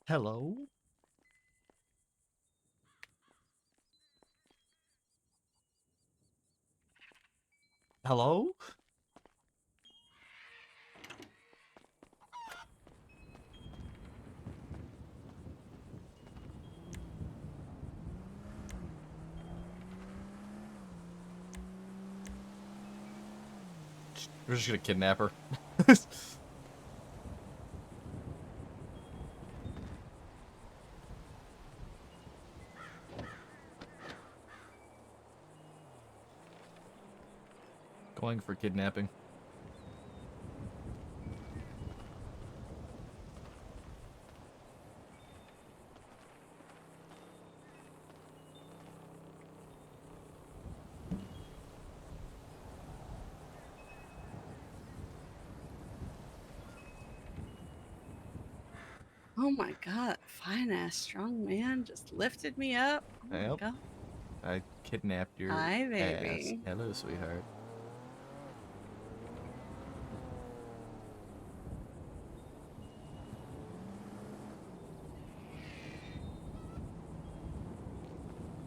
Hello? Hello? We're just gonna kidnap her. Going for kidnapping. Oh my god, fine ass strong man just lifted me up. Oh my Yep. god. I kidnapped your Hi, ass. baby. Hello, sweetheart.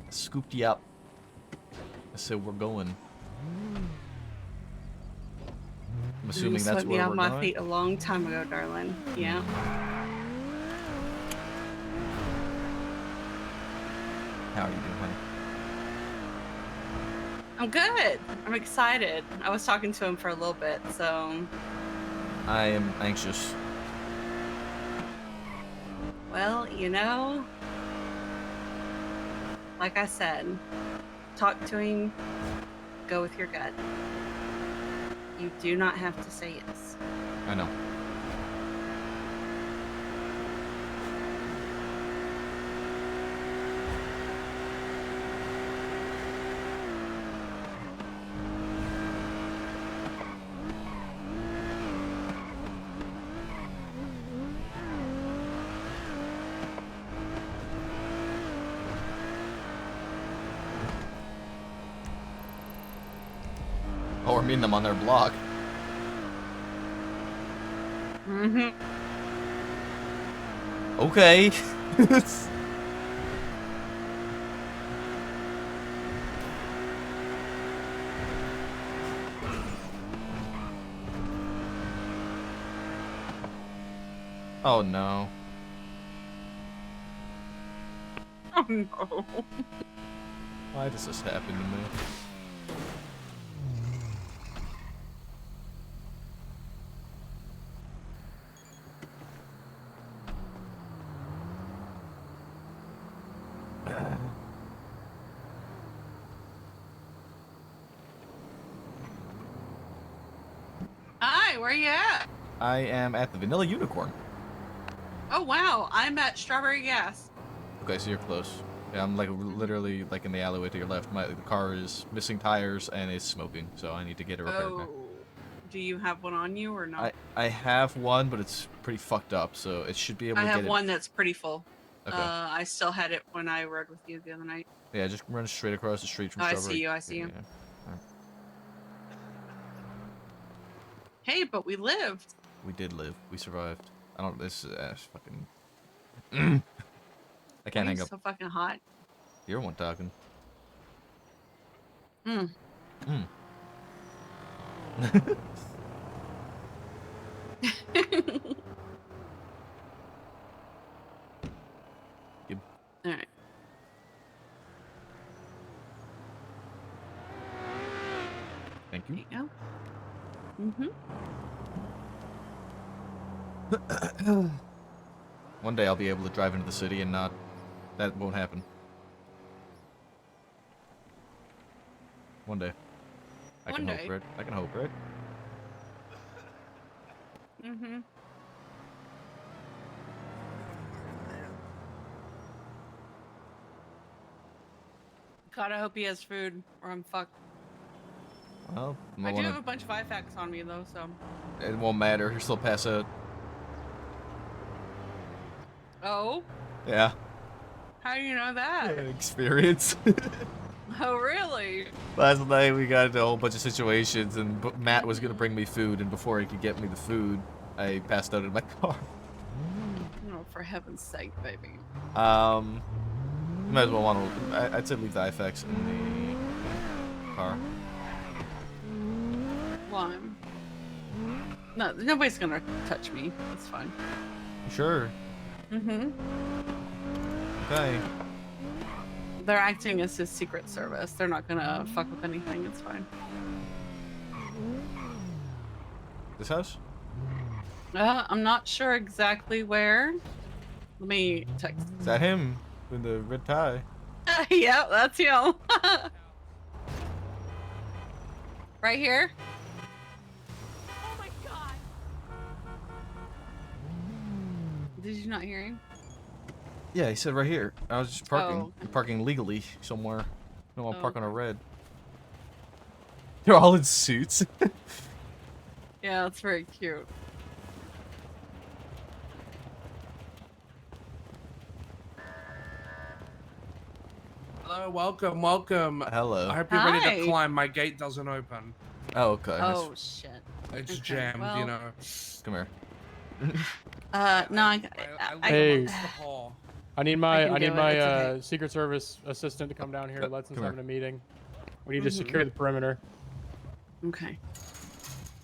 I scooped you up. I said we're going. I'm You assuming that's swept me where off we're my going. feet a long time ago, darling. Yeah. How are you doing, honey? I'm good. I'm excited. I was talking to him for a little bit, so. I am anxious. Well, like I said, talk to him, go with your gut. You do not have to say yes. I know. Oh, we're meeting them on their block. Mm-hmm. Okay. Oh no. Oh no. Why does this happen to me? Hi, where you at? I am at the Vanilla Unicorn. Oh wow, I'm at Strawberry Gas. Okay, so you're close. Yeah, I'm like literally like in the alleyway to your left. The car is missing tires and it's smoking, so I need to get it repaired now. Oh, do you have one on you or no? I have one, but it's pretty fucked up, so it should be able I to have get it. one that's pretty full. Okay. I still had it when I rode with you the other night. Yeah, just run straight across the street from Oh, I see Strawberry. you. I Yeah, see you. yeah. Alright. Hey, but we lived. We did live. We survived. I don't. This is fucking. I Why are can't you hang up. so fucking hot? You're one talking. Mm. Mm. Good. All right. Thank There you. you go. Mm-hmm. One day I'll be able to drive into the city and not. That won't happen. One day. I can One hope, day. right? I can hope, right? Mm-hmm. God, I hope he has food, or I'm fucked. Well, I I do want have to. a bunch of IFACs on me though, so. It won't matter. You'll still pass out. Oh, Yeah. how do you know that? Experience. Oh, really? Last night we got into a whole bunch of situations, and Matt was gonna bring me food, and before he could get me the food, I passed out in my car. Oh, for heaven's sake, baby. You might as well want to. I'd say leave the IFX in the car. Why? No, nobody's gonna touch me. It's fine. Sure. Mm-hmm. Okay. They're acting as his secret service. They're not gonna fuck with anything. It's fine. This house? I'm not sure exactly where. Let me text. Is that him with the red tie? Yeah, that's him. Right here. Oh my god! Did you not hear him? Yeah, he said right here. I was just parking. Oh, okay. Parking legally somewhere. No one Oh, park on a okay. red. They're all in suits. Yeah, that's very cute. Hello, welcome. Hello. I hope you're ready Hi. to climb. My gate doesn't open. Oh, okay. Oh shit. It's Okay, jammed, well- you know. Come here. No, I Hey. live amongst the hall. I need I my can do it, it's okay. Secret Service assistant to come down here. Letson's come here. having a meeting. We need to secure the perimeter. Okay.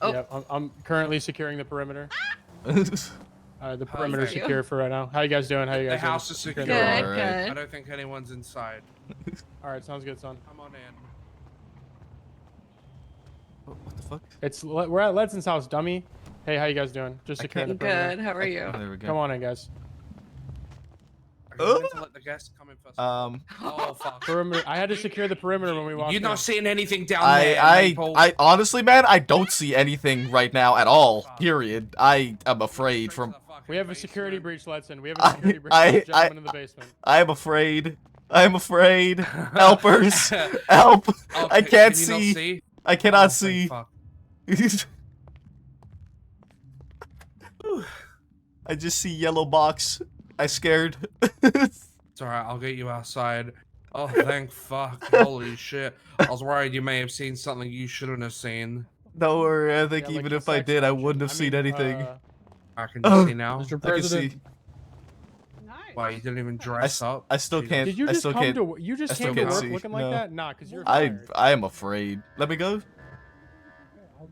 Oh. Yeah, I'm currently securing the perimeter. The perimeter Perfect. secure for right now. How you guys doing? How you The guys doing? house is secure. Good, Alright. I good. don't think anyone's inside. All right, sounds good, son. Come on in. What the fuck? We're at Letson's house, dummy. Hey, how you guys doing? Just I securing the can't- perimeter. Good. How are you? There we go. Come on in, guys. Are you going to let the guests come in first? Oh, fuck. Perimeter. I had to secure the perimeter when we walked You're in. not seeing anything down there, Maple. I honestly, man, I don't see anything right now at all. Period. I am afraid Straight to from. the fucking We have a basement. security breach, Letson. We have a security breach. I- There's a gentleman in the basement. I am afraid. I am afraid. Helpers, help! Oh, I can can't you not see. I cannot Oh, thank see. fuck. I just see yellow box. I scared. It's alright, I'll get you outside. Oh, thank fuck. Holy shit. I was worried you may have seen something you shouldn't have seen. Don't worry. I think Yeah, like even the if I sex did, I option. wouldn't have seen mean, anything. I can Oh. see now. Mr. I can President, see. Nice. Wow, you didn't even dress up. I still Jesus. can't. did you I just still come can't. to? You just I still came to can't work see. looking like No. that? Nah, cause you're I fired. am afraid. Let me go.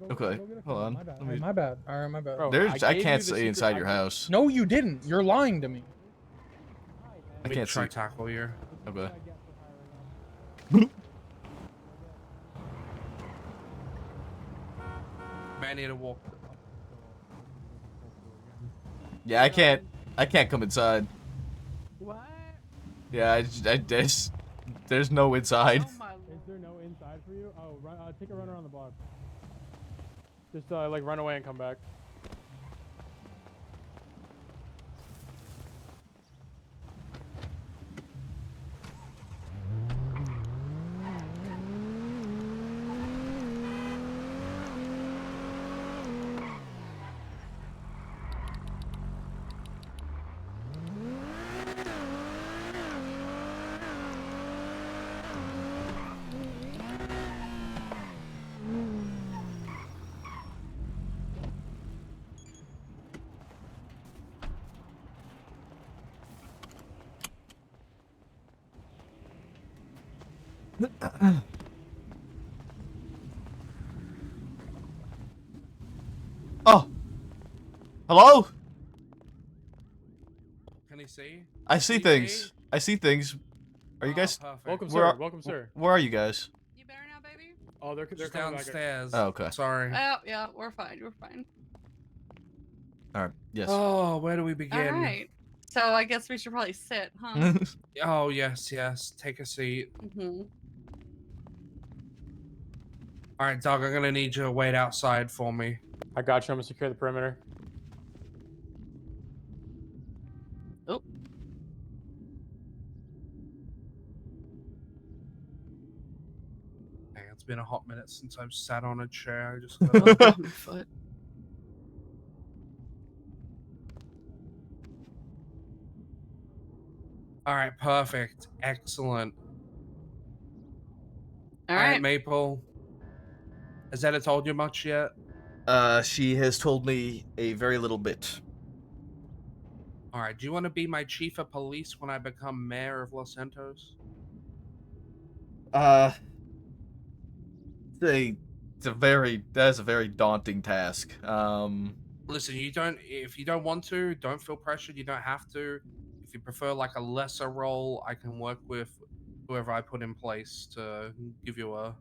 Okay, hold on. My bad. Let me- My bad. All right, my bad. Bro, There's. I gave can't you the stay secret- inside your house. No, you didn't. You're lying to me. I Let me can't try see. tackle you. Okay. Man, need to walk. Yeah, I can't. I can't come inside. What? Yeah, there's no inside. Oh my Is lord. there no inside for you? Oh, take a run around the block. Just like run away and come back. Oh. Hello. Can he see? I see things. I see things. Are you guys? Perfect. Welcome, Where sir. are- Welcome, sir. Where are you guys? You better now, baby. Oh, they're Just coming back. downstairs. Oh, okay. Sorry. Oh, yeah, we're fine. We're fine. All right. Yes. Oh, where do we All begin? right. So I guess we should probably sit, huh? Oh, yes. Take a seat. Mm-hmm. All right, Doug, I'm going to need you to wait outside for me. I got you. I'm gonna secure the perimeter. Dang, it's been a hot minute since I've sat on a chair. I just Oh, my foot. All right, perfect. Excellent. All right. Maple. Has Etta told you much yet? She has told me a very little bit. All right. Do you want to be my chief of police when I become mayor of Los Santos? That's a very daunting task. Listen, if you don't want to, don't feel pressured. You don't have to. If you prefer like a lesser role, I can work with whoever I put in place to give you a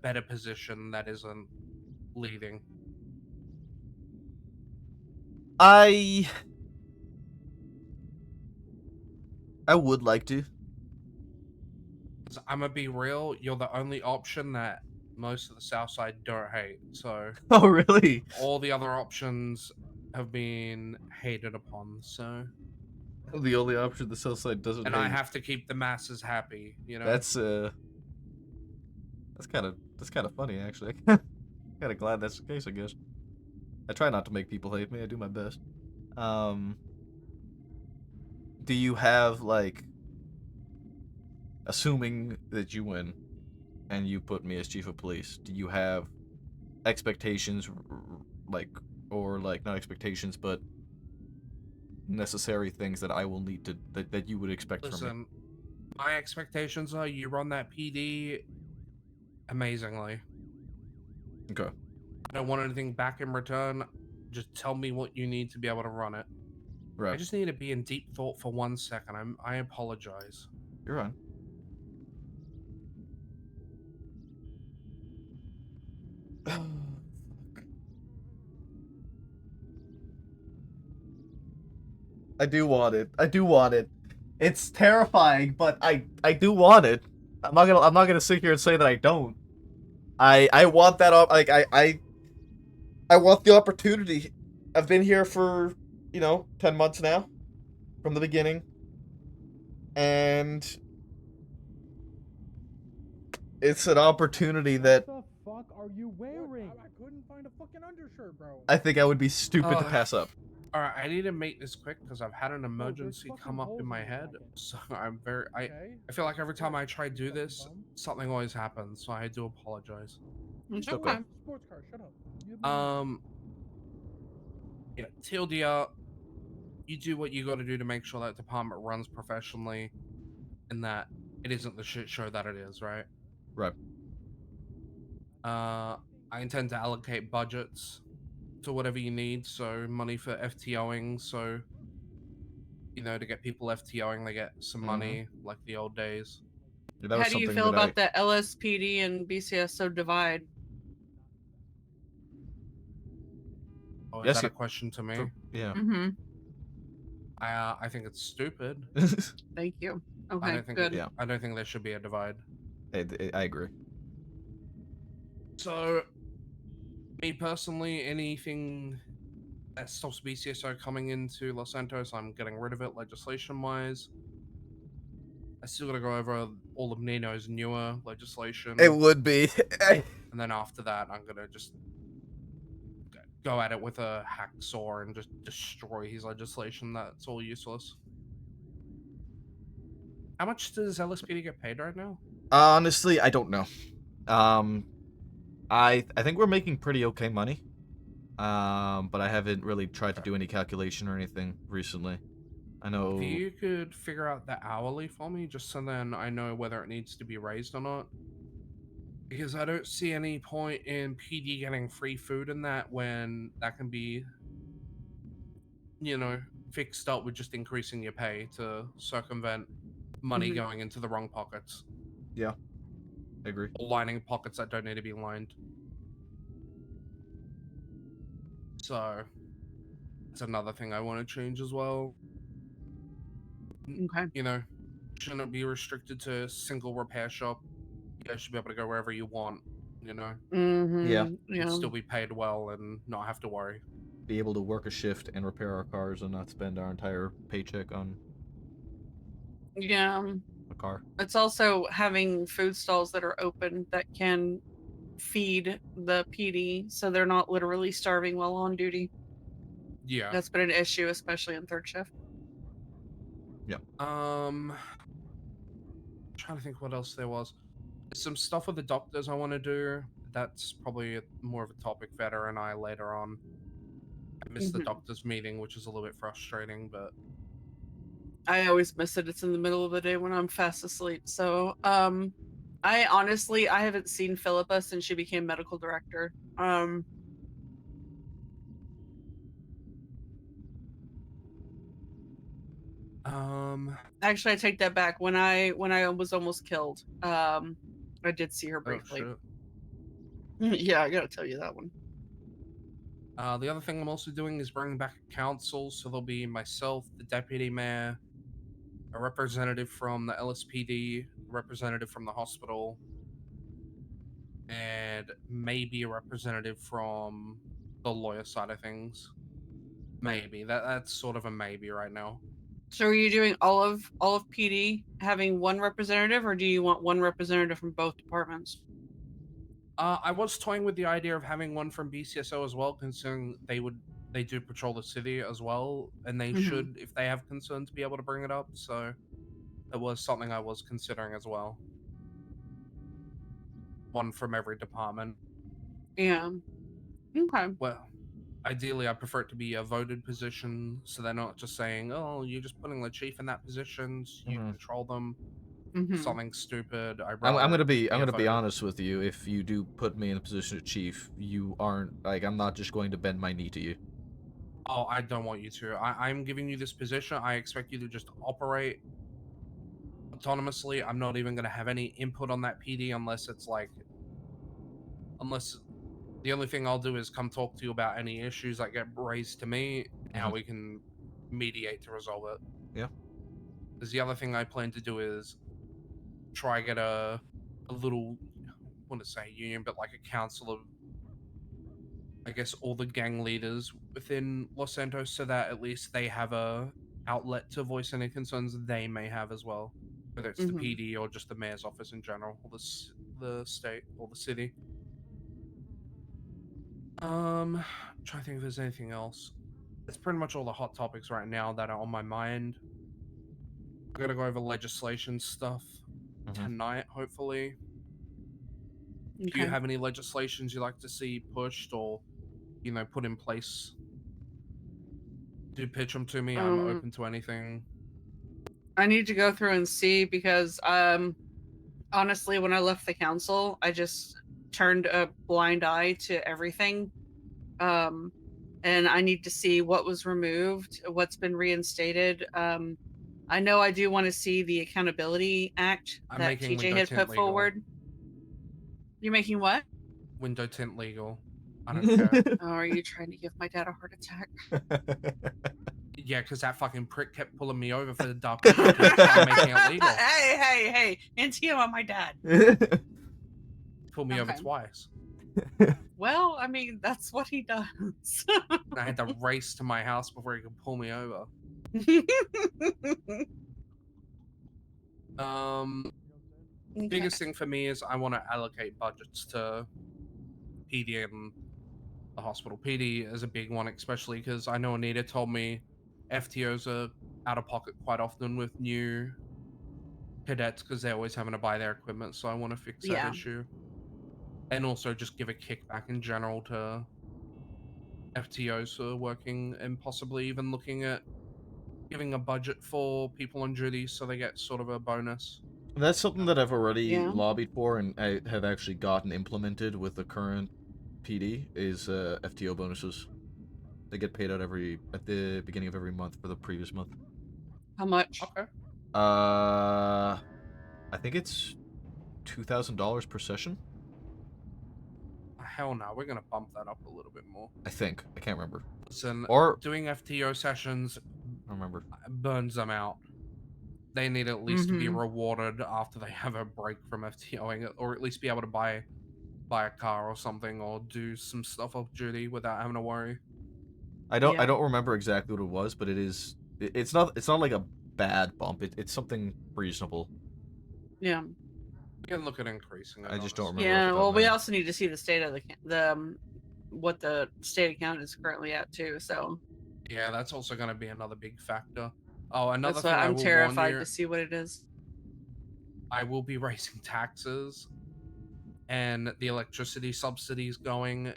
better position that isn't leading. I would like to. 'Cause I'm gonna be real, you're the only option that most of the South Side don't hate. So Oh, really? all the other options have been hated upon. So, The only option the South Side doesn't and hate. I have to keep the masses happy. You know. That's kind of funny actually. Kind of glad that's the case, I guess. I try not to make people hate me. I do my best. Do you have like, assuming that you win, and you put me as chief of police, do you have expectations, like, or like not expectations, but necessary things that I will need to that you would expect from me? Listen, my expectations are you run that PD amazingly. Okay. I don't want anything back in return. Just tell me what you need to be able to run it. Right. I just need to be in deep thought for 1 second. I apologize. You're on. I do want it. I do want it. It's terrifying, but I do want it. I'm not gonna sit here and say that I don't. I want that like I want the opportunity. I've been here for, 10 months now from the beginning. And it's an opportunity that What the fuck are you wearing? I couldn't find a fucking undershirt, bro. I think I would be stupid to pass up. All right, I need to make this quick because I've had an emergency fucking come up holes in my in the head. jacket. So I'm very Okay. I feel like every time I try to do Fucking this, bum. something always happens. So I do apologize. It's okay. okay. Sports car, shut up. You have no- Yeah, Tildia, you do what you got to do to make sure that department runs professionally, and that it isn't the shit show that it is, right? Right. I intend to allocate budgets to whatever you need. So money for FTOing. So, to get people FTOing, they get some money like the old days. Yeah, that was How do you something feel that about the LSPD and BCSO divide? Oh, is Yes, that a you- question to me? Yeah. Mm-hmm. I think it's stupid. Thank you. I Okay, don't think good. Yeah. I don't think there should be a divide. I agree. So, me personally, anything that stops BCSO coming into Los Santos, I'm getting rid of it legislation-wise. I still gotta go over all of Nino's newer legislation. It would be. And then after that, I'm gonna just go at it with a hacksaw and just destroy his legislation. That's all useless. How much does LSPD get paid right now? Honestly, I don't know. I think we're making pretty okay money. But I haven't really tried to do any calculation or anything recently. I know. If you could figure out the hourly for me, just so then I know whether it needs to be raised or not. Because I don't see any point in PD getting free food in that when that can be, fixed up with just increasing your pay to circumvent money Mhm. going into the wrong pockets. Yeah, I agree. Or lining pockets that don't need to be lined. So, that's another thing I want to change as well. Okay. Shouldn't be restricted to a single repair shop. You guys should be able to go wherever you want, Mm-hmm. Yeah. and still be paid well and not have to worry. Be able to work a shift and repair our cars and not spend our entire paycheck on Yeah. a car. It's also having food stalls that are open that can feed the PD so they're not literally starving while on duty. Yeah. That's been an issue, especially in third shift. Trying to think what else there was. Some stuff with the doctors I want to do. That's probably more of a topic Veta and I later on. I missed the Mhm. doctor's meeting, which is a little bit frustrating, but I always miss it. It's in the middle of the day when I'm fast asleep. So, I honestly I haven't seen Philippa since she became medical director. Actually, I take that back. When I was almost killed, I did see her oh briefly. shit. Yeah, I gotta tell you that one. The other thing I'm also doing is bringing back a council, so there'll be myself, the deputy mayor, a representative from the LSPD, a representative from the hospital, and maybe a representative from the lawyer side of things. Maybe that's sort of a maybe right now. So, are you doing all of PD having one representative, or do you want one representative from both departments? I was toying with the idea of having one from BCSO as well, considering they do patrol the city as well, and they Mhm. should, if they have concerns, be able to bring it up. So it was something I was considering as well. One from every department. Yeah. Okay. Well, ideally, I prefer it to be a voted position, so they're not just saying, "Oh, you're just putting the chief in that position, so you Mhm. control them." Mhm. Something stupid. I'm rather gonna be a voted- honest with you. If you do put me in a position of chief, you aren't like I'm not just going to bend my knee to you. Oh, I don't want you to. I'm giving you this position. I expect you to just operate autonomously. I'm not even going to have any input on that PD unless unless the only thing I'll do is come talk to you about any issues that get raised to me, how Mhm. we can mediate to resolve it. Yeah. Because the other thing I plan to do is try get a little, I want to say union, but like a council of, I guess, all the gang leaders within Los Santos, so that at least they have a outlet to voice any concerns they may have as well, whether it's the Mhm. PD or just the mayor's office in general, or the state or the city. Trying to think if there's anything else. It's pretty much all the hot topics right now that are on my mind. I'm gonna go over legislation stuff Mhm. tonight, hopefully. Do you Okay. have any legislations you like to see pushed or, put in place? Do pitch them to me. I'm open to anything. I need to go through and see because honestly, when I left the council, I just turned a blind eye to everything. And I need to see what was removed, what's been reinstated. I know I do want to see the Accountability Act I'm that making TJ window had tint put legal. forward. You're making what? Window tint legal. I don't care. Oh, are you trying to give my dad a heart attack? Yeah, because that fucking prick kept pulling me over for the dark window tint, so I'm making it legal. Hey! NTM on my dad. Pulled me over Okay. twice. Well, I mean, that's what he does. And I had to race to my house before he could pull me over. Okay. Biggest thing for me is I want to allocate budgets to PD and the hospital. PD is a big one, especially because I know Anita told me FTOs are out of pocket quite often with new cadets because they're always having to buy their equipment. So I want to fix that Yeah. issue, and also just give a kickback in general to FTOs who are working, and possibly even looking at giving a budget for people on duty so they get sort of a bonus. That's something that I've already Yeah. lobbied for and I have actually gotten implemented with the current PD is FTO bonuses. They get paid out at the beginning of every month for the previous month. How much? Okay. I think it's $2,000 per session. Hell no, we're gonna bump that up a little bit more. I think. I can't remember. Listen, Or doing FTO sessions I don't remember. burns them out. They need at least to be rewarded after they have a break from FTOing, or at least be able to buy a car or something, or do some stuff off duty without having to worry. I don't remember exactly what it was, but it's not like a bad bump. It's something reasonable. Yeah. We can look at increasing it. I just don't honestly. remember. Yeah. off the top Well, of my we head. also need to see the state of what the state account is currently at too. So Yeah, that's also going to be another big factor. Oh, another that's thing why I I'm will terrified warn you, to see what it is. I will be raising taxes, and the electricity subsidies going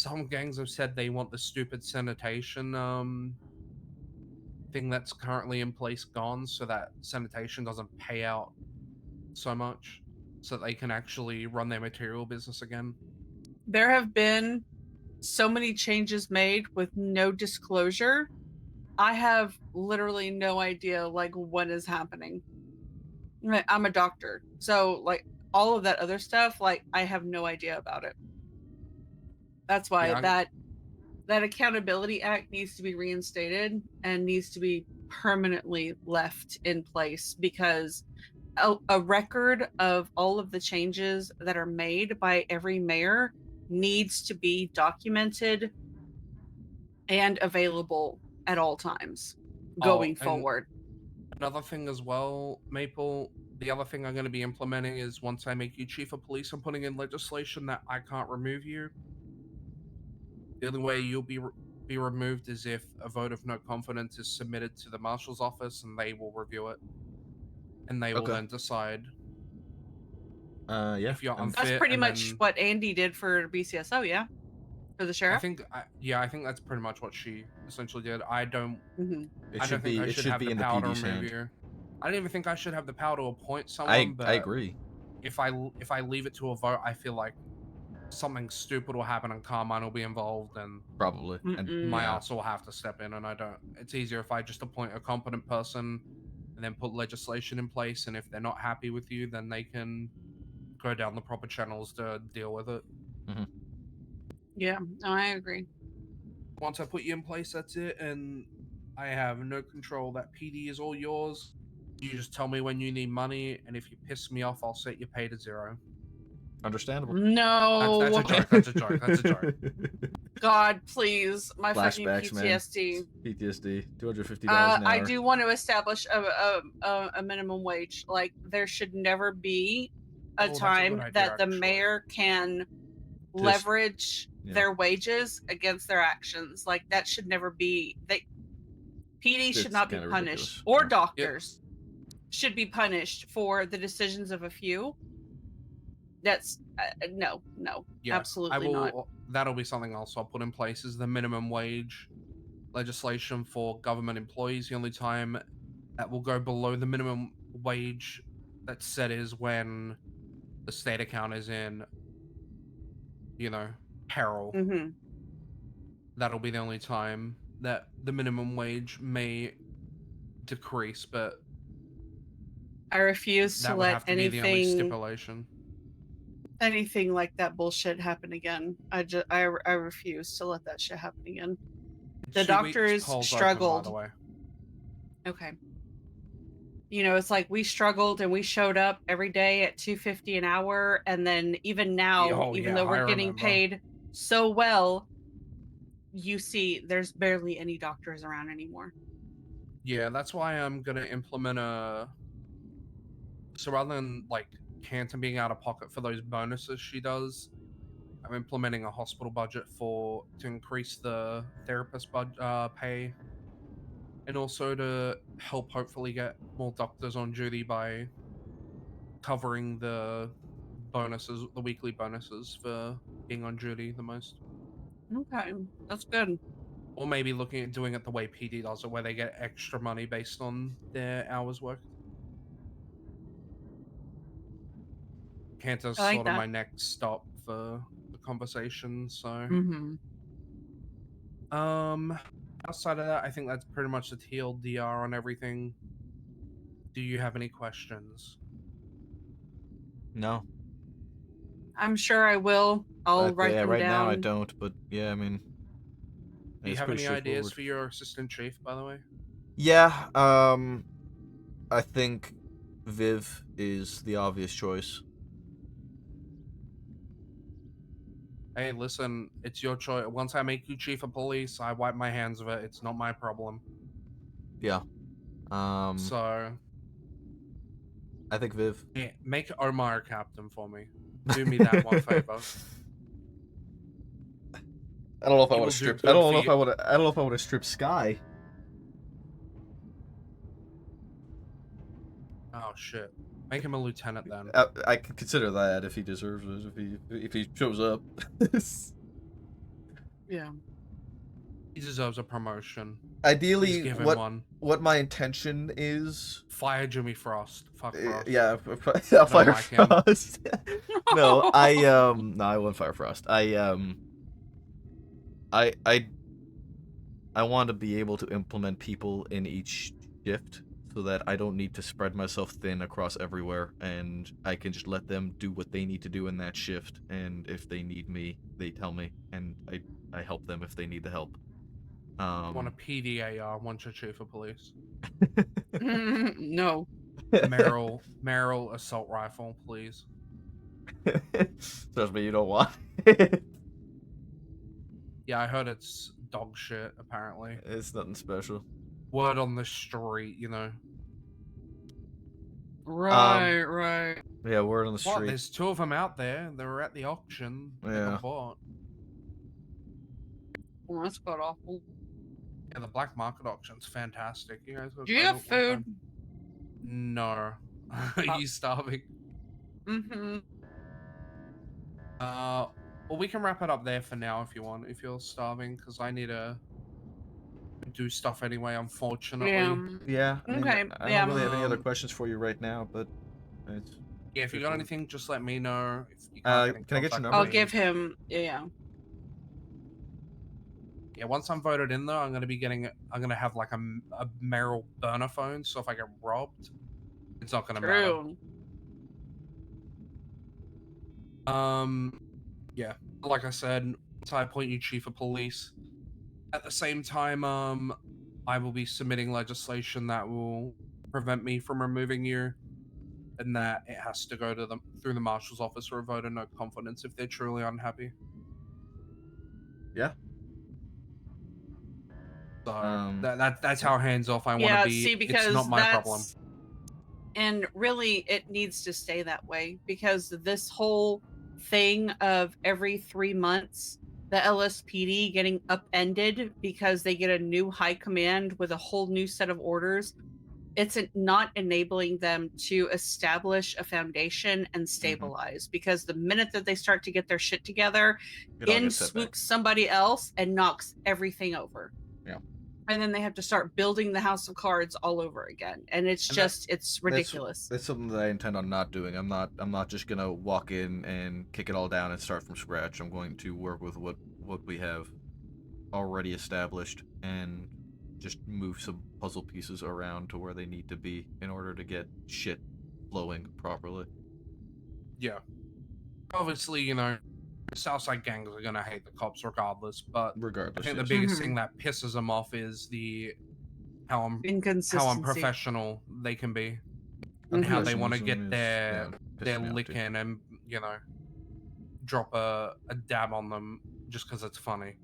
some gangs have said they want the stupid sanitation thing that's currently in place gone, so that sanitation doesn't pay out so much, so that they can actually run their material business again. There have been so many changes made with no disclosure. I have literally no idea like what is happening. I'm a doctor, so like all of that other stuff, like I have no idea about it. That's why Yeah, that Accountability Act needs to be reinstated and needs to be permanently left in place, because a record of all of the changes that are made by every mayor needs to be documented and available at all times going and forward. another thing as well, Maple, the other thing I'm going to be implementing is once I make you chief of police, I'm putting in legislation that I can't remove you. The only way you'll be removed is if a vote of no confidence is submitted to the marshal's office, and they will review it, and they will Okay. then decide Yeah. if you're I'm- That's unfit. pretty and much then what Andy did for BCSO, yeah? For the I sheriff? think, I think that's pretty much what she essentially did. I don't Mhm. It I should don't think be. I It should should have be the in the power to PD's remove hand. you. I don't even think I should have the power to appoint I someone. But agree. if I leave it to a vote, I feel like something stupid will happen and Carmine will be involved, and Probably. And Mm-mm. my yeah. ass will have to step in. And I don't. It's easier if I just appoint a competent person and then put legislation in place. And if they're not happy with you, then they can go down the proper channels to deal with it. Yeah, no, I agree. Once I put you in place, that's it, and I have no control. That PD is all yours. You just tell me when you need money, and if you piss me off, I'll set your pay to 0. Understandable. No. That's a joke. That's a joke. That's a joke. God, please. My fucking Flashbacks, man. PTSD. PTSD. $250 an hour. I do want to establish a minimum wage. Like, there should never be a Oh, that's a time good idea, that the actually. mayor can leverage yeah. their wages against their actions. Like, that should never be. PD should It's not be kinda punished, ridiculous. or Yeah. doctors should be punished for the decisions of a few. That's no, Yeah, absolutely not. That'll be something else I'll put in place is the minimum wage legislation for government employees. The only time that will go below the minimum wage that's set is when the state account is in, peril. Mm-hmm. That'll be the only time that the minimum wage may decrease, but I refuse to that would let have to be the only anything like that bullshit happen again. I refuse to let that shit happen again. The 2 weeks, doctors polls open, struggled. by the way. Okay. You know, it's like we struggled and we showed up every day at $2.50 an hour, and then even now, Oh, even yeah, though we're I getting remember. paid so well, you see there's barely any doctors around anymore. Yeah, that's why I'm gonna implement so rather than like Canton being out of pocket for those bonuses she does, I'm implementing a hospital budget to increase the therapist pay, and also to help hopefully get more doctors on duty by covering the weekly bonuses for being on duty the most. Okay, that's good. Or maybe looking at doing it the way PD does it, where they get extra money based on their hours worked. Cantor's I like sort of that. my next stop for the conversation, so Mm-hmm. outside of that, I think that's pretty much the TLDR on everything. Do you have any questions? No. I'm sure I will. I'll write them right down. now I don't, but yeah, I mean. Do you it's have pretty any ideas straightforward. for your assistant chief, by the way? Yeah, I think Viv is the obvious choice. Hey, listen, it's your choice. Once I make you chief of police, I wipe my hands of it. It's not my problem. Yeah. So, I think Viv. hey, make Omar captain for me. Do me that one favor. I don't know if I He want will to do strip. good I don't for know if you. I want to. I don't know if I want to strip Sky. Oh shit! Make him a lieutenant then. I could consider that if he deserves it. If he shows up. Yeah. He deserves a promotion. Ideally, Just give him what one. my intention is. Fire Jimmy Frost. Fuck Frost. Yeah, don't Fire like him. Frost. No, no, I want Fire Frost. I want to be able to implement people in each shift so that I don't need to spread myself thin across everywhere, and I can just let them do what they need to do in that shift, and if they need me, they tell me, and I help them if they need the help. Want a PDAR, want your chief of police. No. Merrill assault rifle, please. Trust me, you don't want it. Yeah, I heard it's dog shit, apparently. It's nothing special. Word on the street, you know. Right. Yeah, word on the What? street. There's 2 of them out there. They were at the auction. They Yeah. got bought. Well, that's god awful. Yeah, the black market auction's fantastic. You guys go Do you try have it one food? time. No. Are you starving? Mm-hmm. Well, we can wrap it up there for now if you want. If you're starving, because I need to do stuff anyway. Unfortunately. Yeah. Yeah. I mean, Okay, I yeah. don't really have any other Um, questions for you right now, but it's. Yeah, if you got Cool. anything, just let me know. If you Can I in get your contact number? I'll with give me- him. Yeah. Yeah, once I'm voted in, though, I'm gonna have like a Merrill burner phone. So if I get robbed, it's not gonna matter. True. Yeah, like I said, once I appoint you chief of police, at the same time, I will be submitting legislation that will prevent me from removing you, and that it has to go to through the marshal's office for a vote of no confidence if they're truly unhappy. Yeah. So that's how hands off I want to Yeah. be. See, because it's not my that's, problem. and really, it needs to stay that way because this whole thing of every 3 months the LSPD getting upended because they get a new high command with a whole new set of orders, it's not enabling them to establish a foundation and stabilize, because the minute that they start to get their shit together, It all in gets set back. swoops somebody else and knocks everything over. Yeah. And then they have to start building the house of cards all over again, and it's And just it's ridiculous. That's something that I intend on not doing. I'm not just gonna walk in and kick it all down and start from scratch. I'm going to work with what we have already established and just move some puzzle pieces around to where they need to be in order to get shit flowing properly. Yeah. Obviously, you know, Southside gangs are gonna hate the cops regardless, but I Regardless, think yes. the biggest Mhm. thing that pisses them off is how Inconsistency. unprofessional they can be, and how they want to get Professionalism is, their pissing me off lick too. in and, you know, drop a dab on them just because it's funny.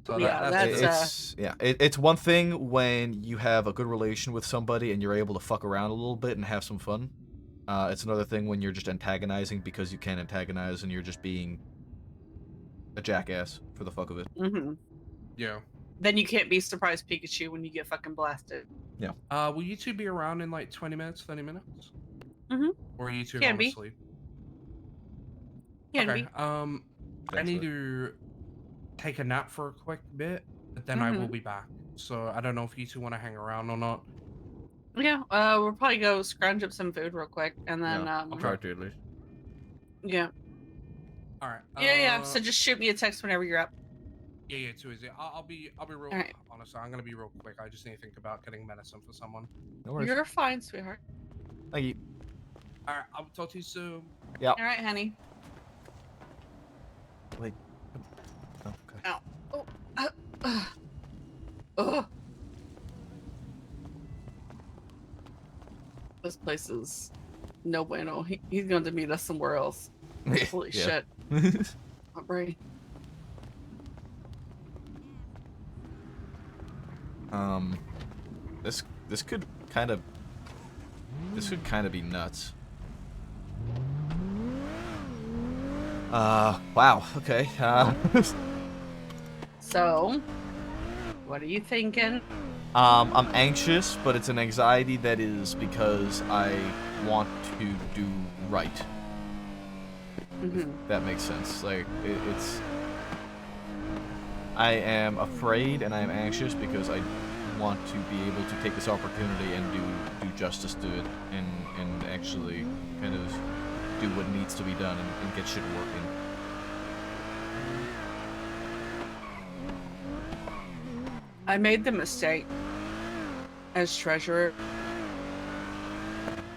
So Yeah, that's It's one thing when you have a good relation with somebody and you're able to fuck around a little bit and have some fun. It's another thing when you're just antagonizing because you can antagonize and you're just being a jackass for the fuck of it. Mm-hmm. yeah. Then you can't be surprised Pikachu when you get fucking blasted. Will you two be around in like 20 minutes, 30 minutes? Mhm. Or are you two Can going be. to sleep? Can Okay. be. I need to take a nap for a quick bit, but then I will be back. So I don't know if you two want to hang around or not. Yeah, we'll probably go scrounge up some food real quick, and then I'll try to at least. yeah. All right. Yeah. So just shoot me a text whenever you're up. Yeah, too easy. I'll be real. Alright. Honestly, I'm gonna be real quick. I just need to think about getting medicine for someone. No worries. You're fine, sweetheart. Thank you. All right. I'll talk to you soon. All right, honey. Wait. Oh, okay. Ugh. This place is no bueno. He's going to meet us somewhere else. Holy Yeah. shit. My brain. This could kind of be nuts. Wow. Okay. So, what are you thinking? I'm anxious, but it's an anxiety that is because I want to do right. Mm-hmm. That makes sense. Like it's I am afraid and I am anxious because I want to be able to take this opportunity and do justice to it and actually kind of do what needs to be done and get shit working. I made the mistake as treasurer.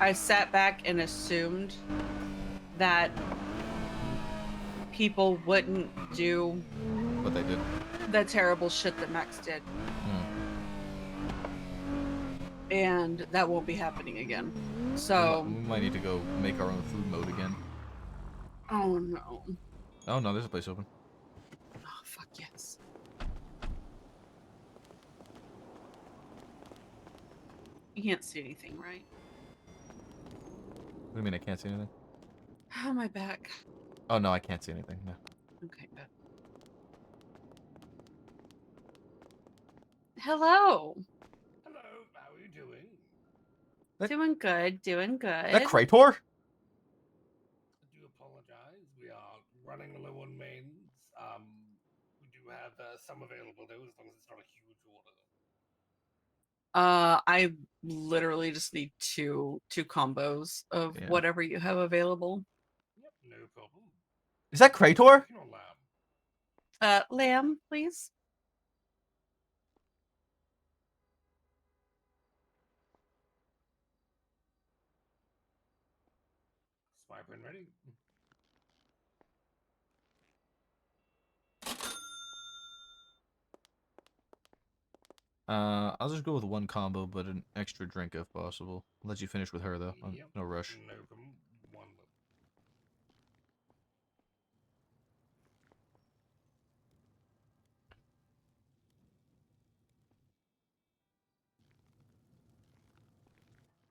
I sat back and assumed that people wouldn't do But they did. the terrible shit that Max did. And that won't be happening again. So We might need to go make our own food mode again. oh no. Oh no, there's a place open. Oh fuck yes. You can't see anything, right? What do you mean I can't see anything? Oh, my back. Oh no, I can't see anything. No. Okay, good. Hello. Hello, how are you doing? Doing good, doing good. That Krator? I do apologize. We are running low on mains. We do have some available though, as long as it's not a huge order. I literally just need two combos of Yeah. whatever you have available. Yep, no problem. Is that Krator? Chicken or lamb? Lamb, please. Swipe when ready. I'll just go with one combo, but an extra drink if possible. I'll let you finish with her though. Yep, No rush. no problem. One moment.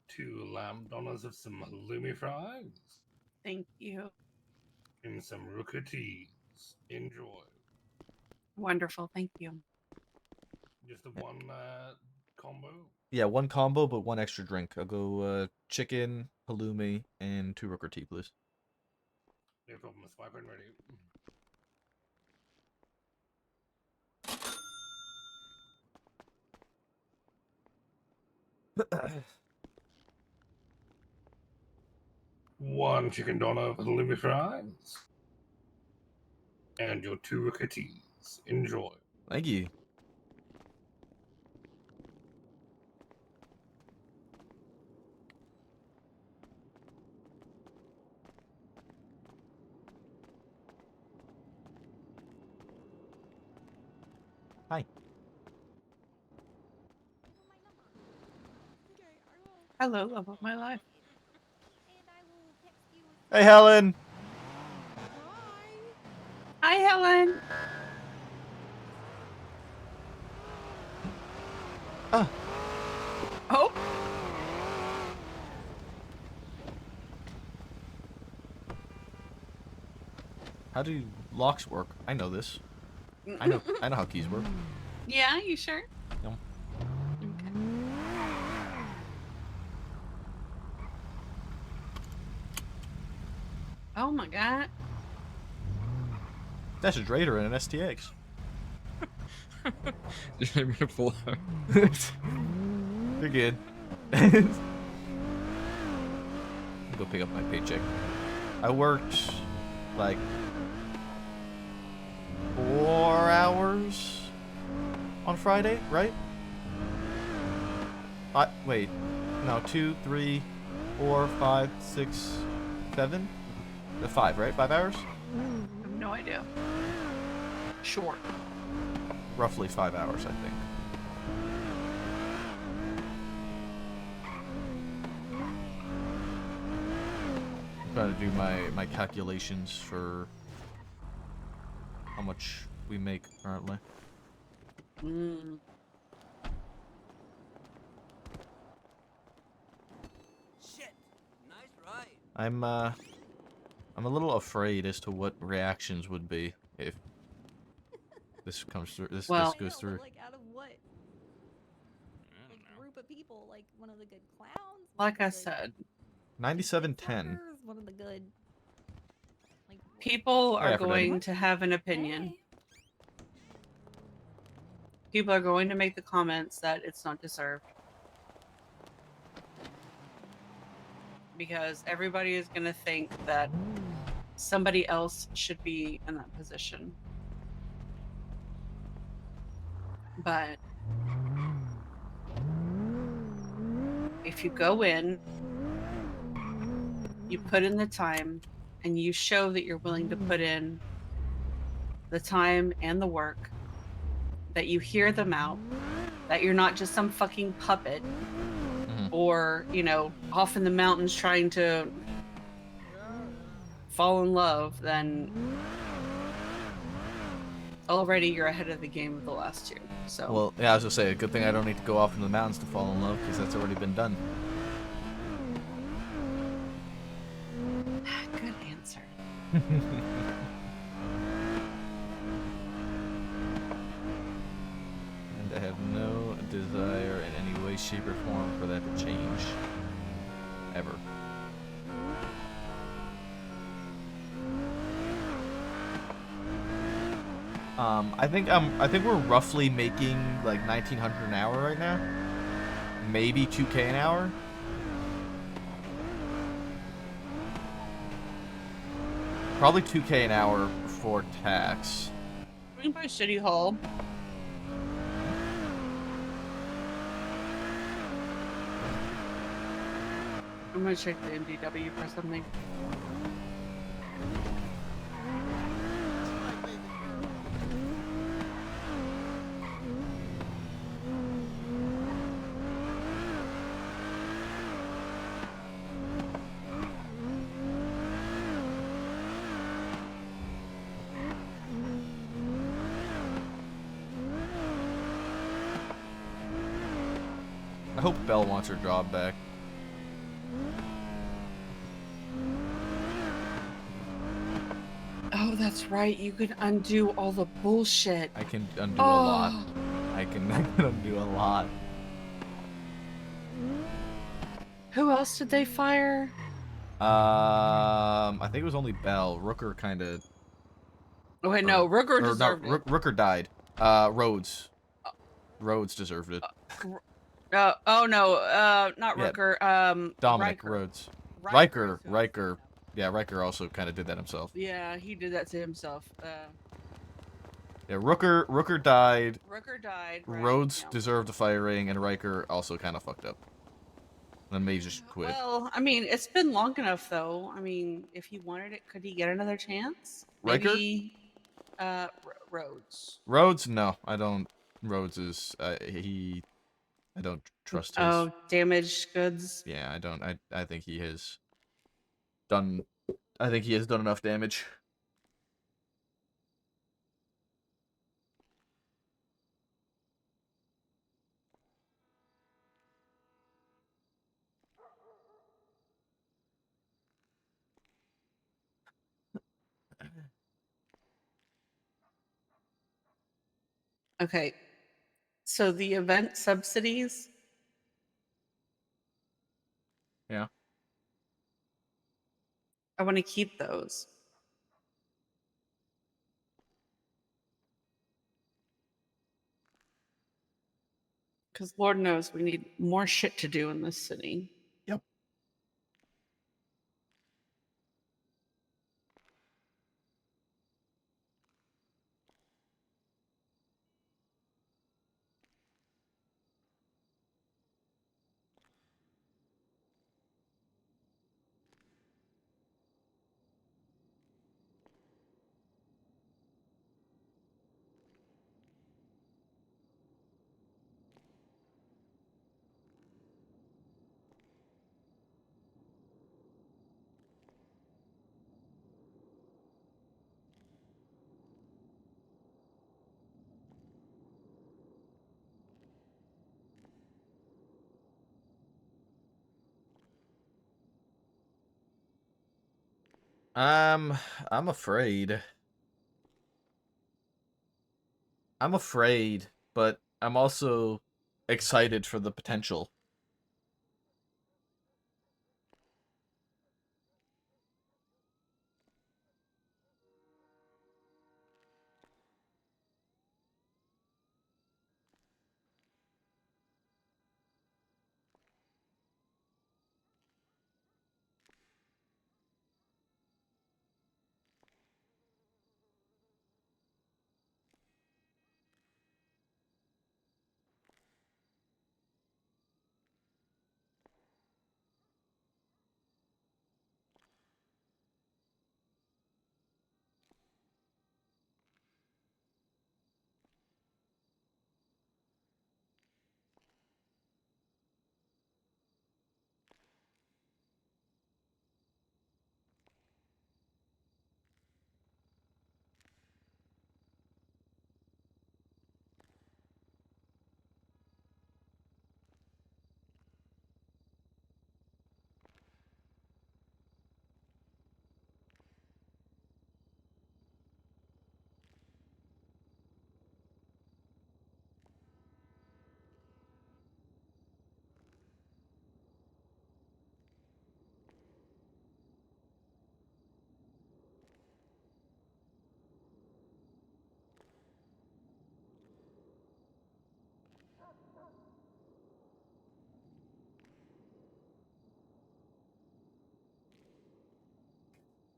Two lamb dollars of some halloumi fries Thank you. and some rooker teas. Enjoy. Wonderful, thank you. Just the one combo. Yeah, one combo, but one extra drink. I'll go chicken, halloumi, and 2 rooker tea, please. No problem. Swipe when ready. One chicken doner with halloumi fries. And your 2 rooker teas. Enjoy. Thank you. Hi. Hello, love of my life. Hey, Helen. Hi, Helen. Ah. Oh. How do locks work? I know this. I know how keys work. Yeah, you sure? No. Okay. Oh my god. That's a Drader and an STX. Just let me pull out. You're good. Go pick up my paycheck. I worked like 4 hours on Friday, right? Wait, no, 2, 3, 4, 5, 6, 7. 5, right? 5 hours? I have no idea. Short. Roughly 5 hours, I think. I'm trying to do my calculations for how much we make currently. Mm. Shit. Nice ride. I'm a little afraid as to what reactions would be if this comes through. This Well- goes through. Like out of what? Like group of people, like one of the good clowns. Like I said, 9710. One of the good. Like people are Aphrodite. going to have an opinion. Hey. people are going to make the comments that it's not deserved. Because everybody is going to think that somebody else should be in that position. But if you go in, you put in the time, and you show that you're willing to put in the time and the work, that you hear them out, that you're not just some fucking puppet or, you know, off in the mountains trying to fall in love, then already you're ahead of the game with the last two. So Well, yeah, I was gonna say, a good thing I don't need to go off in the mountains to fall in love, because that's already been done. good answer. And I have no desire in any way, shape, or form for that to change. Ever. I think we're roughly making like 1,900 an hour right now. Maybe 2K an hour. Probably 2K an hour before tax. Going by City Hall. I'm gonna check the MDW for something. I hope Belle wants her job back. Oh, that's right. You can undo all the bullshit. I can undo a lot. I can undo a lot. Who else did they fire? I think it was only Belle. Rooker kind of. Oh wait, no, Rooker deserved it. Rooker died. Rhodes. Rhodes deserved it. Oh no, not Yeah, Rooker. Dominic Riker. Rhodes. Riker. Riker. Yeah, Riker also kind of did that himself. Yeah, he did that to himself. Yeah, Rooker died. Rooker died. Right, Rhodes yeah. deserved a firing, and Riker also kind of fucked up. Then maybe just quit. Well, I mean, it's been long enough, though. I mean, if he wanted it, could he get another chance? Riker? Maybe, Rhodes. Rhodes? No, I don't. Rhodes is I don't trust his. Oh, damaged goods. Yeah, I don't. I think he has done. I think he has done enough damage. Okay, so the event subsidies. Yeah. I want to keep those. Because Lord knows we need more shit to do in this city. Yep. I'm afraid. I'm afraid, but I'm also excited for the potential.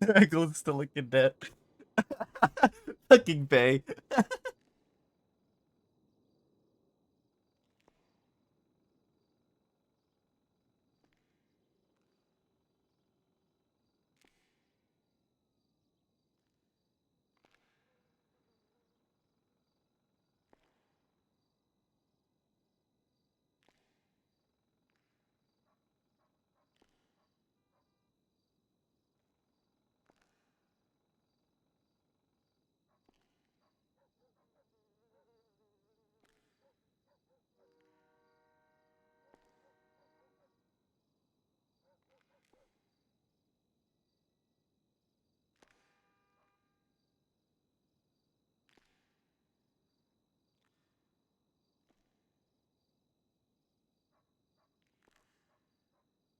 Eggland's still a cadet. Fucking Bay.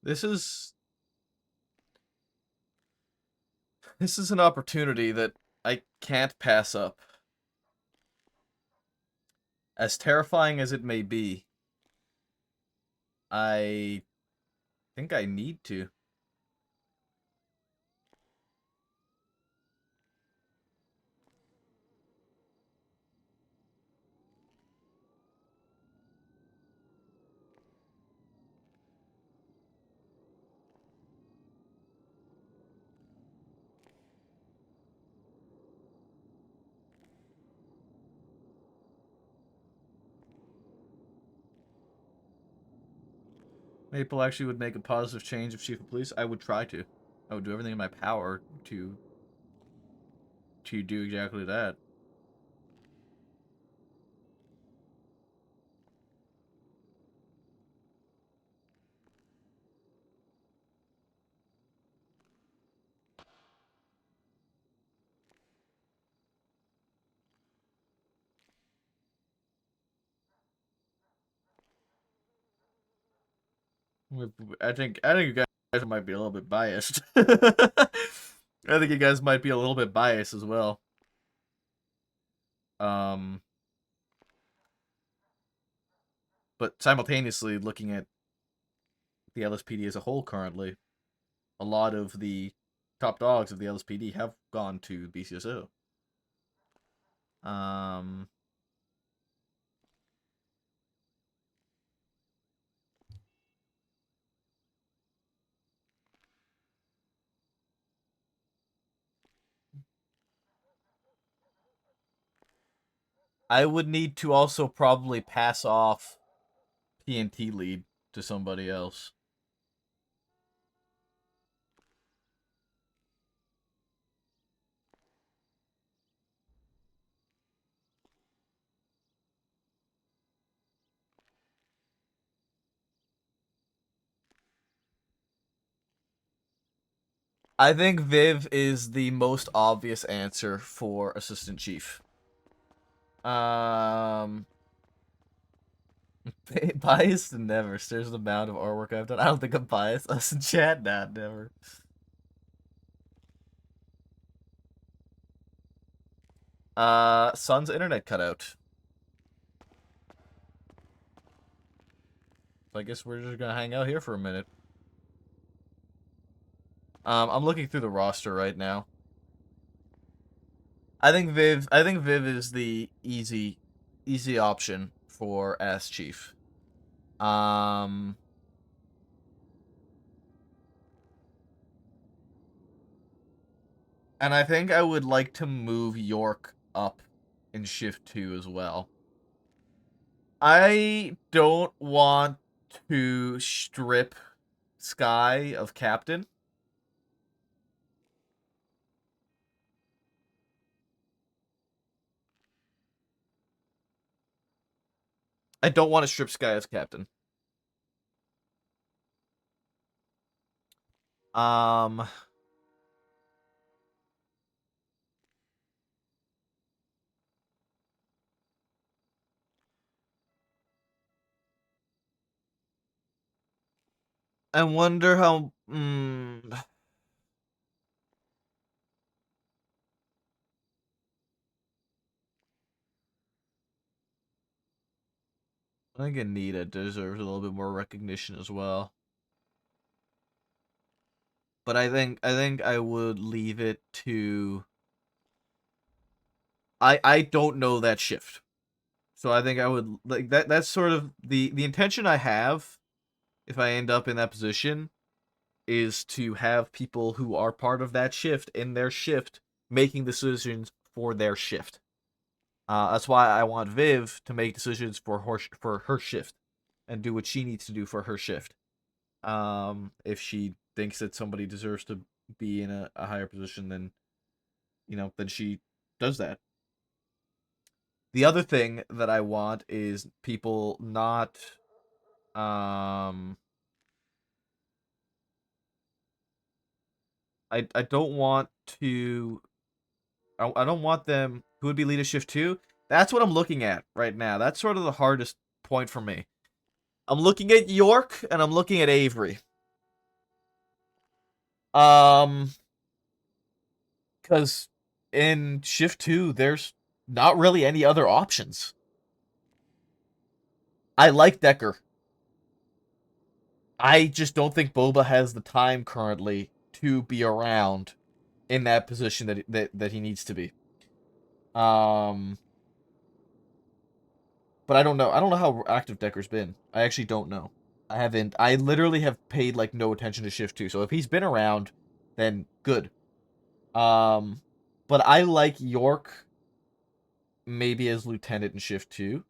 This is an opportunity that I can't pass up. As terrifying as it may be, I think I need to. Maple actually would make a positive change if chief of police. I would try to. I would do everything in my power to do exactly that. I think you guys might be a little bit biased. I think you guys might be a little bit biased as well. But simultaneously looking at the LSPD as a whole currently, a lot of the top dogs of the LSPD have gone to BCSO. I would need to also probably pass off PNT lead to somebody else. I think Viv is the most obvious answer for assistant chief. Biased? Never. There's the amount of artwork I've done. I don't think I'm biased. Us in chat? Nah, never. Son's internet cut out. So I guess we're just gonna hang out here for a minute. I'm looking through the roster right now. I think Viv is the easy option for as chief. And I think I would like to move York up in shift 2 as well. I don't want to strip Sky of captain. I don't want to strip Sky as captain. I wonder how. I think Anita deserves a little bit more recognition as well. But I think I would leave it to. I don't know that shift, so I think I would like that. That's sort of the intention I have if I end up in that position is to have people who are part of that shift in their shift making decisions for their shift. That's why I want Viv to make decisions for her shift and do what she needs to do for her shift. If she thinks that somebody deserves to be in a higher position, then then she does that. The other thing that I want is people not I don't want to I don't want them who would be lead a shift 2. That's what I'm looking at right now. That's sort of the hardest point for me. I'm looking at York and I'm looking at Avery. Cuz in shift 2 there's not really any other options. I like Decker. I just don't think Boba has the time currently to be around in that position that he needs to be. But I don't know. I don't know how active Decker's been. I actually don't know. I haven't. I literally have paid like no attention to Shift 2. So if he's been around, then good. Um, but I like York maybe as lieutenant in Shift 2.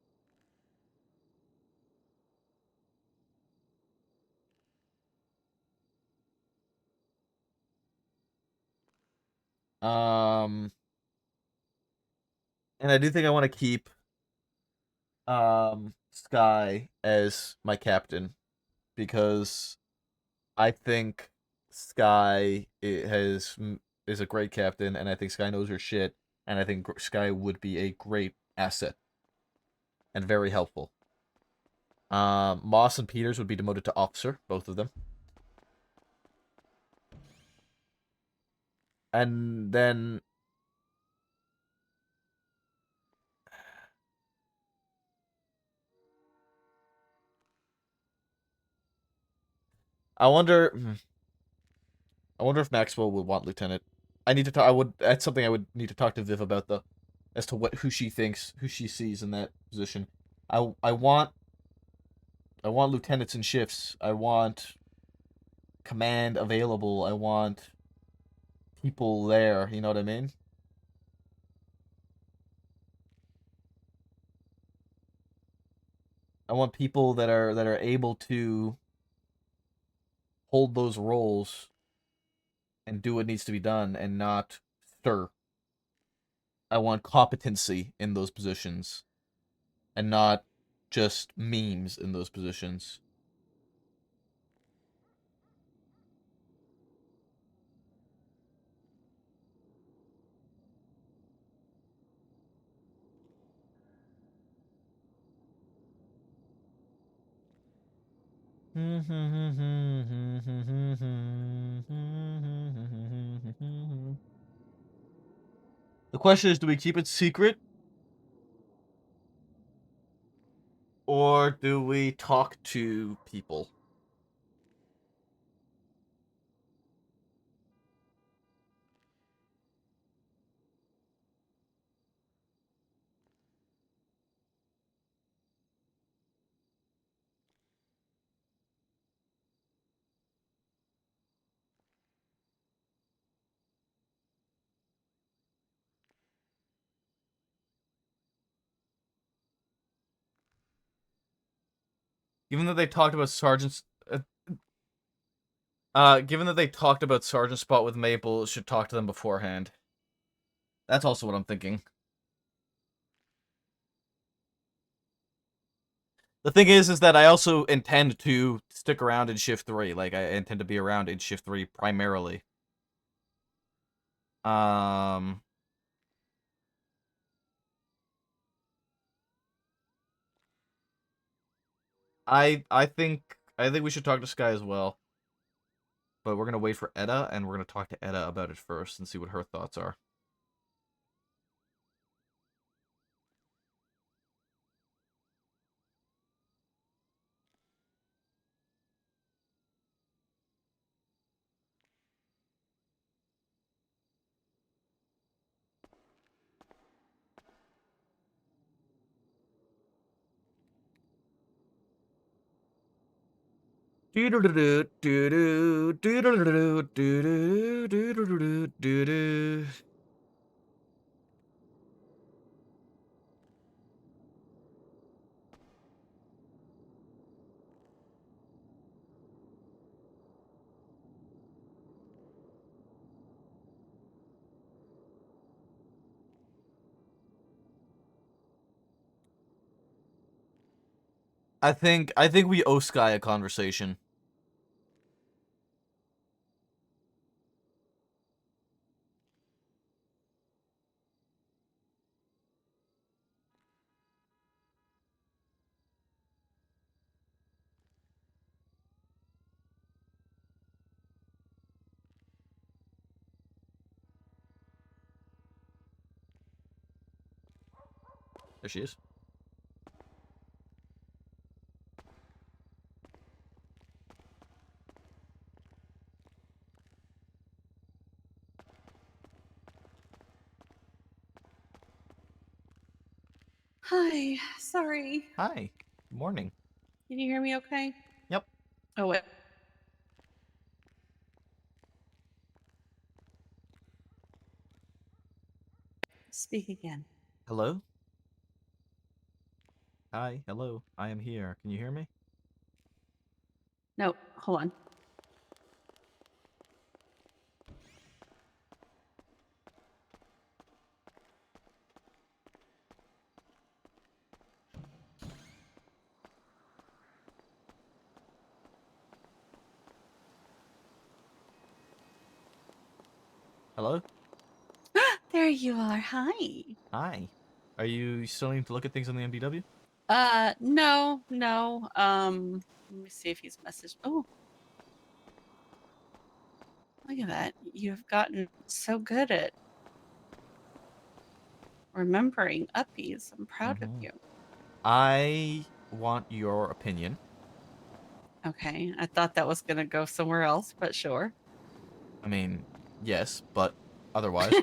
Um, and I do think I want to keep Sky as my captain because I think Sky is a great captain, and I think Sky knows her shit, and I think Sky would be a great asset and very helpful. Moss and Peters would be demoted to officer, both of them, and then I wonder. I wonder if Maxwell would want lieutenant. I need to talk. I would. That's something I would need to talk to Viv about though, as to who she thinks, who she sees in that position. I want lieutenants in shifts. I want command available. I want people there. You know what I mean? I want people that are able to hold those roles and do what needs to be done and not stir. I want competency in those positions and not just memes in those positions. The question is, do we keep it secret? Or do we talk to people? Given that they talked about sergeants, given that they talked about sergeant spot with Maple, should talk to them beforehand. That's also what I'm thinking. The thing is that I also intend to stick around in Shift 3. Like, I intend to be around in Shift 3 primarily. I think we should talk to Sky as well. But we're gonna wait for Edda, and we're gonna talk to Edda about it first and see what her thoughts are. I think we owe Sky a conversation. There she is. Hi. Sorry. Hi. Good morning. Can you hear me okay? Yep. Oh, wait. Speak again. Hello? Hi. Hello. I am here. Can you hear me? No, hold on. Hello? There you are. Hi. Hi. Are you still needing to look at things on the MDW? No. Let me see if he's messaged. Oh, look at that. You've gotten so good at remembering uppies. I'm proud of Mhm. you. I want your opinion. Okay, I thought that was gonna go somewhere else, but sure. I mean, yes, but otherwise.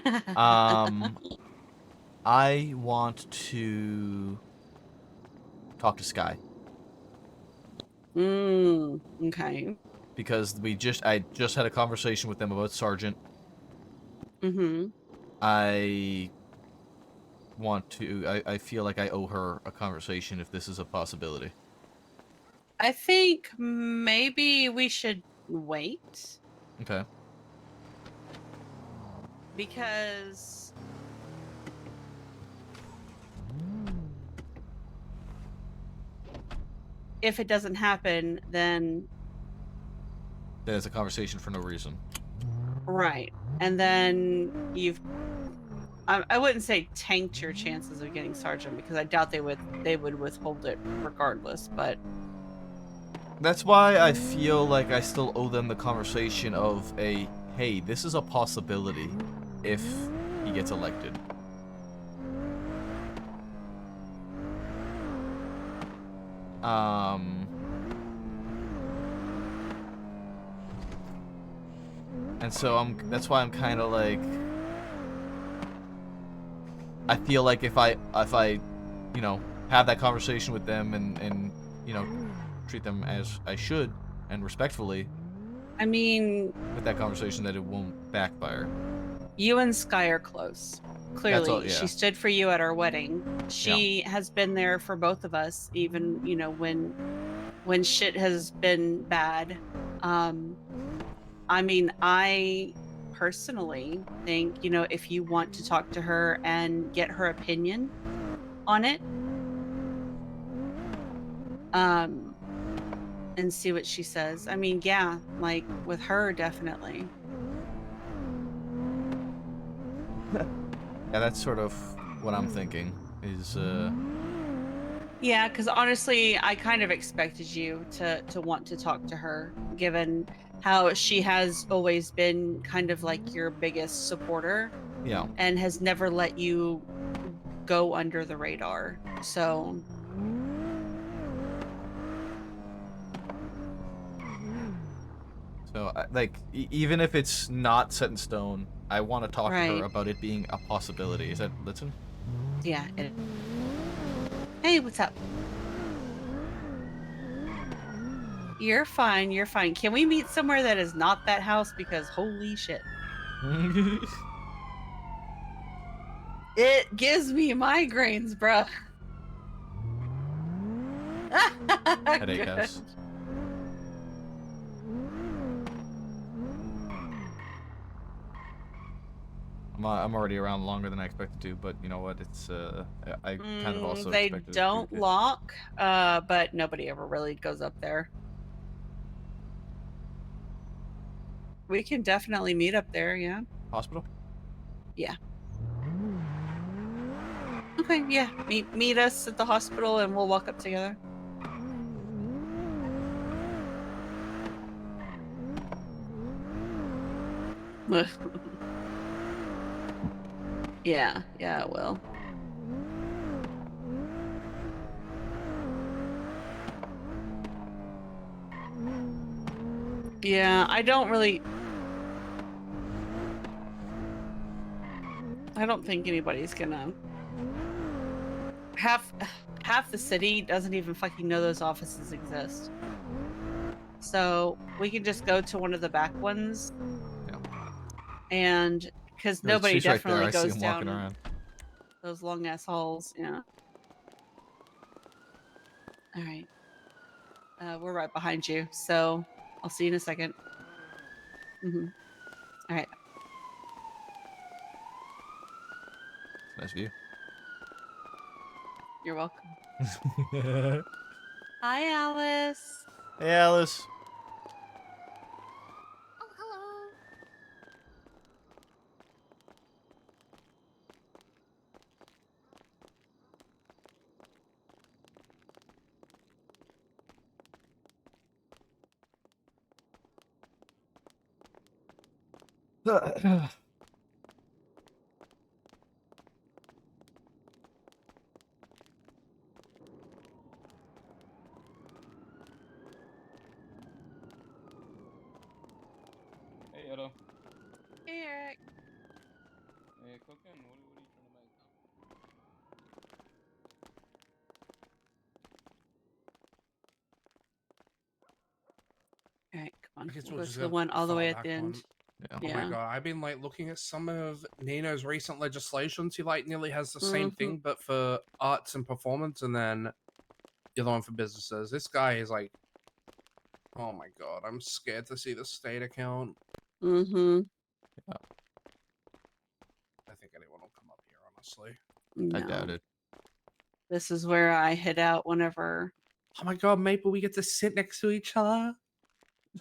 I want to talk to Sky Okay. because I just had a conversation with them about Sergeant. Mm-hmm. I I feel like I owe her a conversation if this is a possibility. I think maybe we should wait Okay. because if it doesn't happen, then There's a conversation for no reason. right, and then I wouldn't say tanked your chances of getting sergeant because I doubt they would withhold it regardless, but That's why I feel like I still owe them the conversation of a, hey, this is a possibility if he gets elected. And so that's why I'm kind of like, I feel like if I, you know, have that conversation with them and you know, treat them as I should and respectfully I mean, with that conversation, that it won't backfire. you and Sky are close. Clearly, all, yeah. she stood for you at our wedding. She has been there for both of us, even when shit has been bad. I mean, I personally think if you want to talk to her and get her opinion on it, and see what she says. I mean, yeah, like with her, definitely. Yeah, that's sort of what I'm thinking. Is Yeah, because honestly, I kind of expected you to want to talk to her, given how she has always been kind of like your biggest supporter yeah. and has never let you go under the radar. So So, like, even if it's not set in stone, I want to talk to her right. about it being a possibility. Is that Blitzen? Yeah. Hey, what's up? You're fine. You're fine. Can we meet somewhere that is not that house? Because holy shit. It gives me migraines, bruh. Headache Good. house. I'm already around longer than I expected to, but you know what? It's I kind of also They expected it to don't be lock, but nobody ever really goes up there. We can definitely meet up there, yeah. hospital. Yeah. Okay, yeah. Meet us at the hospital and we'll walk up together. Yeah, it will. Yeah, I don't think anybody's gonna half the city doesn't even fucking know those offices exist. So we can just go to one of the back ones. Yeah. And because nobody She's right there. definitely I see goes him walking down around. those long ass halls. Yeah. All right. We're right behind you, so I'll see you in a second. All right. Nice view. You're welcome. Hi, Alice. Hey, Alice. Oh, hello. Hey, Edo. Hey, Eric. Hey, cooking. What are you trying to make? All right, come on. I guess We'll we'll go just to the go one all the far way at back the end. one. Yeah. Oh my god, I've been like looking at some of Nino's recent legislations. He like nearly has the same thing, but for arts and performance, and then the other one for businesses. This guy is like, oh my god, I'm scared to see the state account. Mm-hmm. Yeah. I think anyone will come up here, honestly. No. I doubt it. This is where I hid out whenever. Oh my god, Maple, we get to sit next to each other.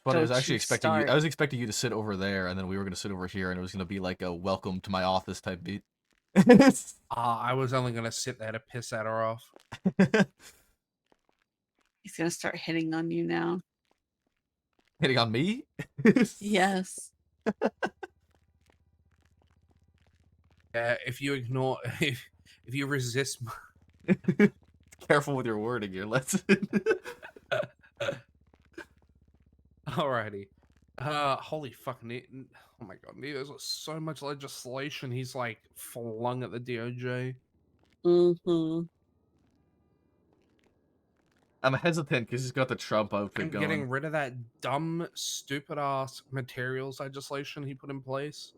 But I was Don't actually you expecting you. start. I was expecting you to sit over there, and then we were gonna sit over here, and it was gonna be like a welcome to my office type beat. I was only gonna sit there to piss at her off. He's gonna start hitting on you now. Hitting on me? Yes. Yeah, if you ignore, if you resist. Careful with your wording here, lesson. Alrighty. Holy fucking. Oh my god, there's so much legislation he's like flung at the DOJ. Mm-hmm. I'm hesitant because he's got the Trump outfit And going. getting rid of that dumb, stupid ass materials legislation he put in place.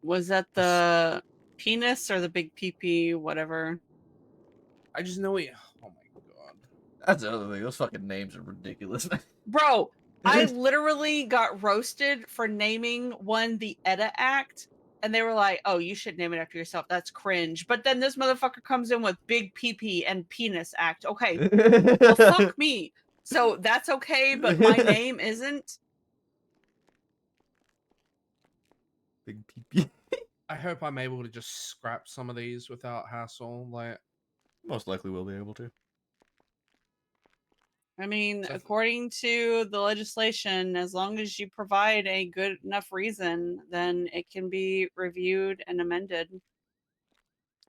Was that the penis or the big pee-pee, whatever? I just know he. Oh my god. That's another thing. Those fucking names are ridiculous. Bro, I literally got roasted for naming one the EDA Act, and they were like, "Oh, you should name it after yourself. That's cringe." But then this motherfucker comes in with Big PP and Penis Act. Okay, well, fuck me. So that's okay, but my name isn't. Big pee. I hope I'm able to just scrap some of these without hassle. Like, Most likely will be able to. I mean, So- according to the legislation, as long as you provide a good enough reason, then it can be reviewed and amended.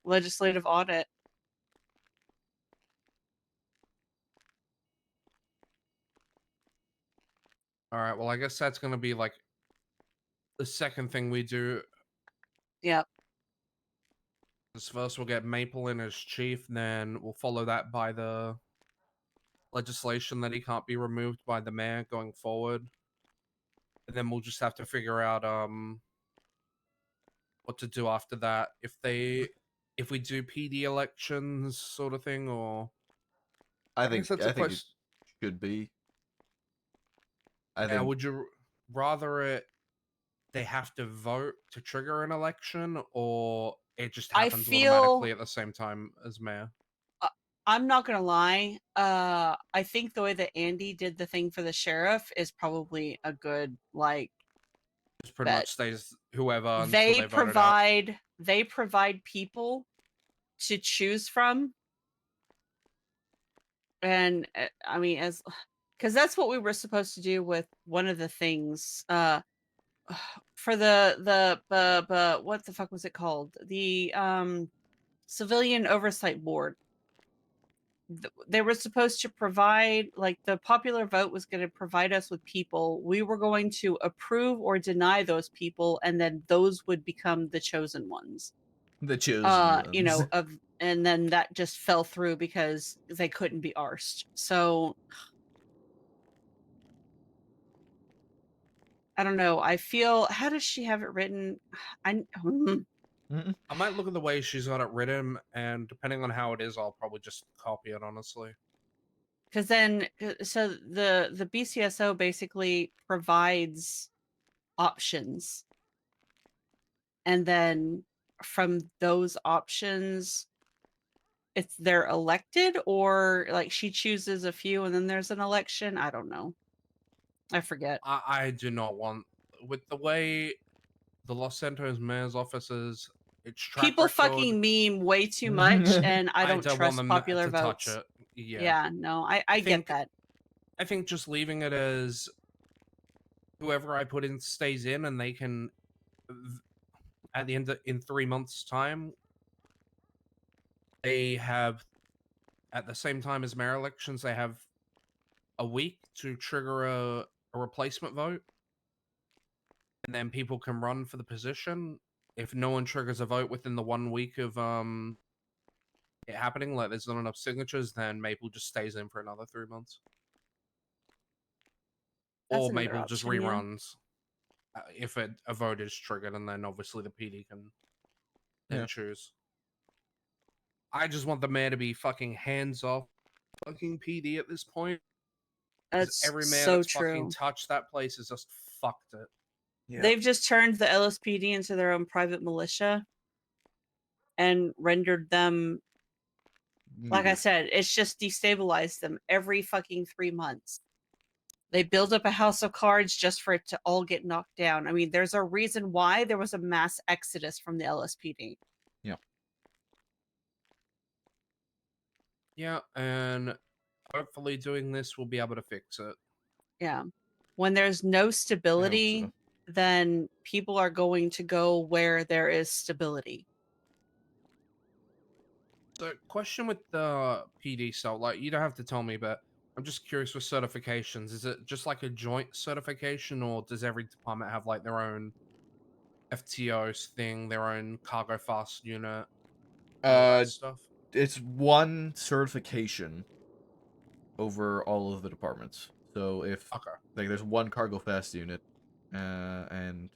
Legislative audit. all right. Well, I guess that's gonna be like the second thing we do. Yep. First, we'll get Maple in as chief, then we'll follow that by the legislation that he can't be removed by the mayor going forward. And then we'll just have to figure out what to do after that. If we do PD elections sort of thing, or I guess think that's a it question. should be. I Yeah, think would you rather they have to vote to trigger an election, or it just I happens feel automatically at the same time as mayor? I'm not gonna lie. I think the way that Andy did the thing for the sheriff is probably a good Just pretty bet. much stays whoever until they vote it out. They provide people to choose from, and I mean, as because that's what we were supposed to do with one of the things. For the what the fuck was it called? The Civilian Oversight Board. They were supposed to provide, like, the popular vote was going to provide us with people. We were going to approve or deny those people, and then those would become the chosen ones. the chosen You know, ones. and then that just fell through because they couldn't be arsed. So I don't know. I feel, how does she have it written? I might look at the way she's got it written, and depending on how it is, I'll probably just copy it, honestly. Because then, so the BCSO basically provides options, and then from those options, they're elected, or like she chooses a few and then there's an election. I don't know. I forget. I do not want, with the way the Los Santos mayor's office is, its track People record, fucking meme way too much, and I don't want trust them popular to votes. touch it. Yeah. Yeah, no, I get that. I think just leaving it as whoever I put in stays in, and they can, at the end of, in 3 months' time, they have, at the same time as mayor elections, they have a week to trigger a replacement vote, and then people can run for the position. If no one triggers a vote within the 1 week of it happening, like there's not enough signatures, then Maple just stays in for another 3 months. That's Or another Maple just option, yeah. reruns if a vote is triggered, and then obviously the PD can then choose. I just want the mayor to be fucking hands off fucking PD at this point. That's every mayor so that's true. fucking touched that place has just fucked it. Yeah. They've just turned the LSPD into their own private militia and rendered them, like I said, it's just destabilized them every fucking 3 months. They build up a house of cards just for it to all get knocked down. I mean, there's a reason why there was a mass exodus from the LSPD. Yeah. Yeah, and hopefully doing this will be able to fix it. Yeah. When there's no stability, then people are going to go where there is stability. So, question with the PD cell, like, you don't have to tell me, but I'm just curious with certifications. Is it just like a joint certification, or does every department have like their own FTOs thing, their own cargo fast unit, all that stuff? It's one certification over all of the departments. So if like there's one cargo fast unit, and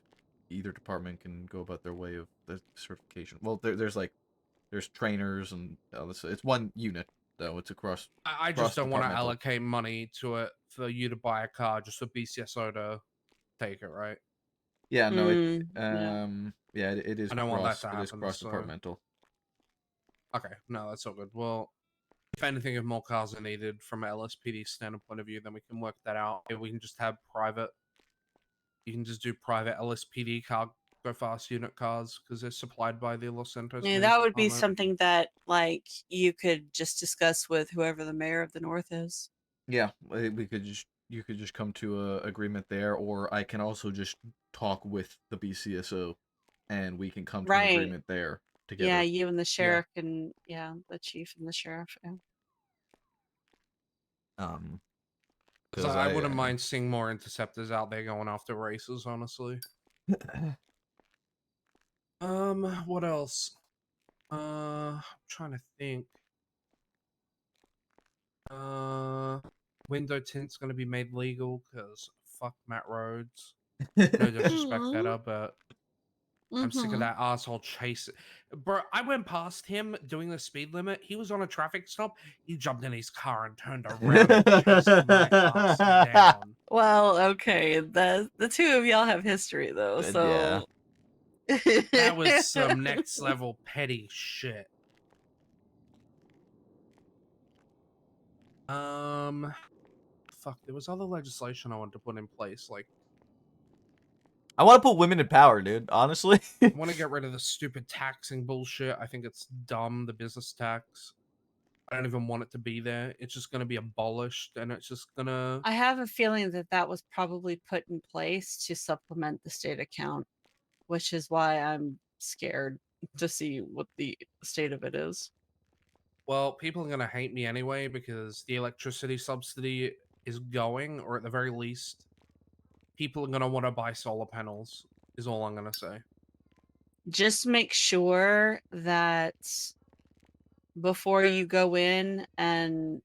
either department can go about their way of the certification. Well, there's trainers and it's one unit though. It's across. I just don't want to allocate money to it for you to buy a car just for BCSO to take it, right? Yeah, no, Yeah, it is. I don't want that to It is happen, cross departmental. Okay, no, that's all good. Well, if anything, if more cars are needed from an LSPD standpoint of view, then we can work that out. If we can just have private, you can just do private LSPD cargo fast unit cars because they're supplied by the Los Santos. Yeah, that would be something that, like, you could just discuss with whoever the mayor of the North is. Yeah, you could just come to a agreement there, or I can also just talk with the BCSO, and we can come to an agreement there together. Yeah, you and the sheriff and the chief and the sheriff. Yeah. Because I wouldn't mind seeing more interceptors out there going after races, honestly. What else? I'm trying to think. Window tint's gonna be made legal because fuck Matt Rhodes. No disrespect, Mhm. better, but I'm sick of Mhm. that asshole chasing. Bro, I went past him doing the speed limit. He was on a traffic stop. He jumped in his car and turned around and chased my ass down. Well, okay, the two of y'all have history though, Yeah. so That was some next level petty shit. Fuck, there was other legislation I wanted to put in place. Like, I want to put women in power, dude. Honestly. I want to get rid of the stupid taxing bullshit. I think it's dumb, the business tax. I don't even want it to be there. It's just going to be abolished, and it's just going to... I have a feeling that that was probably put in place to supplement the state account, which is why I'm scared to see what the state of it is. Well, people are going to hate me anyway because the electricity subsidy is going, or at the very least, people are going to want to buy solar panels, is all I'm going to say. Just make sure that before you go in and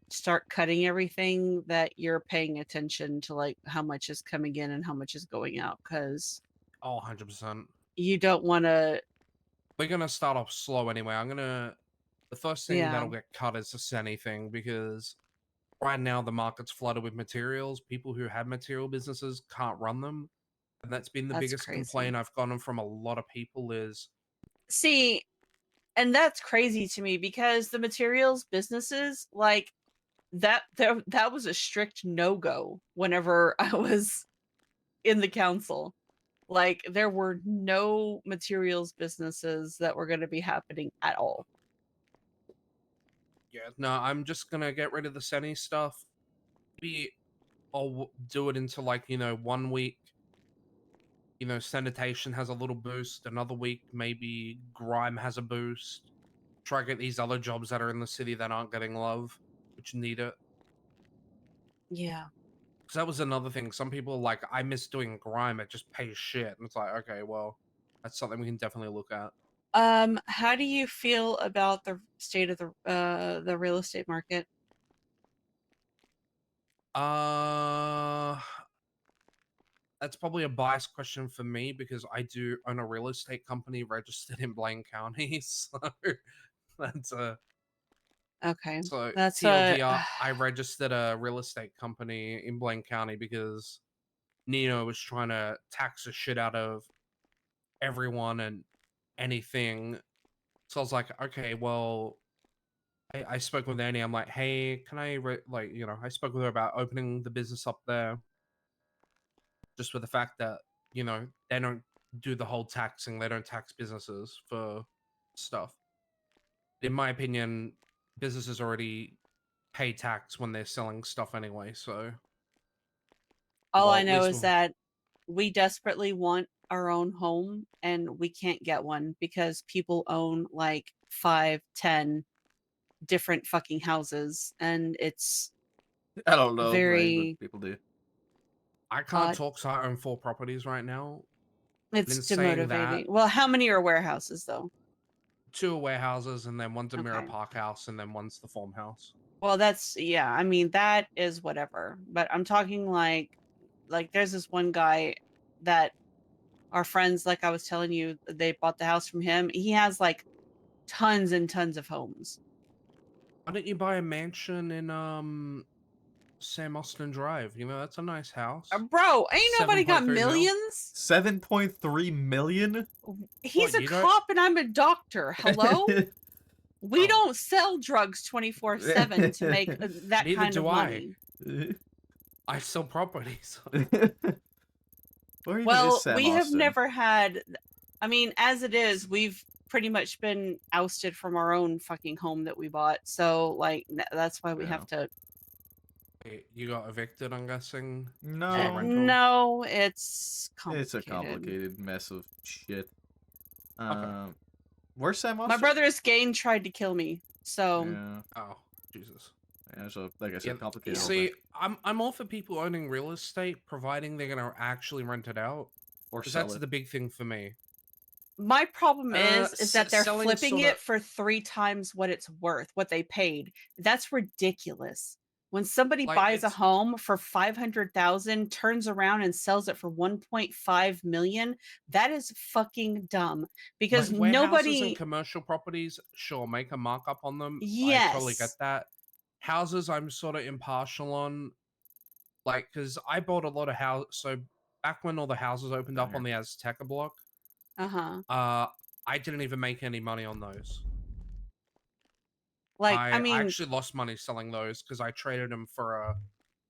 start cutting everything that you're paying attention to like how much is coming in and how much is going out, because Oh, 100%. you don't want to. We're going to start off slow anyway. The first thing Yeah, that'll get cut is the Senny thing because right now the market's flooded with materials. People who have material businesses can't run them. And that's been the that's biggest crazy. complaint I've gotten from a lot of people is... See, and that's crazy to me because the materials businesses like that was a strict no-go whenever I was in the council. Like there were no materials businesses that were going to be happening at all. Yeah, no, I'm just gonna get rid of the Senny stuff. Maybe I'll do it into like, 1 week, sanitation has a little boost. Another week, maybe grime has a boost. Try to get these other jobs that are in the city that aren't getting love, which need it. Yeah. Because that was another thing. Some people are like, I miss doing grime, it just pays shit. And it's like, okay, well, that's something we can definitely look at. How do you feel about the state of the real estate market? That's probably a biased question for me because I do own a real estate company registered in Blaine County. So that's Okay. so That's TLDR, I registered a real estate company in Blaine County because Nino was trying to tax the shit out of everyone and anything. So I was like, okay, well, I spoke with Annie. I'm like, hey, can I I spoke with her about opening the business up there, just with the fact that they don't do the whole taxing. They don't tax businesses for stuff. In my opinion, businesses already pay tax when they're selling stuff anyway. So all well, I at know least is that we desperately want our own home and we can't get one because people own like 5, 10 different fucking houses and it's I don't know, right? very But people do. I can't talk, so I own 4 properties right now. it's In saying that, demotivating. Well, how many are warehouses though? 2 are warehouses, and then one's a Mirror Okay. Park house, and then one's the farmhouse. Well, that's yeah, I mean that is whatever. But I'm talking like there's this one guy that our friends, like I was telling you, they bought the house from him. He has like tons and tons of homes. Why don't you buy a mansion in Sam Austin Drive? That's a nice house. Bro, ain't nobody got 7.3 mil. millions. 7.3 million? He's What, a you don't- cop and I'm a doctor. Hello? We Oh. don't sell drugs 24/7 to make that Neither kind do of I. money. I sell properties. Where even Well, is Sam we have Austin? never had. I mean, as it is, we've pretty much been ousted from our own fucking home that we bought. So, like, that's why we Yeah. have to. Wait, you got evicted, I'm guessing? No. For rental? No, it's complicated. It's a complicated mess of shit. Okay. Where's Sam Austin? My brother's gang tried to kill me. So, Yeah. Oh, Jesus. Yeah, so like I said, Yeah, complicated. see, I'm all for people owning real estate, providing they're gonna actually rent it out. Or Because sell that's it. the big thing for me. My problem is that they're selling flipping sorta- it for 3 times what it's worth, what they paid. That's ridiculous. When somebody Like, buys a it's home for 500,000, turns around and sells it for 1.5 million, that is fucking dumb because like warehouses and nobody. commercial properties, sure, make a markup on them. I totally get Yes. that. Houses, I'm sort of impartial on, like, because I bought a lot of house. So back when all the houses opened up on the Azteca block, Uh-huh. I didn't even make any money on those. Like, I I mean, actually lost money selling those because I traded them for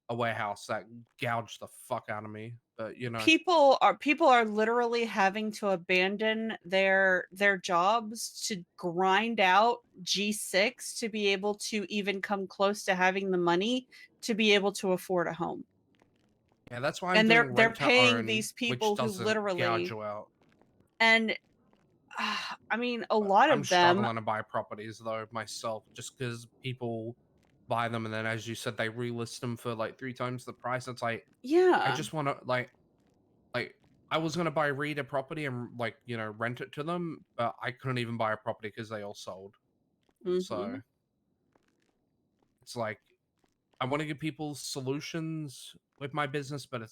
a warehouse that gouged the fuck out of me. But you know, people are literally having to abandon their jobs to grind out G6 to be able to even come close to having the money to be able to afford a home. yeah, that's why I'm And doing they're rent to paying own, these which people who doesn't gouge literally, you out. and I mean, a lot I'm of them, struggling to buy properties though myself, just because people buy them and then, as you said, they relist them for like 3 times the price. It's like, I yeah. just want to like I was gonna buy Reed a property and like, you know, rent it to them, but I couldn't even buy a property because they all sold. So Mhm. it's like I want to give people solutions with my business, but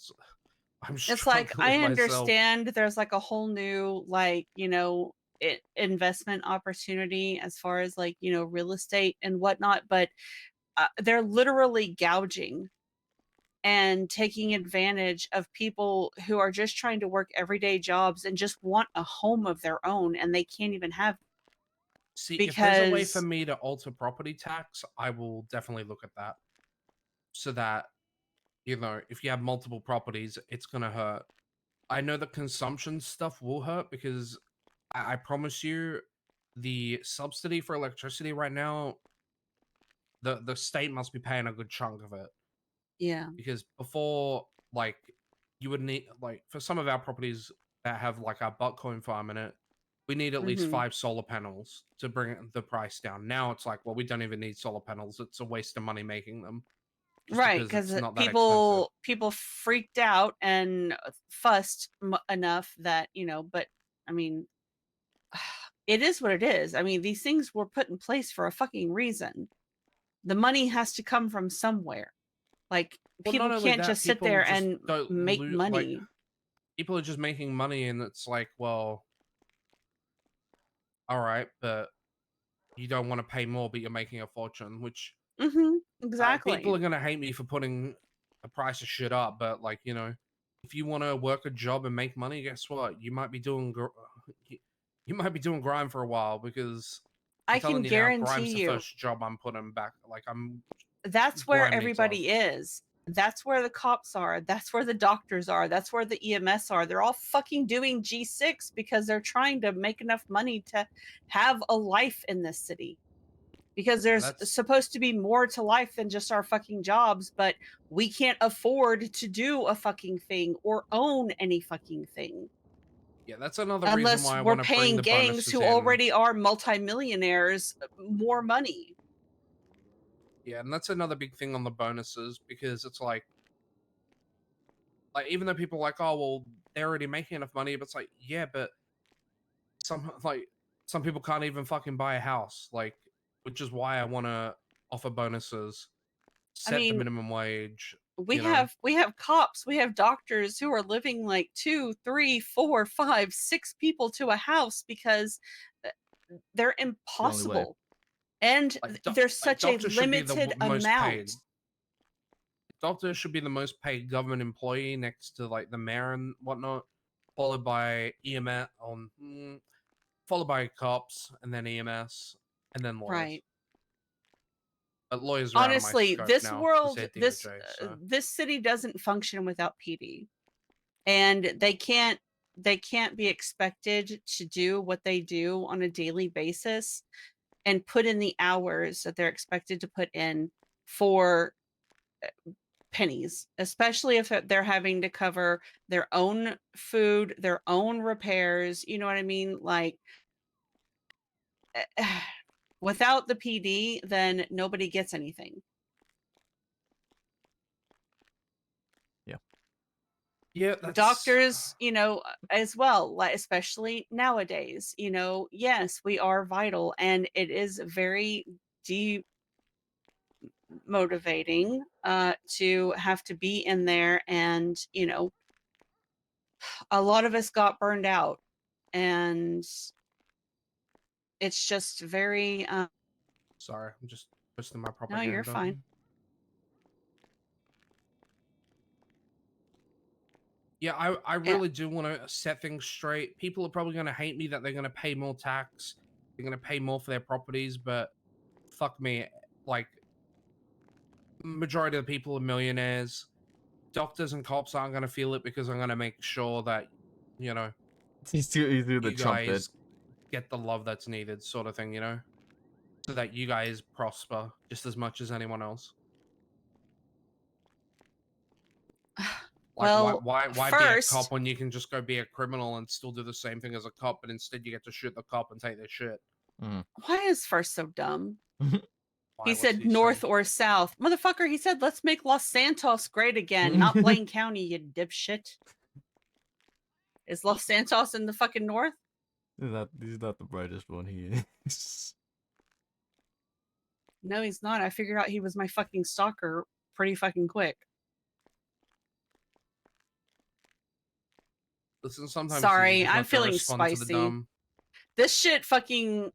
I'm It's like, struggling I myself. understand there's like a whole new, like, investment opportunity as far as like, real estate and whatnot, but they're literally gouging and taking advantage of people who are just trying to work everyday jobs and just want a home of their own, and they can't even have, See, if there's a way for because me to alter property tax, I will definitely look at that. So that, you know, if you have multiple properties, it's gonna hurt. I know the consumption stuff will hurt because I promise you, the subsidy for electricity right now, the state must be paying a good chunk of it. yeah. Because before, like, you would need, like, for some of our properties that have like our buttcoin farm in it, we need at least Hmm. 5 solar panels to bring the price down. Now it's like, well, we don't even need solar panels. It's a waste of money making them just Right, because because it's not that expensive. people freaked out and fussed enough that, but I mean, it is what it is. I mean, these things were put in place for a fucking reason. The money has to come from somewhere. Like, Well, not people only can't that, just sit people there just and don't make lose, like, money. people are just making money and it's like, well, all right, but you don't want to pay more, but you're making a fortune, which people Exactly. are gonna hate me for putting the price of shit up, but like, you know, if you want to work a job and make money, guess what? You might be doing you might be doing grind for a while because I'm I can telling you now, guarantee grime's the you first job I'm putting back. Like that's where grime needs love. everybody is. That's where the cops are. That's where the doctors are. That's where the EMS are. They're all fucking doing G6 because they're trying to make enough money to have a life in this city. Because Yeah, there's supposed to be more to life than just our fucking jobs, but we can't afford to do a fucking thing or own any fucking thing. yeah, that's another reason Unless why I we're want to bring paying the gangs bonuses who in. already are multimillionaires more money. Yeah, and that's another big thing on the bonuses because it's like even though people are like, oh well, they're already making enough money, but it's like, yeah, but some people can't even fucking buy a house, like, which is why I want to offer bonuses, I set the mean, minimum wage, we you know. have cops, we have doctors who are living like 2, 3, 4, 5, 6 people to a house because uh, they're the only way. impossible. And there's such a Doctors should be the limited most paid. amount. Doctors should be the most paid government employee next to like the mayor and whatnot, followed by EMS followed by cops and then EMS and then lawyers. Right. But lawyers are out of my Honestly, scope this now because world, they're DOJ. So this city doesn't function without PD. And they can't be expected to do what they do on a daily basis and put in the hours that they're expected to put in for pennies, especially if they're having to cover their own food, their own repairs, you know what I mean? Like, without the PD, then nobody gets anything. Yeah. Yeah, that's Doctors, as well, like especially nowadays, yes, we are vital, and it is very demotivating to have to be in there, and a lot of us got burned out, and it's just very Sorry, I'm just twisting my no, propaganda. you're fine. Yeah, I really do want to set things straight. People are probably going to hate me that they're going to pay more tax. They're going to pay more for their properties, but fuck me. Like, majority of the people are millionaires. Doctors and cops aren't going to feel it because I'm going to make sure that, He's doing the you Trump bit. guys get the love that's needed, sort of thing, so that you guys prosper just as much as anyone else. Like, Well, why be a first, cop when you can just go be a criminal and still do the same thing as a cop, but instead you get to shoot the cop and take their shit? why is first so dumb? Why, He what's said north say? or south. Motherfucker, he said, let's make Los Santos great again, not Blaine County, you dipshit. Is Los Santos in the fucking north? He's not the brightest one, he is. No, he's not. I figured out he was my fucking stalker pretty fucking quick. Listen, sometimes Sorry, you just I'm have to feeling respond to the spicy. dumb. This shit fucking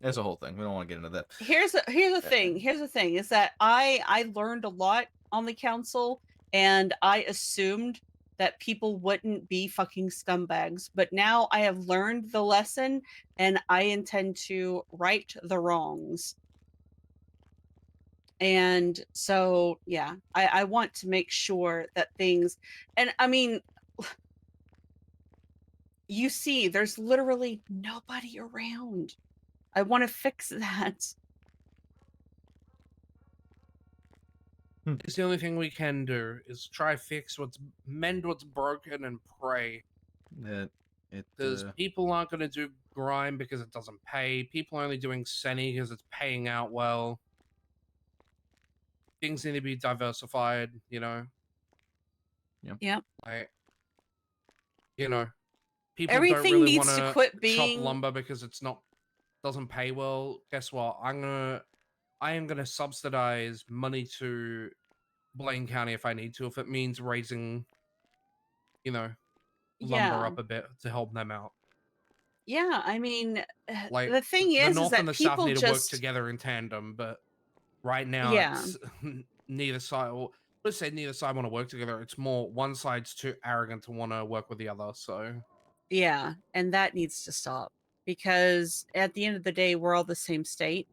That's a whole thing. We don't want to get into that. Here's the thing. Here's the thing is that I learned a lot on the council, and I assumed that people wouldn't be fucking scumbags, but now I have learned the lesson, and I intend to right the wrongs. And so, yeah, I want to make sure that things, and I mean, you see, there's literally nobody around. I want to fix that. It's the only thing we can do is try mend what's broken and pray. Because people aren't going to do grime because it doesn't pay. People are only doing Senny because it's paying out well. Things need to be diversified, Yeah. Yep. Like, people Everything don't really needs want to to quit chop being lumber because doesn't pay well. Guess what? I am gonna subsidize money to Blaine County if I need to, if it means raising, lumber yeah. up a bit to help them out. Yeah, I mean, Like, the thing the is North that and the South people need to work just together in tandem, but right now Yeah. it's neither side. Or let's say neither side want to work together. It's more one side's too arrogant to want to work with the other. So Yeah, and that needs to stop, because at the end of the day, we're all the same state,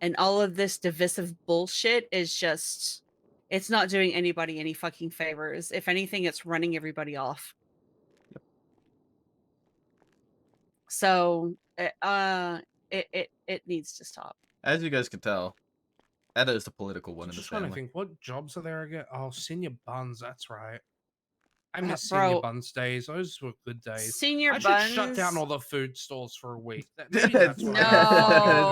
and all of this divisive bullshit is just, it's not doing anybody any fucking favors. If anything, it's running everybody off. Yep. So, it needs to stop. As you guys can tell, Etta is the political one I'm in just this trying to family. think, what jobs are there again? Oh, senior buns. That's right. I miss Bro, senior buns days. Those were good days. Senior I should shut down buns. all the food stores for a week. Maybe that's what No,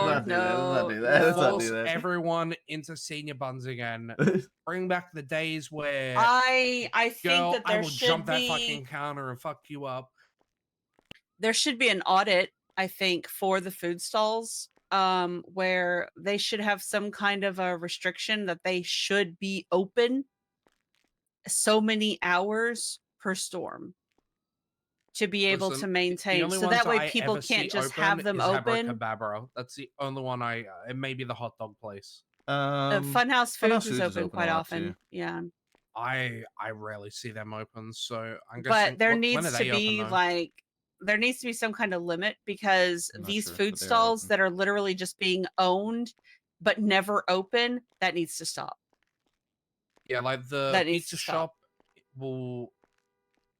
Let's not do that. Let's not no, do that. Let's not Force do that. everyone into senior buns again. Bring back the days where I think girl, that I there will should jump that be fucking counter and fuck you up. there should be an audit, I think, for the food stalls, where they should have some kind of a restriction that they should be open so many hours per storm to be able Listen, to the maintain, only so ones that way I people ever can't see just open have them is open. Abracadabra. That's the only one it may be the hot dog place. Funhouse Foods is open a quite lot, often. too. Yeah. I rarely see them open, so I'm But guessing. there when are needs to they open, be though? there needs to be some kind of limit, because I'm not these sure, food but they are stalls open. that are literally just being owned but never open, that needs to stop. Yeah, like the That needs pizza to stop. shop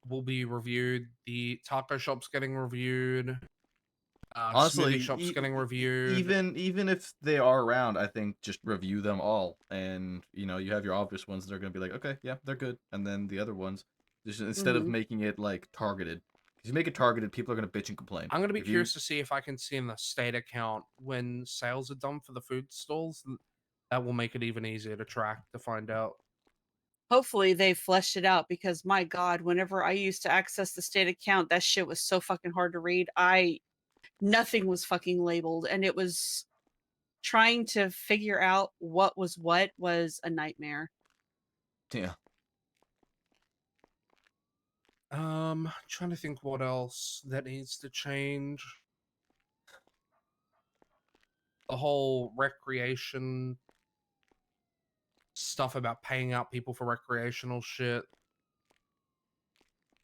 will be reviewed. The taco shop's getting reviewed. Honestly, smoothie shop's getting reviewed. even if they are around, I think just review them all, and you have your obvious ones that are gonna be like, okay, yeah, they're good, and then the other ones, just instead of making it like targeted, because you make it targeted, people are gonna bitch and complain. I'm gonna be If you- curious to see if I can see in the state account when sales are done for the food stalls. That will make it even easier to track to find out. hopefully they fleshed it out, because my God, whenever I used to access the state account, that shit was so fucking hard to read. Nothing was fucking labeled, and it was trying to figure out what was a nightmare. Yeah. Trying to think what else that needs to change. The whole recreation stuff about paying out people for recreational shit.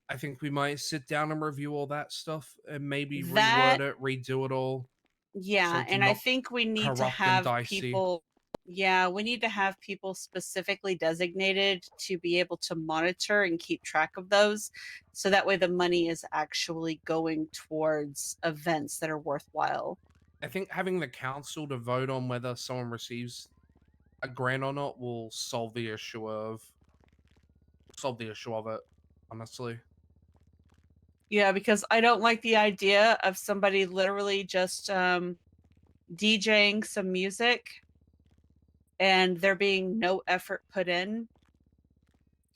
I think we might sit down and review all that stuff and maybe That- reword it, redo it all. Yeah, it's and I not think we need to corrupt and have dicey. people. Yeah, we need to have people specifically designated to be able to monitor and keep track of those, so that way the money is actually going towards events that are worthwhile. I think having the council to vote on whether someone receives a grant or not will solve the issue of it, honestly. Yeah, because I don't like the idea of somebody literally just DJing some music and there being no effort put in,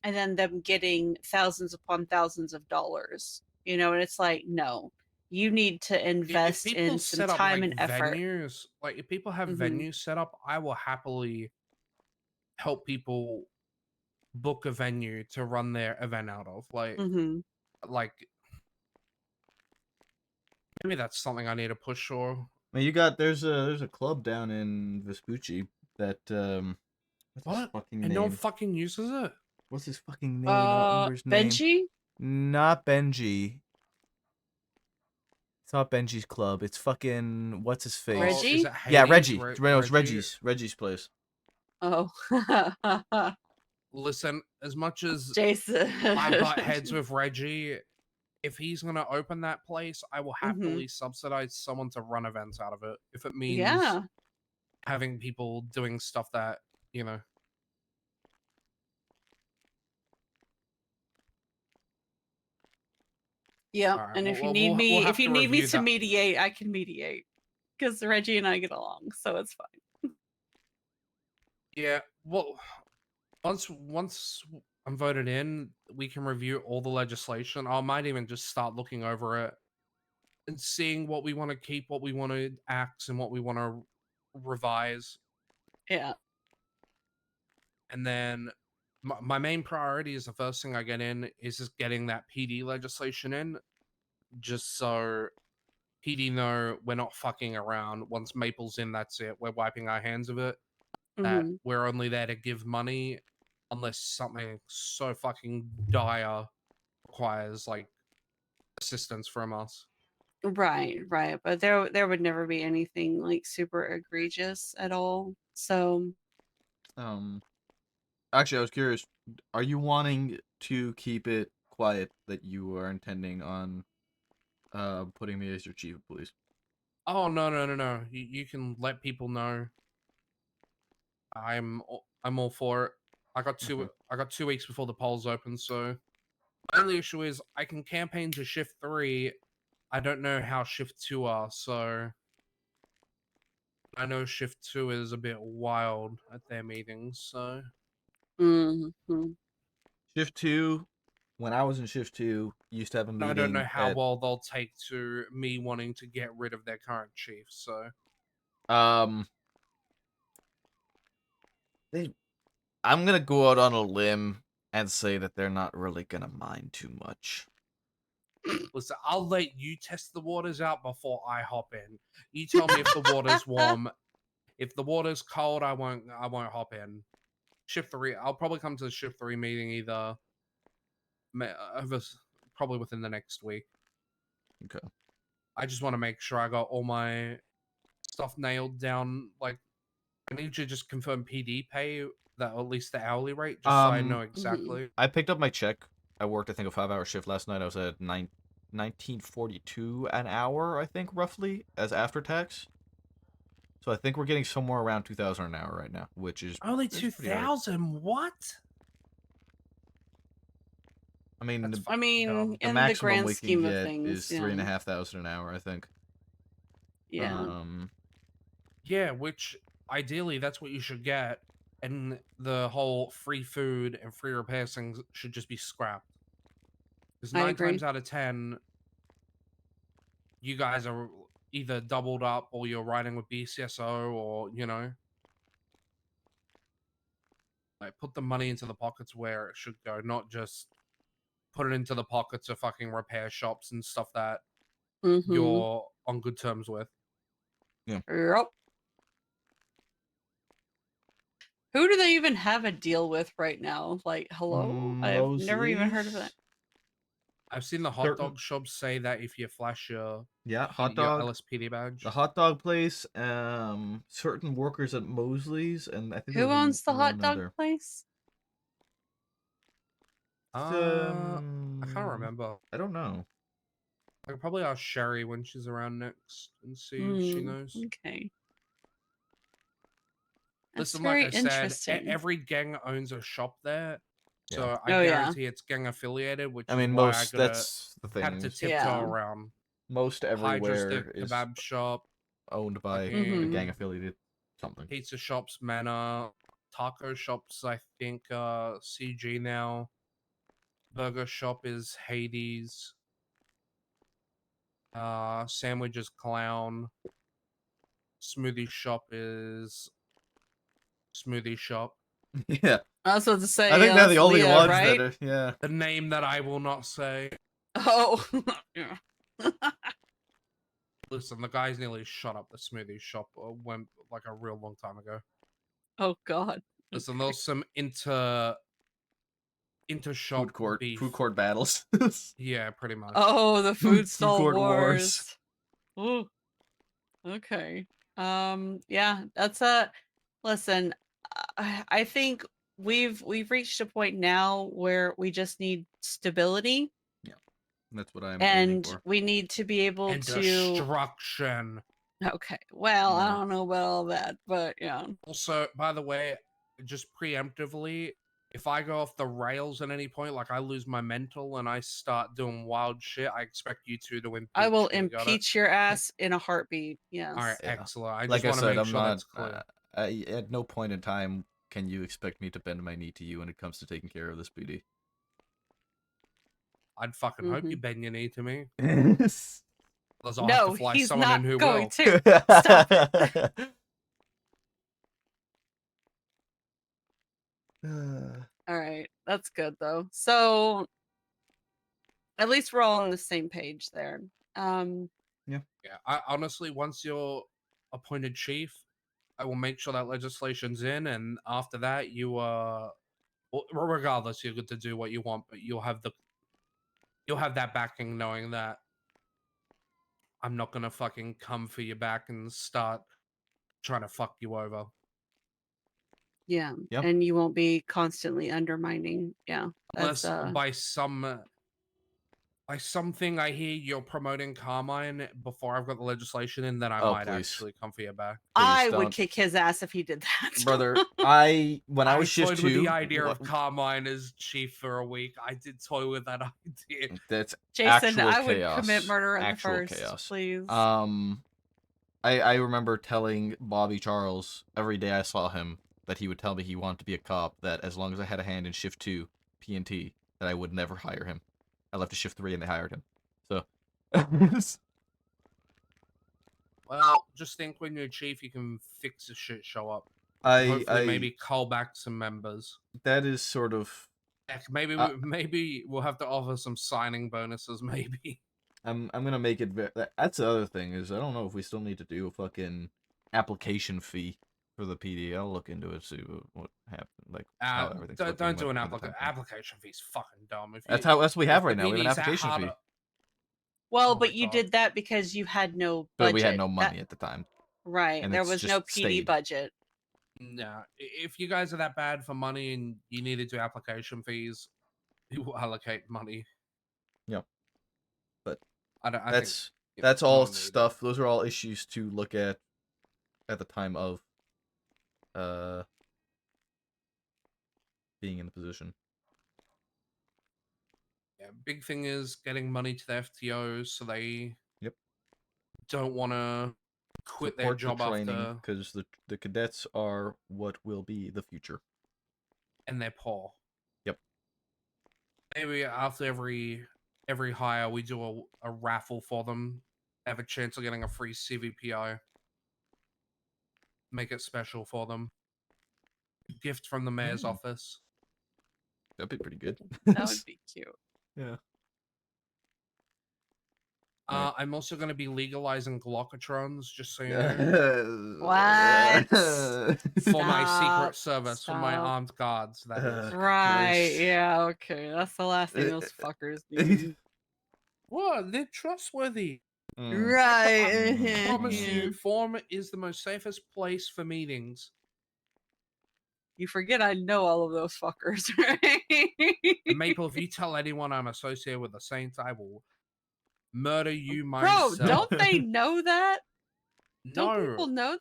and then them getting thousands upon thousands of dollars. You know, and it's like, no, you need to invest in some time and effort. Venues, like if people have Mhm. venues set up, I will happily help people book a venue to run their event out of. Like maybe that's something I need to push for. I mean, there's a club down in Vespucci that what's his fucking And name? no one fucking uses it. What's his fucking name? I don't remember his name. Benji? Not Benji. It's not Benji's club. It's fucking what's his face? Reggie? Is it Yeah, Hades? Reggie. No, it's Reggie's place. Oh. Listen, as much as Jason. I butt heads with Reggie, if he's gonna open that place, I will happily subsidize someone to run events out of it. If it means having people doing stuff that, you know. Yeah, Alright, and if you we'll need me, have if you to need me review to that. mediate, I can mediate, because Reggie and I get along, so it's fine. Yeah, well, once I'm voted in, we can review all the legislation. I might even just start looking over it and seeing what we want to keep, what we want to axe, and what we want to revise. Yeah. And then my main priority is the first thing I get in is just getting that PD legislation in, just so PD know we're not fucking around. Once Maple's in, that's it. We're wiping our hands of it. That we're only there to give money unless something so fucking dire requires like assistance from us. Right, right. But there would never be anything like super egregious at all. So Actually, I was curious. Are you wanting to keep it quiet that you are intending on putting me as your chief of police? Oh no. You can let people know. I'm all for it. I got 2 weeks before the polls open, so my only issue is I can campaign to shift 3. I don't know how shift 2 are, so I know shift 2 is a bit wild at their meetings, so Shift 2, when I was in shift 2, used to have a meeting. I don't know how well they'll take to me wanting to get rid of their current chief, so I'm gonna go out on a limb and say that they're not really gonna mind too much. Listen, I'll let you test the waters out before I hop in. You tell me if the water's warm. If the water's cold, I won't hop in. Shift 3, I'll probably come to the shift 3 meeting either probably within the next week. Okay. I just want to make sure I got all my stuff nailed down. Like, I need you to just confirm PD pay, that at least the hourly rate, just so I know exactly. I picked up my check. I worked, I think, a 5-hour shift last night. I was at $19.42 an hour, I think, roughly, as after tax. So I think we're getting somewhere around $2,000 an hour right now, which is only 2,000. What? I mean, That's the fucking dumb. the in the maximum grand we can scheme of get things, is yeah. $3,500 an hour, I think. Yeah. Yeah, which ideally that's what you should get, and the whole free food and free repair things should just be scrapped. Because I 9 agree. times out of 10, you guys are either doubled up or you're riding with BCSO or, you know. Like, put the money into the pockets where it should go, not just put it into the pockets of fucking repair shops and stuff that Mm-hmm. you're on good terms with. Yep. Who do they even have a deal with right now? Like, hello? I've never even heard of that. I've seen the hot dog shops say that if you flash your hot your dog, LSPD badge. the hot dog place, certain workers at Mosley's, and I think Who there was owns the one hot dog other. place? I can't remember. I don't know. I could probably ask Sherry when she's around next and see if she knows. Okay. That's Listen, very like I said, interesting. every gang owns a shop there, so Yeah. I Oh, yeah. guarantee it's gang affiliated, which I is mean, why most I gotta that's the have to thing. tiptoe Yeah. around. Most Hydra's everywhere the is kebab shop, owned by a Mhm. gang affiliated something. pizza shops, Manor, taco shops. I think CG now. Burger shop is Hades. Sandwich is Clown. Smoothie shop is Smoothie Shop. Yeah, I was about to say, I think they're the only Leah, ones right? that are. Yeah. The name that I will not say. Oh, yeah. Listen, the guys nearly shut up the smoothie shop went like a real long time ago. Oh God. Listen, there's some inter shop Food court battles. Yeah, pretty much. Oh, the food stall court wars. Ooh. Okay. Yeah, that's a listen. I think we've reached a point now where we just need stability, That's what I'm aiming and for. we need to be able And to. destruction. Okay. Well, I Yeah. don't know about all that, but yeah. Also, by the way, just preemptively, if I go off the rails at any point, like I lose my mental and I start doing wild shit, I expect you two to impeach I will me, got it? impeach your ass in a heartbeat. Yes. All right, Yeah. excellent. I Like just I want to said, make I'm sure not. that's clear. At no point in time can you expect me to bend my knee to you when it comes to taking care of this PD. I'd fucking hope you bend your knee to me. Yes. Otherwise I'll have No, to fly he's someone not in who going will. to. Stop it. All right, that's good though. So at least we're all on the same page there. Yeah, I honestly, once you're appointed chief, I will make sure that legislation's in, and after that, you regardless, you're good to do what you want, but you'll have that backing, knowing that I'm not gonna fucking come for your back and start trying to fuck you over. Yeah, Yep. and you won't be constantly undermining. Yeah, Unless that's by something I hear you're promoting Carmine before I've got the legislation in, then I Oh, might please. actually come for your back. I would don't. kick his ass if he did that. Brother, when I was shift toyed with 2, the idea of Carmine as chief for a week. I did toy with that idea. that's Jason, actual I would chaos. commit murder at the Actual first, chaos. please. I remember telling Bobby Charles every day I saw him that he would tell me he wanted to be a cop, that as long as I had a hand in shift 2, PNT, that I would never hire him. I left to shift 3 and they hired him. So Well, just think when you're chief, you can fix a shit show up. Hopefully, maybe call back some members. That is sort of. Heck, maybe we'll have to offer some signing bonuses. Maybe. I'm gonna make it. That's the other thing is I don't know if we still need to do a fucking application fee for the PD. I'll look into it, see what happened. Like how everything's don't do an when the time comes. application fee's fucking dumb. That's what we have if right the now. We have an PDs application fee. Well, Oh but my you God. did that because you had no budget. But we had no money at the time. Right. And There it's was just no PD stayed. budget. Nah, if you guys are that bad for money and you need to do application fees, you will allocate money. Yep. But I that's think that's all not needed. stuff. Those are all issues to look at the time of being in the position. Yeah, big thing is getting money to the FTOs so they Yep. don't want to quit their Support job the training after, because the cadets are what will be the future. and they're poor. Yep. Maybe after every hire, we do a raffle for them. Have a chance of getting a free CVPI. Make it special for them. Gift from the mayor's office. That'd be pretty good. That would be cute. Yeah. Right. I'm also going to be legalizing Glockatrons, just so you know. What? For my Stop, secret service, for my stop. armed guards, that is. Right, Christ. yeah, okay. That's the last thing those fuckers need. What? They're trustworthy. Mm. Right. I promise yeah. you, Forum is the most safest place for meetings. You forget I know all of those fuckers, right? And Maple, if you tell anyone I'm associated with the Saints, I will murder you Bro, myself. don't they know that? Don't No, people know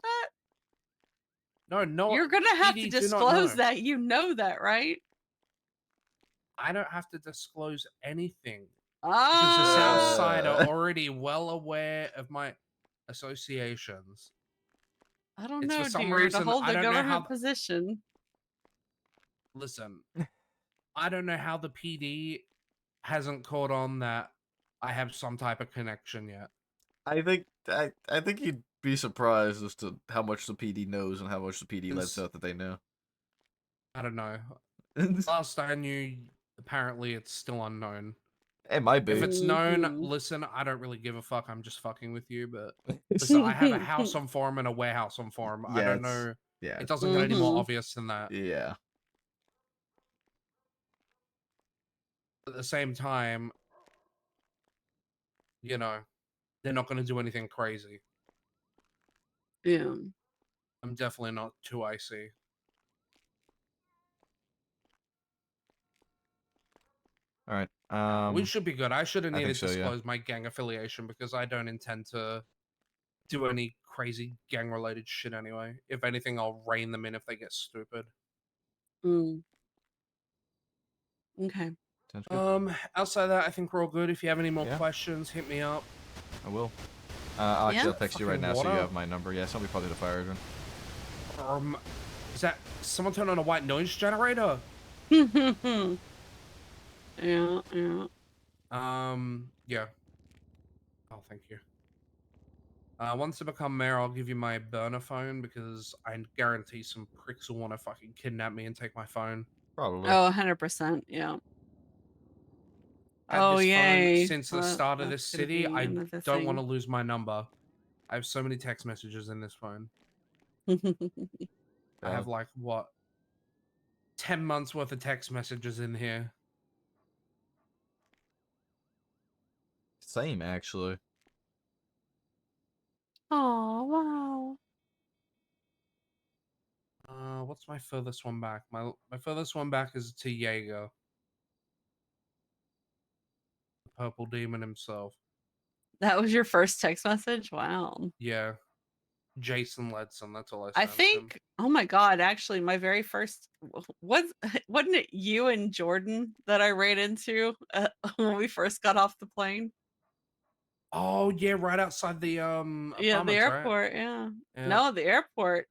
that? no. You're gonna have to PD do not disclose know. that you know that, right? I don't have to disclose anything. Oh, Because the South Side are already well aware of my associations. I don't It's for know, some dear. reason, To hold I the don't know how government position. Listen, I don't know how the PD hasn't caught on that I have some type of connection yet. I think you'd be surprised as to how much the PD knows and how much the PD lets out that they know. I don't know. Last I knew, apparently it's still unknown. It might be. If it's known, Mhm. listen, I don't really give a fuck. I'm just fucking with you, but listen, I have a house on Forum and a warehouse on Forum. I Yeah, don't it's- know. Yeah. It doesn't get any more Mhm. obvious than that. Yeah. At the same time, you know, they're not going to do anything crazy. Yeah. I'm definitely not too icy. All right. We should be good. I shouldn't I need to think so, yeah. disclose my gang affiliation because I don't intend to do any crazy gang related shit anyway. If anything, I'll rein them in if they get stupid. Mm. Okay. Sounds good. Outside of that, I think we're all good. If you have any more Yeah. questions, hit me up. I will. Actually, Yeah. I'll text you right Fucking now so you water. have my number. Yeah, somebody probably the fire hydrant. Is that someone turned on a white noise generator? yeah, yeah. Yeah. Oh, thank you. Once I become mayor, I'll give you my burner phone because I guarantee some pricks will want to fucking kidnap me and take my phone. Probably. Oh, 100%. Yeah. Had Oh, this phone yay. since the Well, start of that's this gonna city. be I another don't want to thing. lose my number. I have so many text messages in this phone. I have like what 10 months worth of text messages in here. Same, actually. Oh, wow. What's my furthest one back? My furthest one back is to Jaeger, the purple demon himself. That was your first text message? Wow. Yeah, Jason Ledson. That's all I I sent him. think, oh my God, actually, my very first, wasn't it you and Jordan that I ran into when we first got off the plane? Oh yeah, right outside the Yeah, the apartments, right? airport, yeah. Yeah. No, the airport.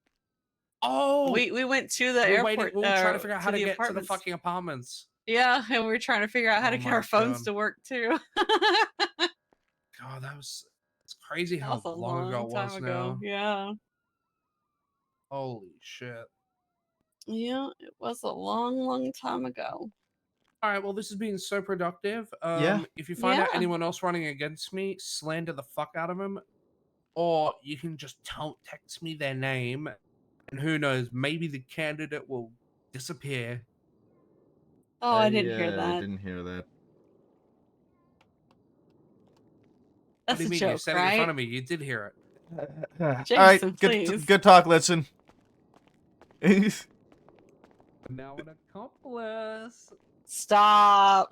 Oh, We went to the we're airport. waiting. We were trying to figure out how to the get to the apartments. fucking apartments. Yeah, and we were trying to figure out how to Oh get my our phones God. to work too. God, it's crazy That how was a long ago it time was ago. now. Yeah. Holy shit. Yeah, it was a long, long time ago. All right, well, this has been so productive. Yeah. If you find out Yeah. anyone else running against me, slander the fuck out of them, or you can just text me their name, and who knows, maybe the candidate will disappear. Oh, I didn't hear that. Didn't hear that. That's What do you a mean? joke, You said right? it in front of me. You did hear it. Jason, All right, please. good talk, Letson. Now an accomplice. Stop.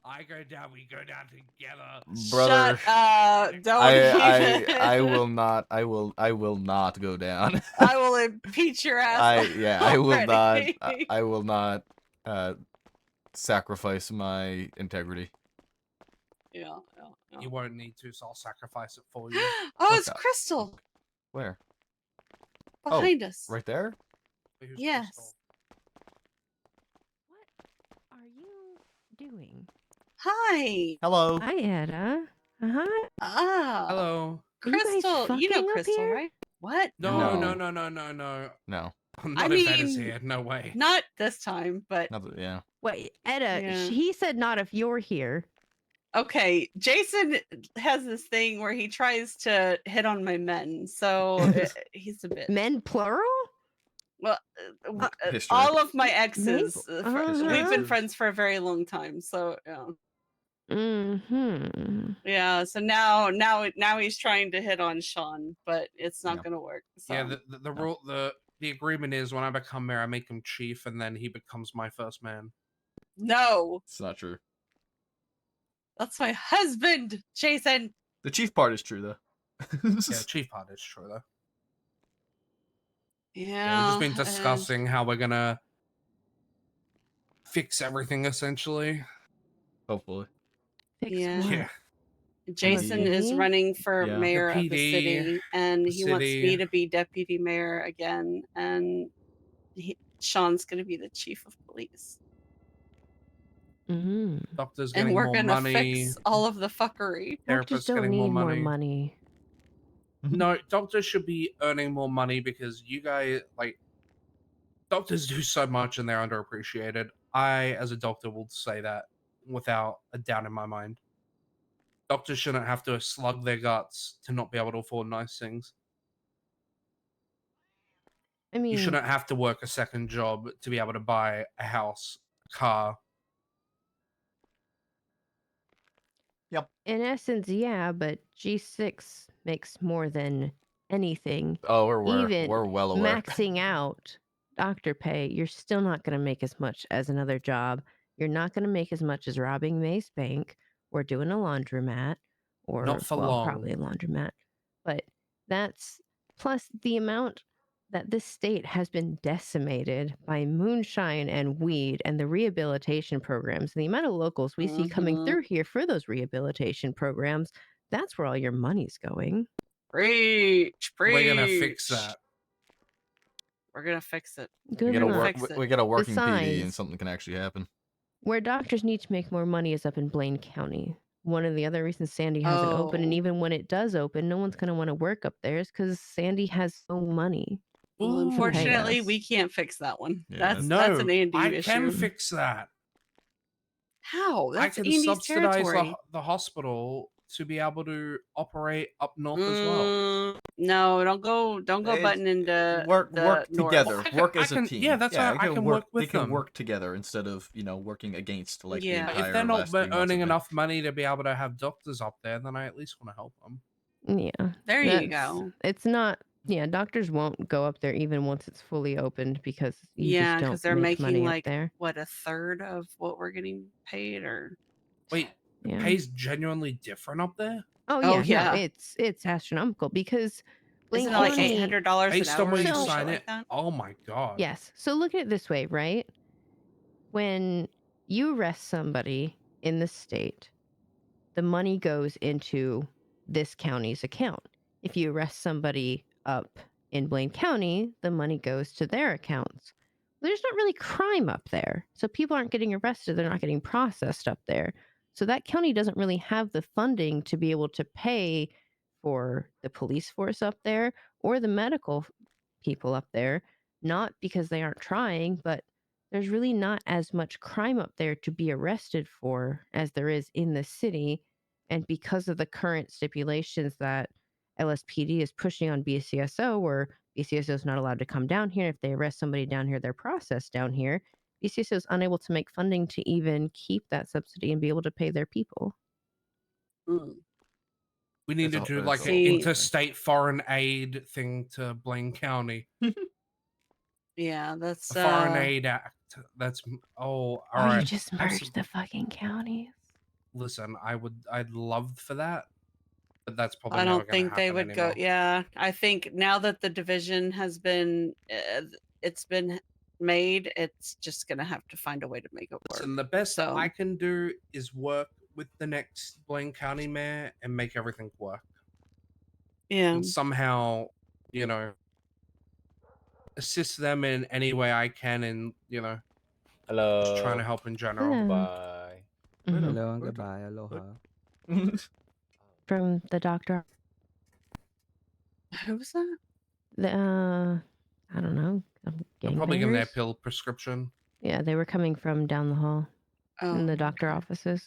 I go down, we go down together. Brother, Shut up. Don't I even. will not. I will not go down. I will impeach your ass. I will not. already. I will not sacrifice my integrity. Yeah. You won't need to, so I'll sacrifice it for you. Oh, it's Okay. Crystal Where? behind us. Right there? Who's Yes. Crystal? What are you doing? Hi. Hello. Hi, Etta. Uh-huh. Ah. Hello. Are you guys Crystal. You know fucking up Crystal, here? right? What? No, No. no. No. Not if Ed is here. No way. Not this time, but Yeah. Wait, Etta, Yeah. he said not if you're here. okay. Jason has this thing where he tries to hit on my men, so he's a bitch. Men plural? Well, History. all of my exes. Uh-huh. We've been friends for a very long time, so yeah. Mm-hmm. Yeah. So now he's trying to hit on Sean, but it's not Yeah. gonna work. So. Yeah, the rule the agreement is when I become mayor, I make him chief, and then he becomes my first man. No, It's not true. that's my husband, Jason. The chief part is true, though. Yeah, chief part is true though. Yeah. We've just been discussing how we're gonna fix everything essentially. Hopefully. Fix Yeah. what? Yeah. Jason is PD? running for Yeah. mayor The of the PD, city, and the he wants city. me to be deputy mayor again, and Sean's going to be the chief of police, Mm-hmm. Doctor's and getting we're more going to money. fix all of the fuckery. Doctors Therapists don't getting need more money. No, doctors should be earning more money because you guys, like, doctors do so much and they're underappreciated. I, as a doctor, will say that without a doubt in my mind. Doctors shouldn't have to slug their guts to not be able to afford nice things. I mean, You shouldn't have to work a second job to be able to buy a house, a car. in essence, yeah, but G6 makes more than anything. Oh, we're aware. Even We're well aware. maxing out doctor pay, you're still not going to make as much as another job. You're not going to make as much as robbing Mace Bank or doing a laundromat or, Not for well, long. probably a laundromat. But that's plus the amount that this state has been decimated by moonshine and weed and the rehabilitation programs, and the amount of locals we see coming Mhm. through here for those rehabilitation programs, that's where all your money's going. Preach. We're gonna fix that. We're gonna fix it. Good We got a luck. fix it. we got a working PD, and Besides- something can actually happen. Where doctors need to make more money is up in Blaine County. One of the other reasons Sandy hasn't opened, and Oh. even when it does open, no one's going to want to work up there, is because Sandy has no money. Well, Ooh. unfortunately, us. we can't fix that one. Yeah, that's No, an Andy I issue. can fix that. How? That's I can Andy's subsidize territory. the hospital to be able to operate up north as well. No, don't go It's- butting into work the north. together. I can- Work I as a can- team. yeah, that's why they I can work with They can them. work together instead of working against like Yeah. the If entire If they're not last 3 months earning of it. enough money to be able to have doctors up there, then I at least want to help them. Yeah. There you that's- go. It's not, yeah, doctors won't go up there even once it's fully opened because you Yeah, just because don't they're make money making up like there. what, a third of what we're getting paid, or Wait, Yeah. pay's genuinely different up there? Oh, Oh, yeah. No, yeah. it's astronomical because Blaine isn't it like County- $800 an Based on hour where or you some sign shit it? like that? Oh my god. Yes. So look at it this way, right? When you arrest somebody in the state, the money goes into this county's account. If you arrest somebody up in Blaine County, the money goes to their accounts. There's not really crime up there. So people aren't getting arrested. They're not getting processed up there. So that county doesn't really have the funding to be able to pay for the police force up there or the medical people up there. Not because they aren't trying, but there's really not as much crime up there to be arrested for as there is in the city. And because of the current stipulations that LSPD is pushing on BCSO, where BCSO is not allowed to come down here. If they arrest somebody down here, they're processed down here. BCSO is unable to make funding to even keep that subsidy and be able to pay their people. Mm. We need to It's a- do it's like a an whole thing. interstate foreign aid thing to Blaine County. Yeah, that's A foreign aid act. That's all Or right. you just merge the fucking counties. Listen, I'd love for that, but that's probably I never don't gonna think they happen would anymore. go. Yeah, I think now that the division has been, it's been made, it's just gonna have to find a way to make it work. Listen, the best So- I can do is work with the next Blaine County mayor and make everything work. Yeah. And somehow, assist them in any way I can, and just trying to help in general. Hello. Bye. Mhm. Hello and goodbye. Aloha. From the doctor. Who was that? The I don't know. I'm probably getting their Gangbangers? pill prescription. Yeah, they were coming from down the hall in the Oh, doctor okay. offices.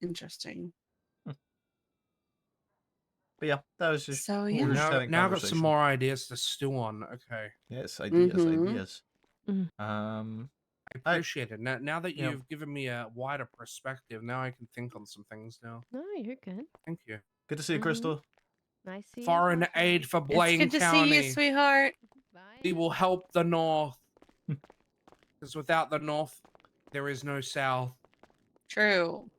Interesting. But yeah, that was just. So we yeah. were just Now, having now I've got some conversation. more ideas to stew on. Okay. Yes, ideas, Mhm. ideas. Mhm. I appreciate it. Now that Yeah. you've given me a wider perspective, now I can think on some things now. No, you're good. Thank you. Good to see you, Mhm. Crystal. Nice seeing you. Foreign as well, aid Kevin. for It's Blaine good to County. see you, sweetheart. Bye. We will help the North. Because without the North, there is no South. True.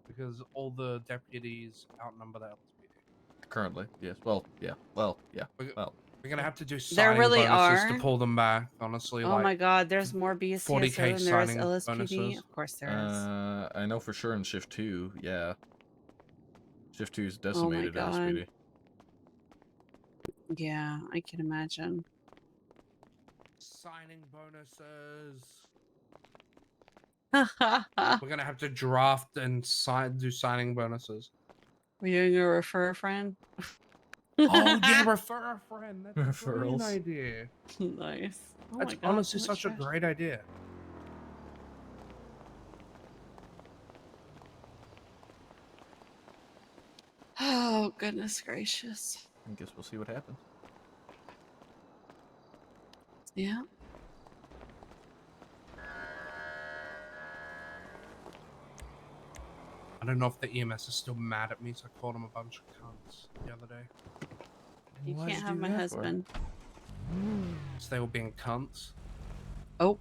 Because all the deputies outnumber the LSPD. Currently, yes. Well, yeah. Well, yeah. We're, Well, we're gonna have to do There signing really bonuses are. to pull them back. Honestly, Oh like my God, there's more 40K BSTSO than there is signing LSPD. bonuses. Of course there is. I know for sure in shift 2, yeah. Shift 2 is Oh my decimated God. LSPD. Yeah, I can imagine. Signing bonuses. We're gonna have to draft and do signing bonuses. We're doing a refer a friend. Oh yeah, refer a friend. That's a brilliant Referrals. idea. Nice. Oh That's my God, honestly so much such a trash. great idea. Oh goodness gracious. I guess we'll see what happens. Yeah. I don't know if the EMS is still mad at me, so I called him a bunch of cunts the other day. You Why'd can't you have do my that for? husband. So they were being cunts. Oh.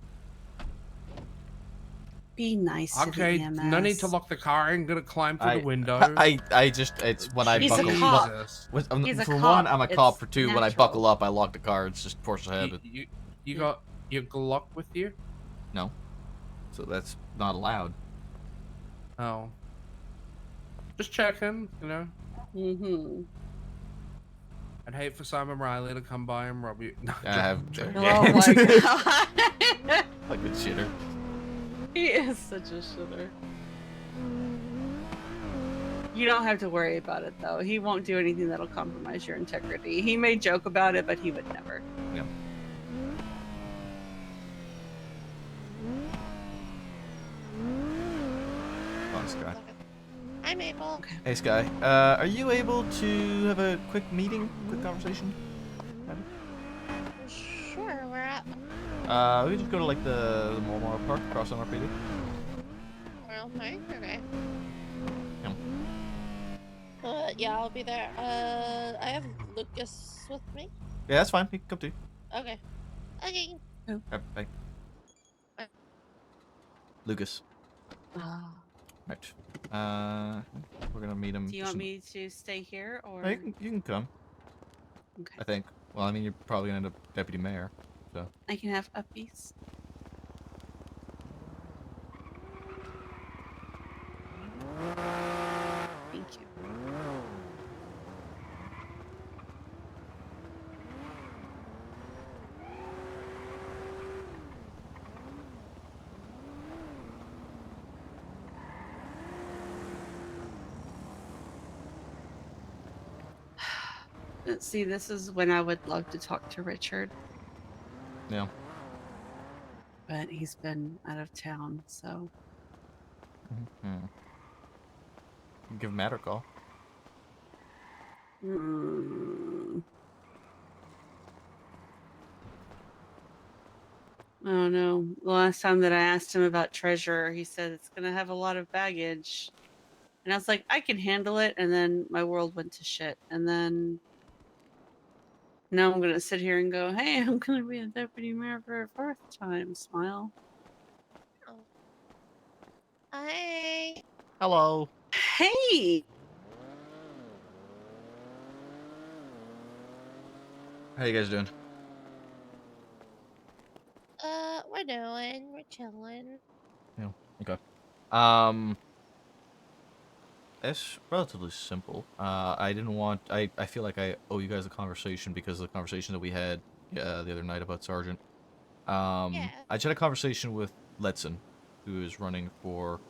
Be nice to Okay, the EMS. no need to lock the car. I'm gonna climb through I, the window. I just, it's when I He's a buckle cop. Jesus. He's a for cop. one, I'm a cop. It's For two, when I natural. buckle up, I lock the car. It's just force of habit. You got your Glock with you? No. So that's not allowed. Oh. Just checking, Mm-hmm. I'd hate for Simon Riley to come by and rob you. No, I have. Oh my God. Like a shitter. He is such a shitter. You don't have to worry about it though. He won't do anything that'll compromise your integrity. He may joke about it, but he would never. Yeah. Oh, Sky. I'm able. Okay. Hey, Sky. Are you able to have a quick meeting, quick conversation? Sure, where at? We could just go to like the Memorial Park across NRPD. Well, okay. Yeah. Yeah, I'll be there. I have Lucas with me. Yeah, that's fine. He can come too. Okay. Okay. Okay, bye. Bye. Lucas. Right. We're gonna meet him. Do you want me to stay here or? No, you can come. Okay. I think. Well, I mean, you're probably gonna end up deputy mayor, so. I can have a piece. Thank you. See, this is when I would love to talk to Richard, Yeah. but he's been out of town, so. Give Matt a call. Oh no. The last time that I asked him about Treasure, he said it's gonna have a lot of baggage. And I was like, I can handle it, and then my world went to shit. And then now I'm gonna sit here and go, hey, I'm gonna be a deputy mayor for a fourth time. Smile. Hi. Hello. Hey! How you guys doing? We're chilling. Yeah. Okay. It's relatively simple. I didn't want. I feel like I owe you guys a conversation because of the conversation that we had the other night about Sergeant. Yeah. I just had a conversation with Letson, who is running for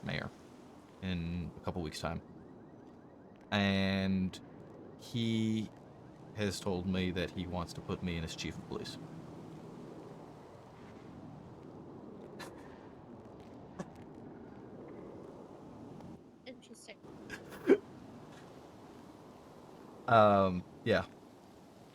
mayor in a couple weeks' time, and he has told me that he wants to put me in as chief of police. Interesting. Yeah.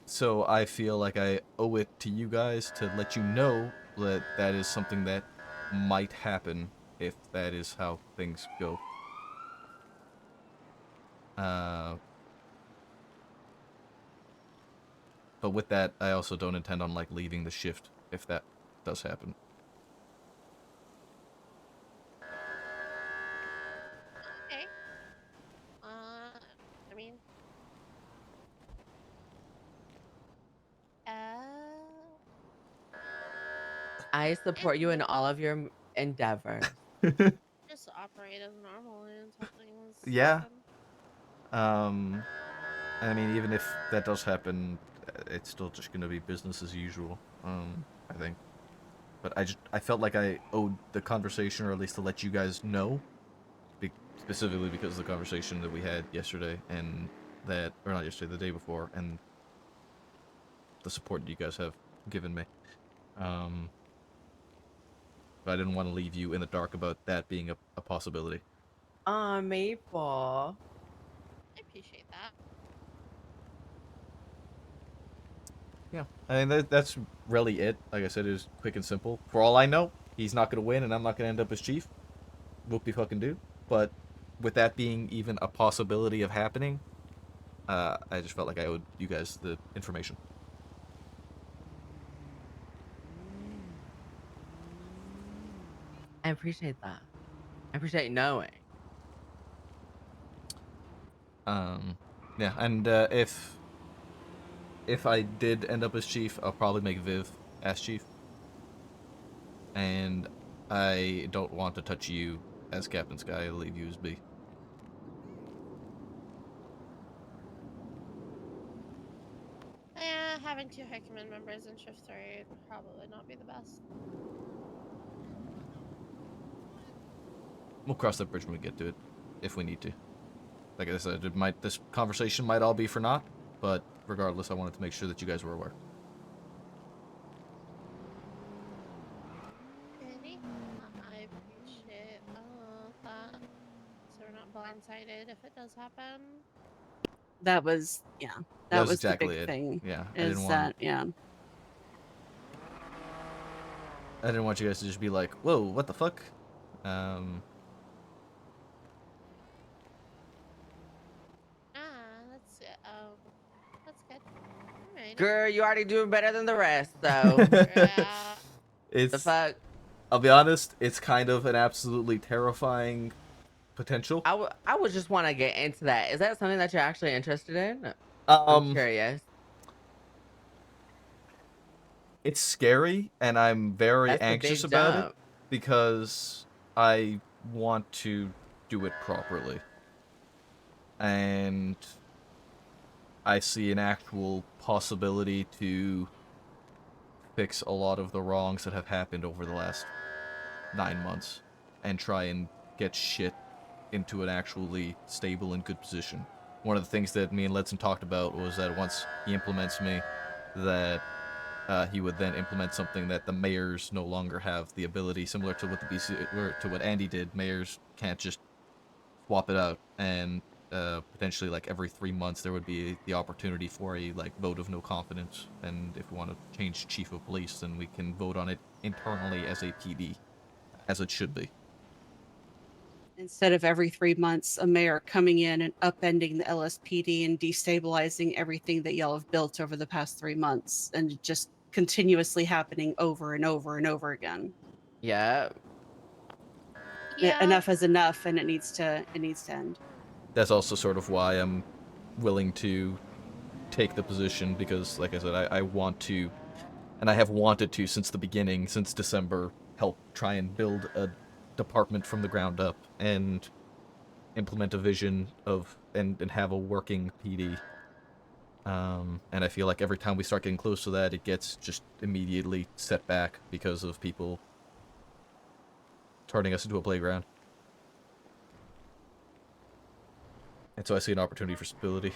So I feel like I owe it to you guys to let you know that that is something that might happen if that is how things go. But with that, I also don't intend on like leaving the shift if that does happen. Okay. I mean, I support you in all of your endeavors. just operate as normal until things Yeah. happen. I mean, even if that does happen, it's still just gonna be business as usual. I think. But I felt like I owed the conversation, or at least to let you guys know, specifically because of the conversation that we had yesterday, and that, or not yesterday, the day before, and the support that you guys have given me. But I didn't want to leave you in the dark about that being a possibility. Maple. I appreciate that. Yeah, I mean that's really it. Like I said, it was quick and simple. For all I know, he's not gonna win, and I'm not gonna end up as chief. Whoop-de-fucking-do. But with that being even a possibility of happening, I just felt like I owed you guys the information. I appreciate that. I appreciate knowing. Yeah, and if I did end up as chief, I'll probably make Viv as chief. And I don't want to touch you as Captain Sky. I'll leave you as B. Yeah, having 2 high command members in shift 3 would probably not be the best. We'll cross that bridge when we get to it, if we need to. Like I said, this conversation might all be for naught, but regardless, I wanted to make sure that you guys were aware. Really? I appreciate that. So we're not blindsided if it does happen. That was That was the exactly big it. thing. Yeah, I Is didn't that want. I didn't want you guys to just be like, "Whoa, what the fuck?" That's good. Alright. Girl, you already doing better than the rest, so. Yeah. The It's. fuck? I'll be honest. It's kind of an absolutely terrifying potential. I would just want to get into that. Is that something that you're actually interested in? I'm curious. It's scary, and I'm very That's a anxious big about it jump. because I want to do it properly. And I see an actual possibility to fix a lot of the wrongs that have happened over the last 9 months and try and get shit into an actually stable and good position. One of the things that me and Letson talked about was that once he implements me, that he would then implement something that the mayors no longer have the ability, similar to what the BC, or to what Andy did. Mayors can't just swap it out, and potentially like every 3 months there would be the opportunity for a like vote of no confidence. And if we want to change chief of police, then we can vote on it internally as a PD, as it should be. instead of every 3 months a mayor coming in and upending the LSPD and destabilizing everything that y'all have built over the past 3 months, and just continuously happening over and over and over again. Yeah. Enough is enough, and it needs to end. That's also sort of why I'm willing to take the position, because like I said, I want to and I have wanted to since the beginning, since December, help try and build a department from the ground up and implement a vision of and have a working PD. And I feel like every time we start getting close to that, it gets just immediately set back because of people turning us into a playground. And so I see an opportunity for stability.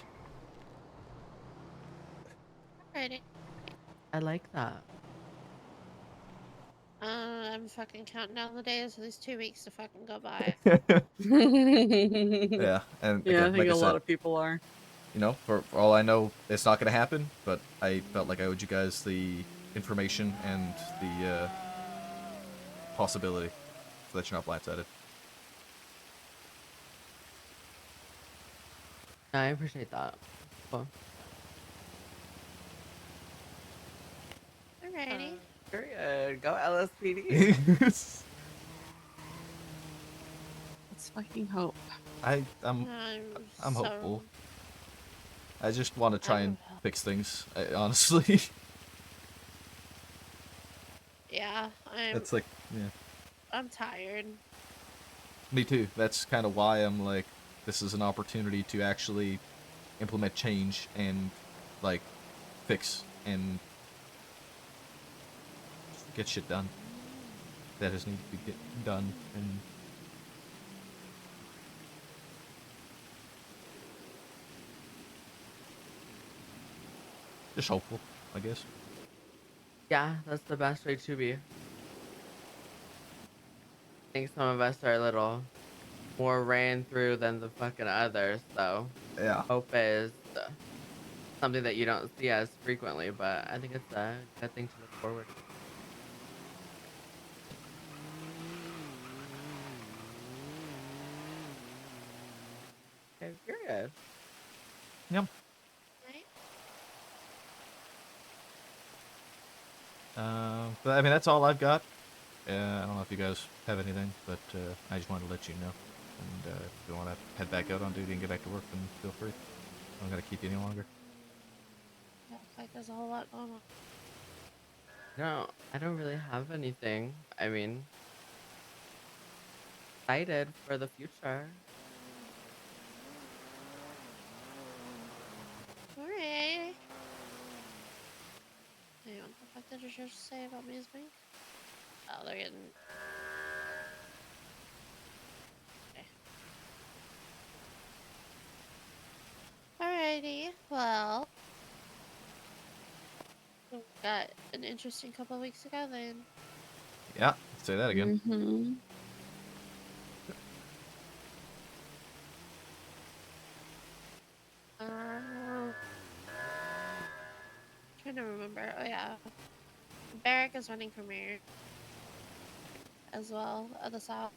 Alrighty. I like that. I'm fucking counting down the days for these 2 weeks to fucking go by. Yeah, and Yeah, I again, think like I a lot said, of people are. you know, for all I know, it's not going to happen, but I felt like I owed you guys the information and the possibility so that you're not blindsided. I appreciate that. Cool. Alrighty. Period. Go LSPD. Let's fucking hope. I'm so... hopeful. I just want to try and hopeful. fix things, honestly. Yeah, It's like, yeah. I'm tired. Me too. That's kind of why I'm like, this is an opportunity to actually implement change and, like, fix and get shit done that has needed to get done. And just hopeful, I guess. Yeah, that's the best way to be. I think some of us are a little more ran through than the fucking others, so Yeah. hope is something that you don't see as frequently, but I think it's a good thing to look forward to. Okay, period. Yep. But I mean, that's all I've got. I don't know if you guys have anything, but I just wanted to let you know. And if you want to head back out on duty and get back to work, then feel free. I'm not gonna keep you any longer. Yeah, like there's a whole lot going on. No, I don't really have anything. I mean, excited for the future. Alright. Hey, what the fuck did you just say about me as being? Oh, they're getting... Okay. Alrighty, well... we've got an interesting couple of weeks ago then. Yeah, say that again. Mm-hmm. Trying to remember. Oh yeah, Barrack is running for mayor as well of the South.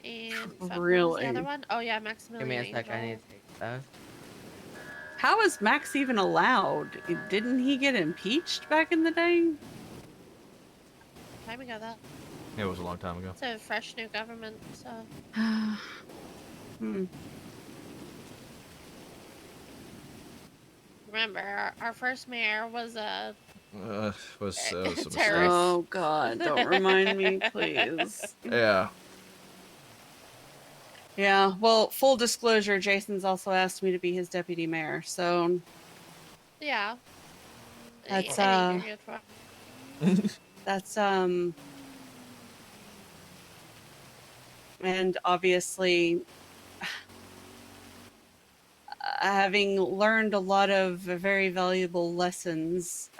And fuck, what was Really? the other one? Oh yeah, Give Maximilian me a sec, I Angel. need to take this. How is Max even allowed? Didn't he get impeached back in the day? Time ago though. Yeah, it was a long time ago. It's a fresh new government, so. Remember, our first mayor was a Was some terrorist. Oh God! Don't remind me, please. Yeah. Yeah. Well, full disclosure, Jason's also asked me to be his deputy mayor, so Yeah. that's I need your good for. that's and obviously having learned a lot of very valuable lessons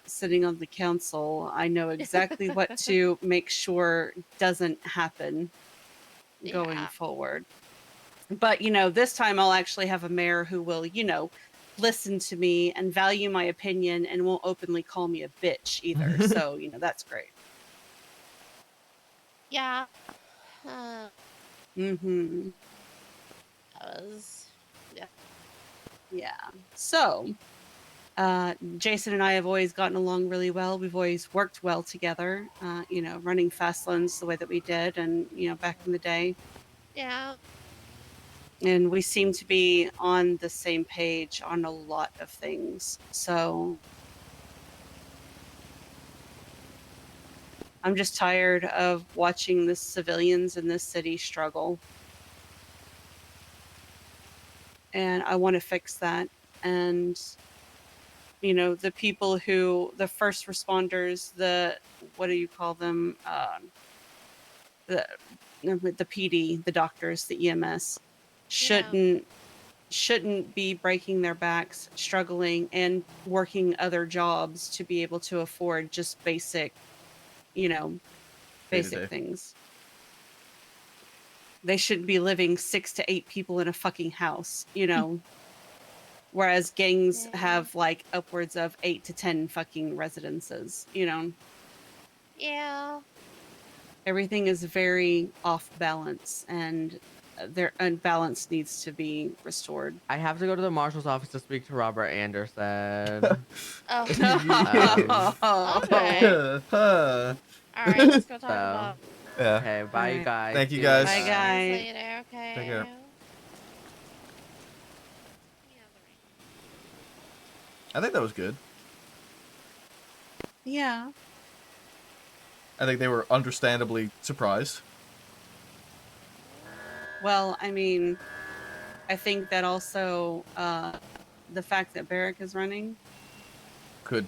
sitting on the council, I know exactly what to make sure doesn't happen going forward. But, you know, this time I'll actually have a mayor who will, you know, listen to me and value my opinion and won't openly call me a bitch either. So, you know, that's great. Yeah. Mm-hmm. That was, yeah. Yeah. So, Jason and I have always gotten along really well. We've always worked well together, you know, running fast loans the way that we did and, you know, back in the day. Yeah. And we seem to be on the same page on a lot of things. So I'm just tired of watching the civilians in this city struggle. And I want to fix that. And, you know, the people who, the first responders, the, what do you call them? The PD, the doctors, the EMS, shouldn't be breaking their backs, struggling, and working other jobs to be able to afford just basic, you know, basic Day-to-day. things. They shouldn't be living 6 to 8 people in a fucking house, you know. Whereas gangs have like upwards of 8 to 10 fucking residences, you know. Yeah. Everything is very off balance, and their unbalance needs to be restored. I have to go to the marshal's office to speak to Robert Anderson. Oh. Okay. All right, let's go talk So, about. Yeah. okay, bye, you Alright. guys. Thank you, See guys. Bye, later. guys. Later, okay. Take care. I think that was good. Yeah. I think they were understandably surprised. Well, I mean, I think that also the fact that Barrick is running Could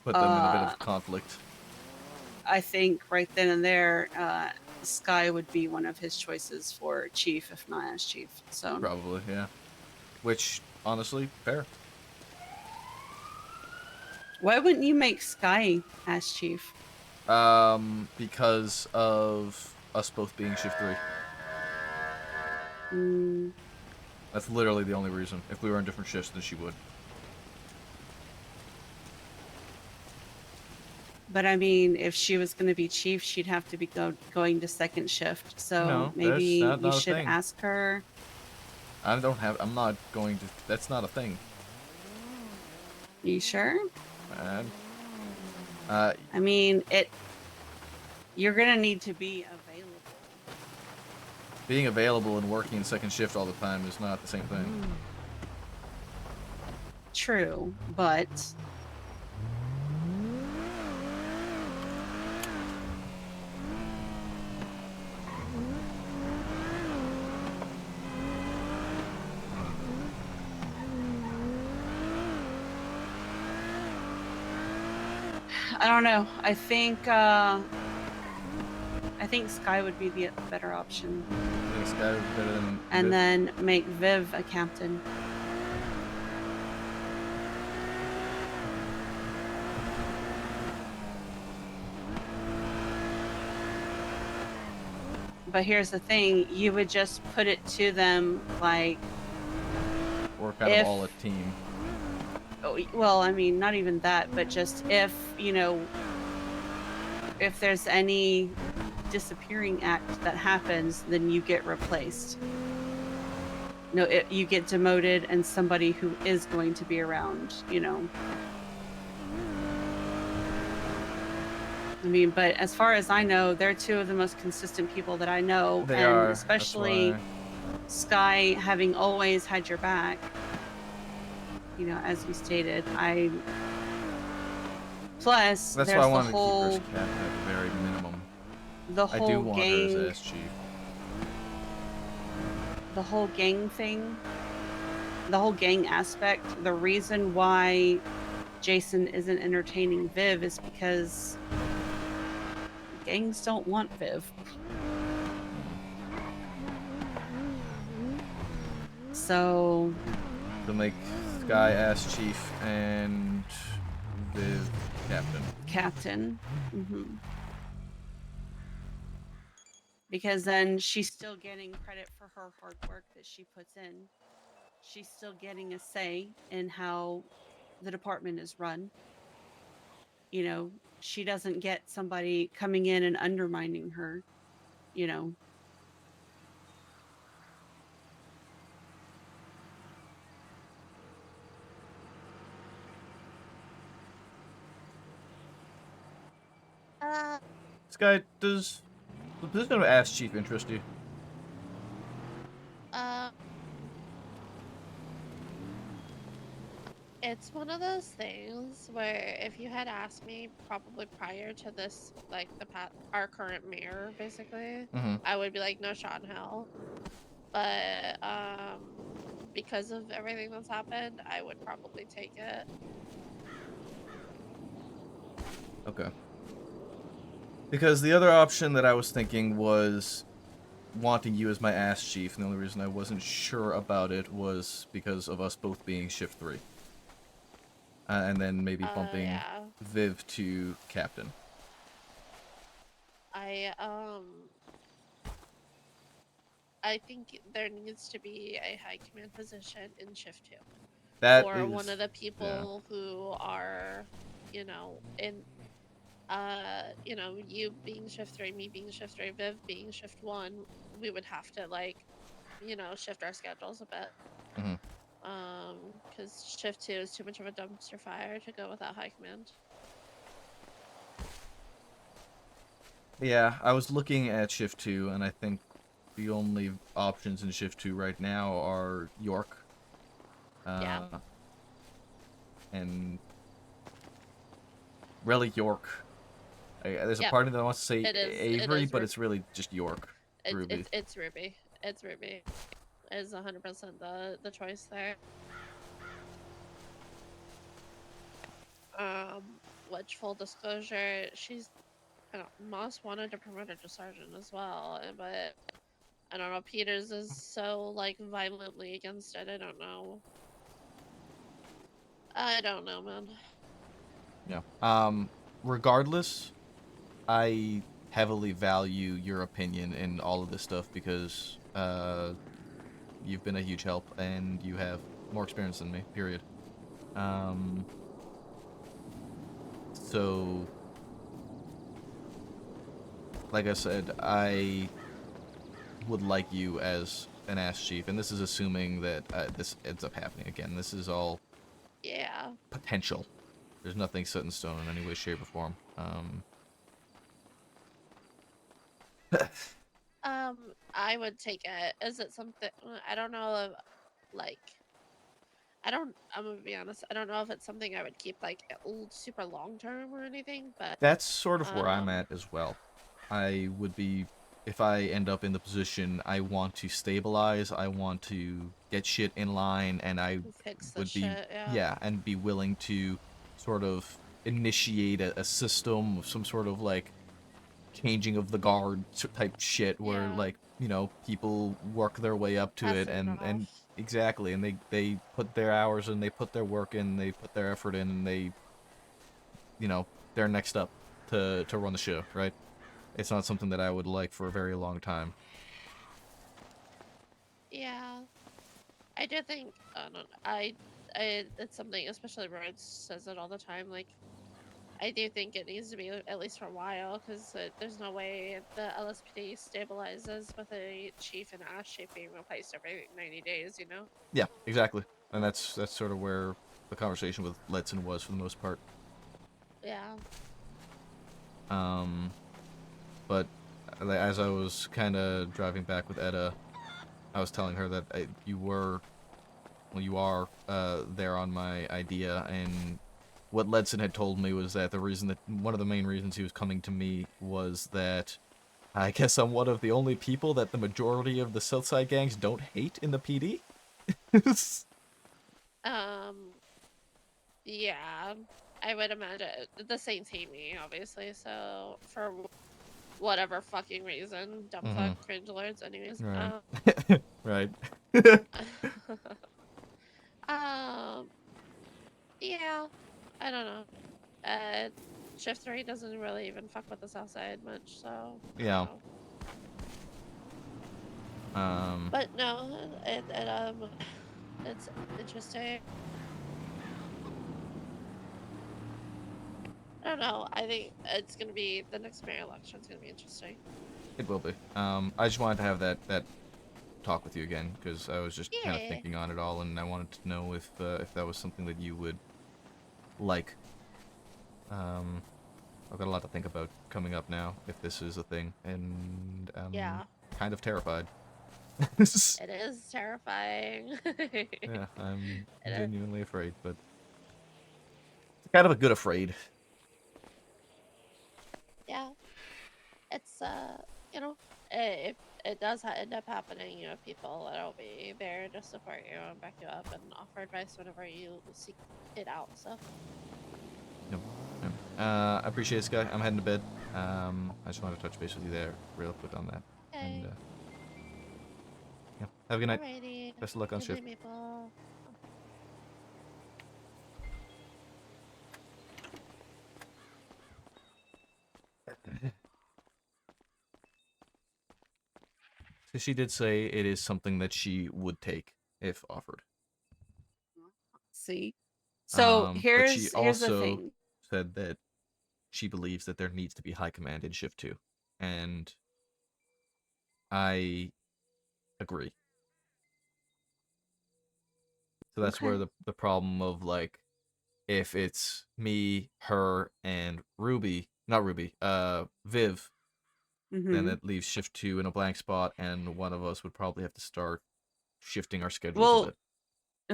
put them in a bit of conflict. I think right then and there, Sky would be one of his choices for chief, if not as chief. So Probably, yeah. Which, honestly, fair. why wouldn't you make Sky as chief? Because of us both being shift 3. That's literally the only reason. If we were in different shifts, then she would. But I mean, if she was going to be chief, she'd have to be going to second shift. So No, maybe that's you not a should thing. ask her. I'm not going to. That's not a thing. You sure? I mean, you're going to need to be available. Being available and working in second shift all the time is not the same thing. True, but I don't know. I think Sky would be the better option. I think Sky would be better than And Viv. then make Viv a captain. But here's the thing, you would just put it to them like We're kind of all a team. well, I mean, not even that, but just if, you know, if there's any disappearing act that happens, then you get replaced. No, you get demoted and somebody who is going to be around, you know. I mean, but as far as I know, they're two of the most consistent people that I know. They and are. Especially That's Sky having always had your back. You know, as you stated, Plus, That's there's why I the wanted whole, to keep her as captain at the very minimum. the I whole do want gang, her as chief. the whole gang thing, the whole gang aspect. The reason why Jason isn't entertaining Viv is because gangs don't want Viv. So To make Sky as chief and Viv captain. Because then she's still getting credit for her hard work that she puts in. She's still getting a say in how the department is run. You know, she doesn't get somebody coming in and undermining her, you know. Sky, does the position of ass chief interest you? It's one of those things where if you had asked me probably prior to this, like our current mayor, basically, Mm-hmm. I would be like, no shot in hell. But because of everything that's happened, I would probably take it. Okay. Because the other option that I was thinking was wanting you as my ass chief, and the only reason I wasn't sure about it was because of us both being shift 3. And then maybe bumping Yeah. Viv to captain. I think there needs to be a high command position in shift 2. That For is, one of the yeah. people who are, you know, you being shift 3, me being shift 3, Viv being shift 1, we would have to, like, shift our schedules a bit. Mm-hmm. Because shift 2 is too much of a dumpster fire to go without high command. Yeah, I was looking at shift 2, and I think the only options in shift 2 right now are York. Yeah. And really York. There's a Yep. part of me that wants to say It is Avery, but it's really just York. Ruby. It's Ruby. It's Ruby. Is 100% the choice there. Which, full disclosure, Moss wanted to promote her to sergeant as well, but I don't know. Peters is so, like, violently against it. I don't know. I don't know, man. Yeah. Regardless, I heavily value your opinion in all of this stuff because you've been a huge help and you have more experience than me. Period. So, like I said, I would like you as an ass chief, and this is assuming that this ends up happening again. This is all potential. There's nothing set in stone in any way, shape, or form. I would take it. Is it something? I don't know. Like, I'm gonna be honest. I don't know if it's something I would keep, like, super long term or anything. But that's sort of where I'm at as well. I would be, if I end up in the position, I want to stabilize. I want to get shit in line, and I would be shit, yeah. and be willing to sort of initiate a system of some sort of, like, changing of the guard type shit where, like, people work their way up to it, and exactly, and they put their hours in, they put their work in, they put their effort in, and they, they're next up to run the show, right? It's not something that I would like for a very long time. Yeah, I do think it's something, especially Rhodes says it all the time. Like, I do think it needs to be at least for a while, because there's no way the LSPD stabilizes with a chief and ass chief being replaced every 90 days. Yeah, exactly, and that's sort of where the conversation with Letson was for the most part. Yeah. But as I was kind of driving back with Etta, I was telling her that you are there on my idea, and what Ledson had told me was that one of the main reasons he was coming to me was that I guess I'm one of the only people that the majority of the Southside gangs don't hate in the PD. Yeah, I would imagine the Saints hate me, obviously. So for whatever fucking reason, dumb fuck cringe alerts. Anyways, right. Right. Yeah, I don't know. Shift 3 doesn't really even fuck with the South Side much, so Yeah. But no, it's interesting. I don't know. I think it's gonna be the next mayor election. It's gonna be interesting. It will be. I just wanted to have that talk with you again because I was just kind of thinking on it all, and I wanted to know if that was something that you would like. I've got a lot to think about coming up now if this is a thing, and I'm kind of terrified. It is terrifying. Yeah, I'm genuinely afraid, but kind of a good afraid. Yeah. It's you know, if it does end up happening, you know, people that'll be there to support you and back you up and offer advice whenever you seek it out. So Yep. Yep. I appreciate it, Sky. I'm heading to bed. I just wanted to touch base with you there real quick on that. And okay. yeah, have a good night. Alrighty. Best of luck on Good shift. night, Maple. So she did say it is something that she would take if offered. See, so But she here's the also thing. said that she believes that there needs to be high command in shift 2, and I agree. So that's where Okay. the problem of, like, if it's me, her, and Ruby, not Ruby, Viv, then Mm-hmm. it leaves shift 2 in a blank spot, and one of us would probably have to start shifting our schedules a Well, bit.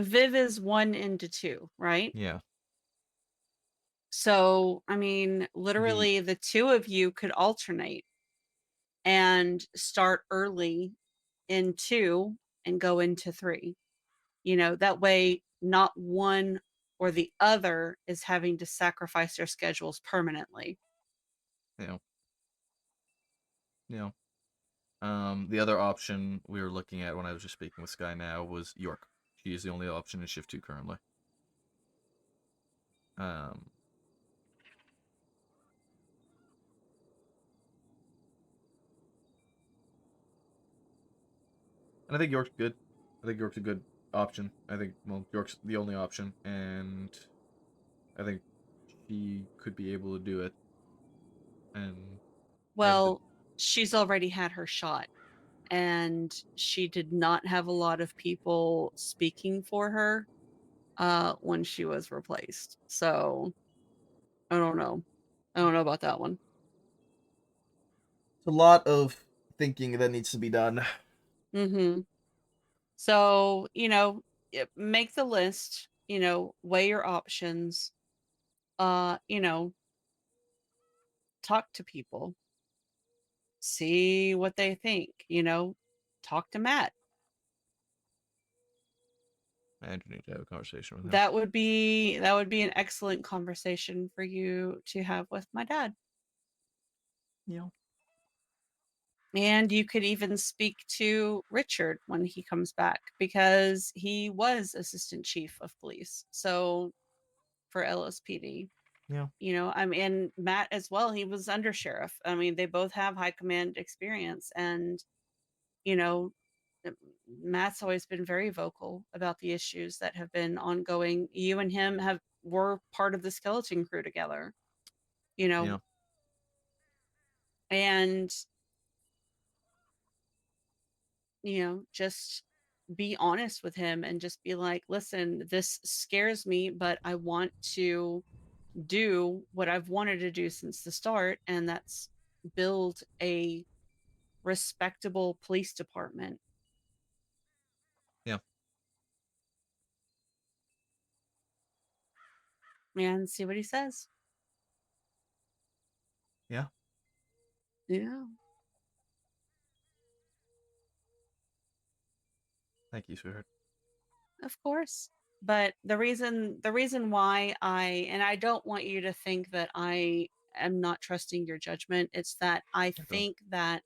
Viv is 1 into 2, right? Yeah. So, I mean, literally the two of you could alternate and start early in 2 and go into 3. You know, that way not one or the other is having to sacrifice their schedules permanently. Yeah. Yeah. The other option we were looking at when I was just speaking with Sky now was York. She is the only option in shift 2 currently. Um, and I think York's good. I think York's a good option. I think, well, York's the only option, and I think she could be able to do it. And if the Well, she's already had her shot, and she did not have a lot of people speaking for her when she was replaced. So I don't know. I don't know about that one. It's a lot of thinking that needs to be done. Mm-hmm. So, you know, make the list, you know, weigh your options, you know, talk to people, see what they think, you know, talk to Matt. I do need to have a conversation with him. That would be an excellent conversation for you to have with my dad. Yeah. And you could even speak to Richard when he comes back, because he was assistant chief of police. So for LSPD. Yeah. You know, I mean, and Matt as well, he was under sheriff. I mean, they both have high command experience, and you know, uh, Matt's always been very vocal about the issues that have been ongoing. You and him were part of the skeleton crew together, you know, Yeah. and you know, just be honest with him and just be like, listen, this scares me, but I want to do what I've wanted to do since the start, and that's build a respectable police department. Yeah. And see what he says. Yeah. Yeah. Thank you, sweetheart. Of course. But the reason why I don't want you to think that I am not trusting your judgment. It's that I think that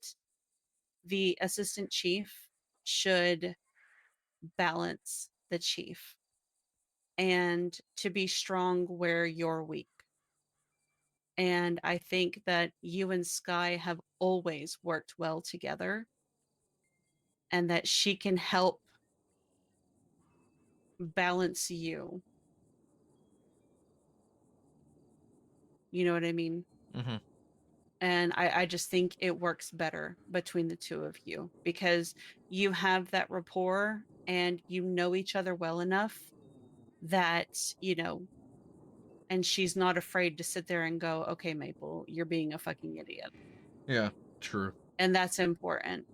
the assistant chief should balance the chief, and to be strong where you're weak. And I think that you and Sky have always worked well together, and that she can help balance you. You know what I mean? Mm-hmm. And I just think it works better between the two of you, because you have that rapport and you know each other well enough that, you know, and she's not afraid to sit there and go, okay, Maple, you're being a fucking idiot. Yeah. True. And that's important.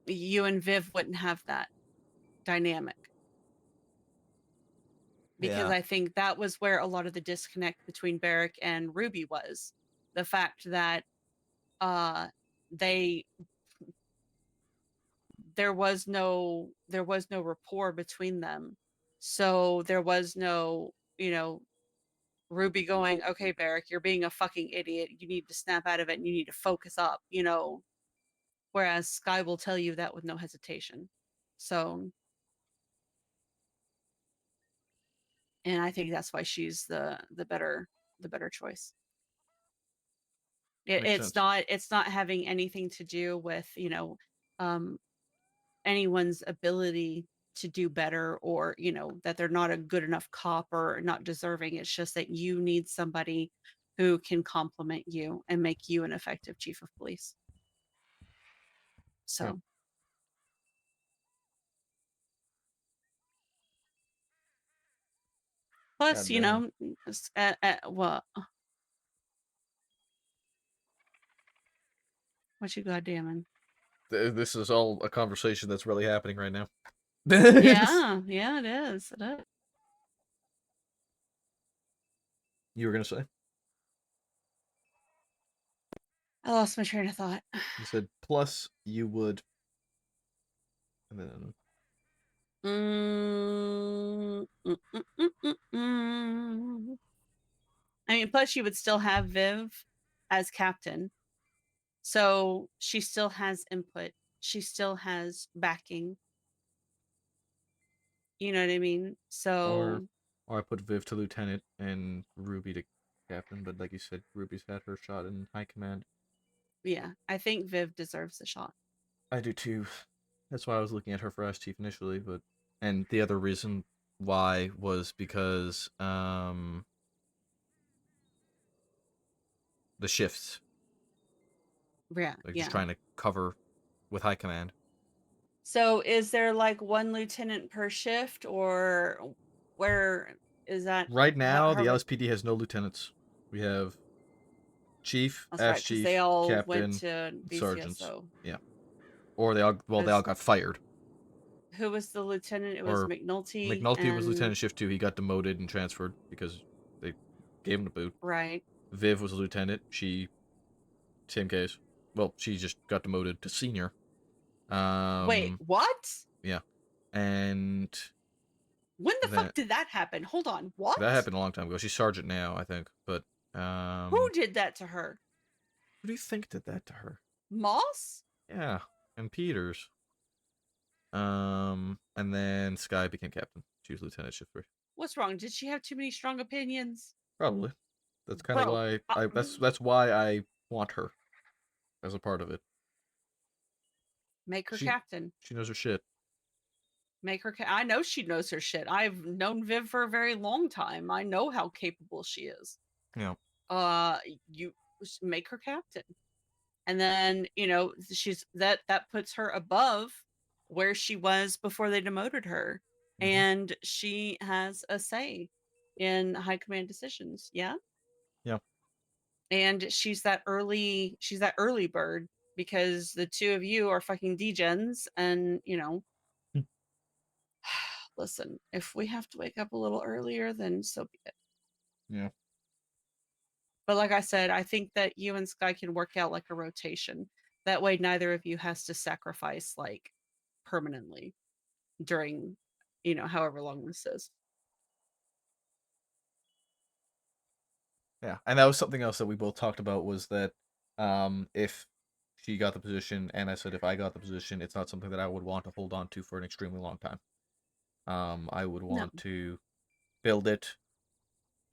You and Viv wouldn't have that dynamic. because Yeah. I think that was where a lot of the disconnect between Barrick and Ruby was. The fact that they there was no rapport between them. So there was no, Ruby going, okay, Barrick, you're being a fucking idiot. You need to snap out of it and you need to focus up, whereas Sky will tell you that with no hesitation. So, and I think that's why she's the better choice. Makes It's sense. not having anything to do with, um, anyone's ability to do better, or that they're not a good enough cop or not deserving. It's just that you need somebody who can complement you and make you an effective chief of police. So plus, Goddamn. what you goddamning? This is all a conversation that's really happening right now. Yeah, it is. It is. You were gonna say? I lost my train of thought. You said plus you would, and then I mean, plus you would still have Viv as captain. So she still has input. She still has backing. You know what I mean? or So I put Viv to lieutenant and Ruby to captain, but like you said, Ruby's had her shot in high command. yeah, I think Viv deserves a shot. I do too. That's why I was looking at her for as chief initially, and the other reason why was because the shifts. Yeah, Like yeah. just trying to cover with high command. So is there like one lieutenant per shift, or where is that? Right now, the how LSPD has no lieutenants. We have chief, that's right, as because they chief, all went captain, to sergeants. BCSO. Yeah. Or they all got fired. Who was the lieutenant? It was Or McNulty. McNulty was And lieutenant shift 2. He got demoted and transferred because they gave him the boot. right. Viv was a lieutenant. She, same case. Well, she just got demoted to senior. Wait, what? Yeah. And When the fuck did that happen? Hold on, what? that happened a long time ago. She's sergeant now, I think. But Who did that to her? who do you think did that to her? Moss? Yeah, and Peters. And then Sky became captain. She was lieutenant shift 3. What's wrong? Did she have too many strong opinions? Probably. That's kind of Bro, why that's why I want her as a part of it. make her She captain. she knows her shit. Make her. I know she knows her shit. I've known Viv for a very long time. I know how capable she is. Yeah. You make her captain, and then she's that puts her above where she was before they demoted her, and she has a say in high command decisions. Yeah. Yeah. And she's that early bird, because the two of you are fucking degens, and listen, if we have to wake up a little earlier, then so be it. Yeah. But like I said, I think that you and Sky can work out like a rotation. That way neither of you has to sacrifice like permanently during, however long this is. Yeah. And that was something else that we both talked about, was that if she got the position and I said if I got the position, it's not something that I would want to hold on to for an extremely long time. I would want to build it,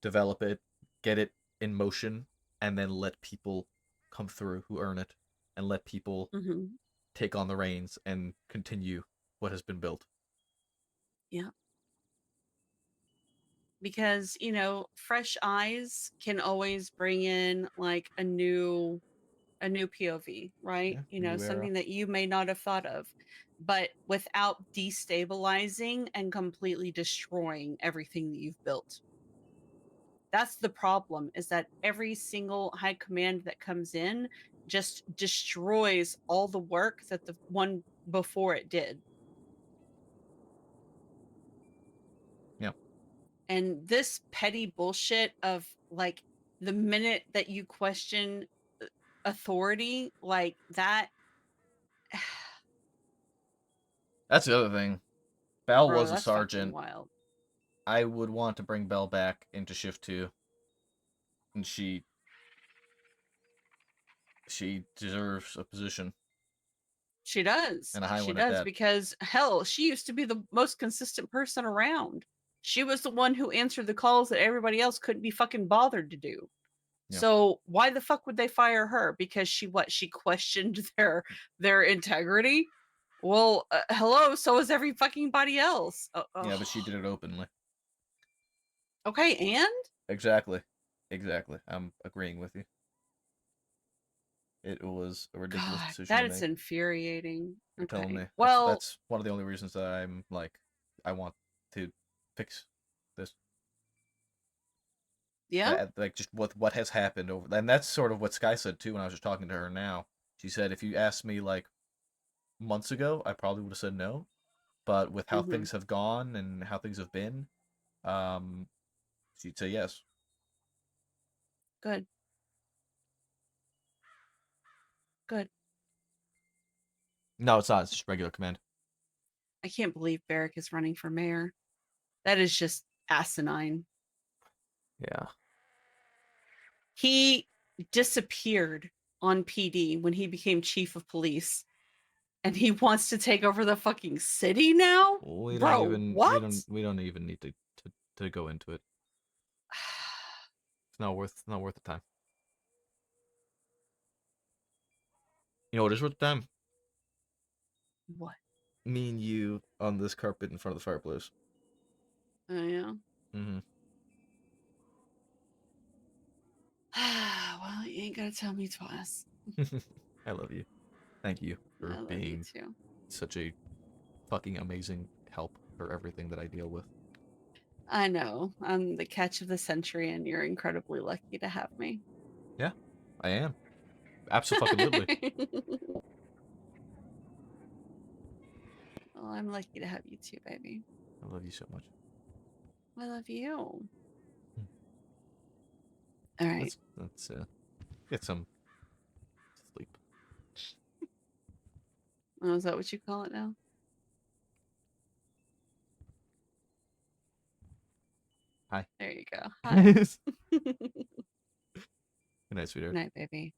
develop it, get it in motion, and then let people come through who earn it, and let people take on the reins and continue what has been built. Yeah. Because, fresh eyes can always bring in like a new POV, right? Yeah, Something that you may not have thought of, but without destabilizing and completely destroying everything that you've built. That's the problem, is that every single high command that comes in just destroys all the work that the one before it did. Yeah. And this petty bullshit of like the minute that you question authority like that. That's the other thing. Belle Bro, was a that's fucking sergeant. wild. I would want to bring Belle back into shift 2. And she deserves a position. She does. And a high She one at does that. because hell, she used to be the most consistent person around. She was the one who answered the calls that everybody else couldn't be fucking bothered to do. Yeah. So why the fuck would they fire her? Because she questioned their integrity? Well, hello, so is every fucking body else. Yeah, but she did it openly. Okay, and? Exactly. I'm agreeing with you. It was a ridiculous God, decision that to is make. infuriating. You're telling me. Well, That's one of the only reasons that I'm like, I want to fix this. yeah. Like just what has happened over, and that's sort of what Sky said too when I was just talking to her now. She said if you asked me like months ago, I probably would have said no, but with how things have gone and how things have been, she'd say yes. Good. No, it's not. It's just regular command. I can't believe Barrick is running for mayor. That is just asinine. Yeah. He disappeared on PD when he became chief of police, and he wants to take over the fucking city now? Bro, what? We don't even need to go into it. It's not worth the time. You know what is worth the time? What? Me and you on this carpet in front of the fireplace. Oh yeah. Mm-hmm. Well, you ain't gotta tell me twice. I love you. Thank you for I love being you too. such a fucking amazing help for everything that I deal with. I know. I'm the catch of the century, and you're incredibly lucky to have me. Yeah, I am. Absolutely. Well, I'm lucky to have you too, baby. I love you so much. I love you. Hmm. All right. Let's get some sleep. Oh, is that what you call it now? Hi. There you go. Hi. Good night, sweetheart. Good night, baby.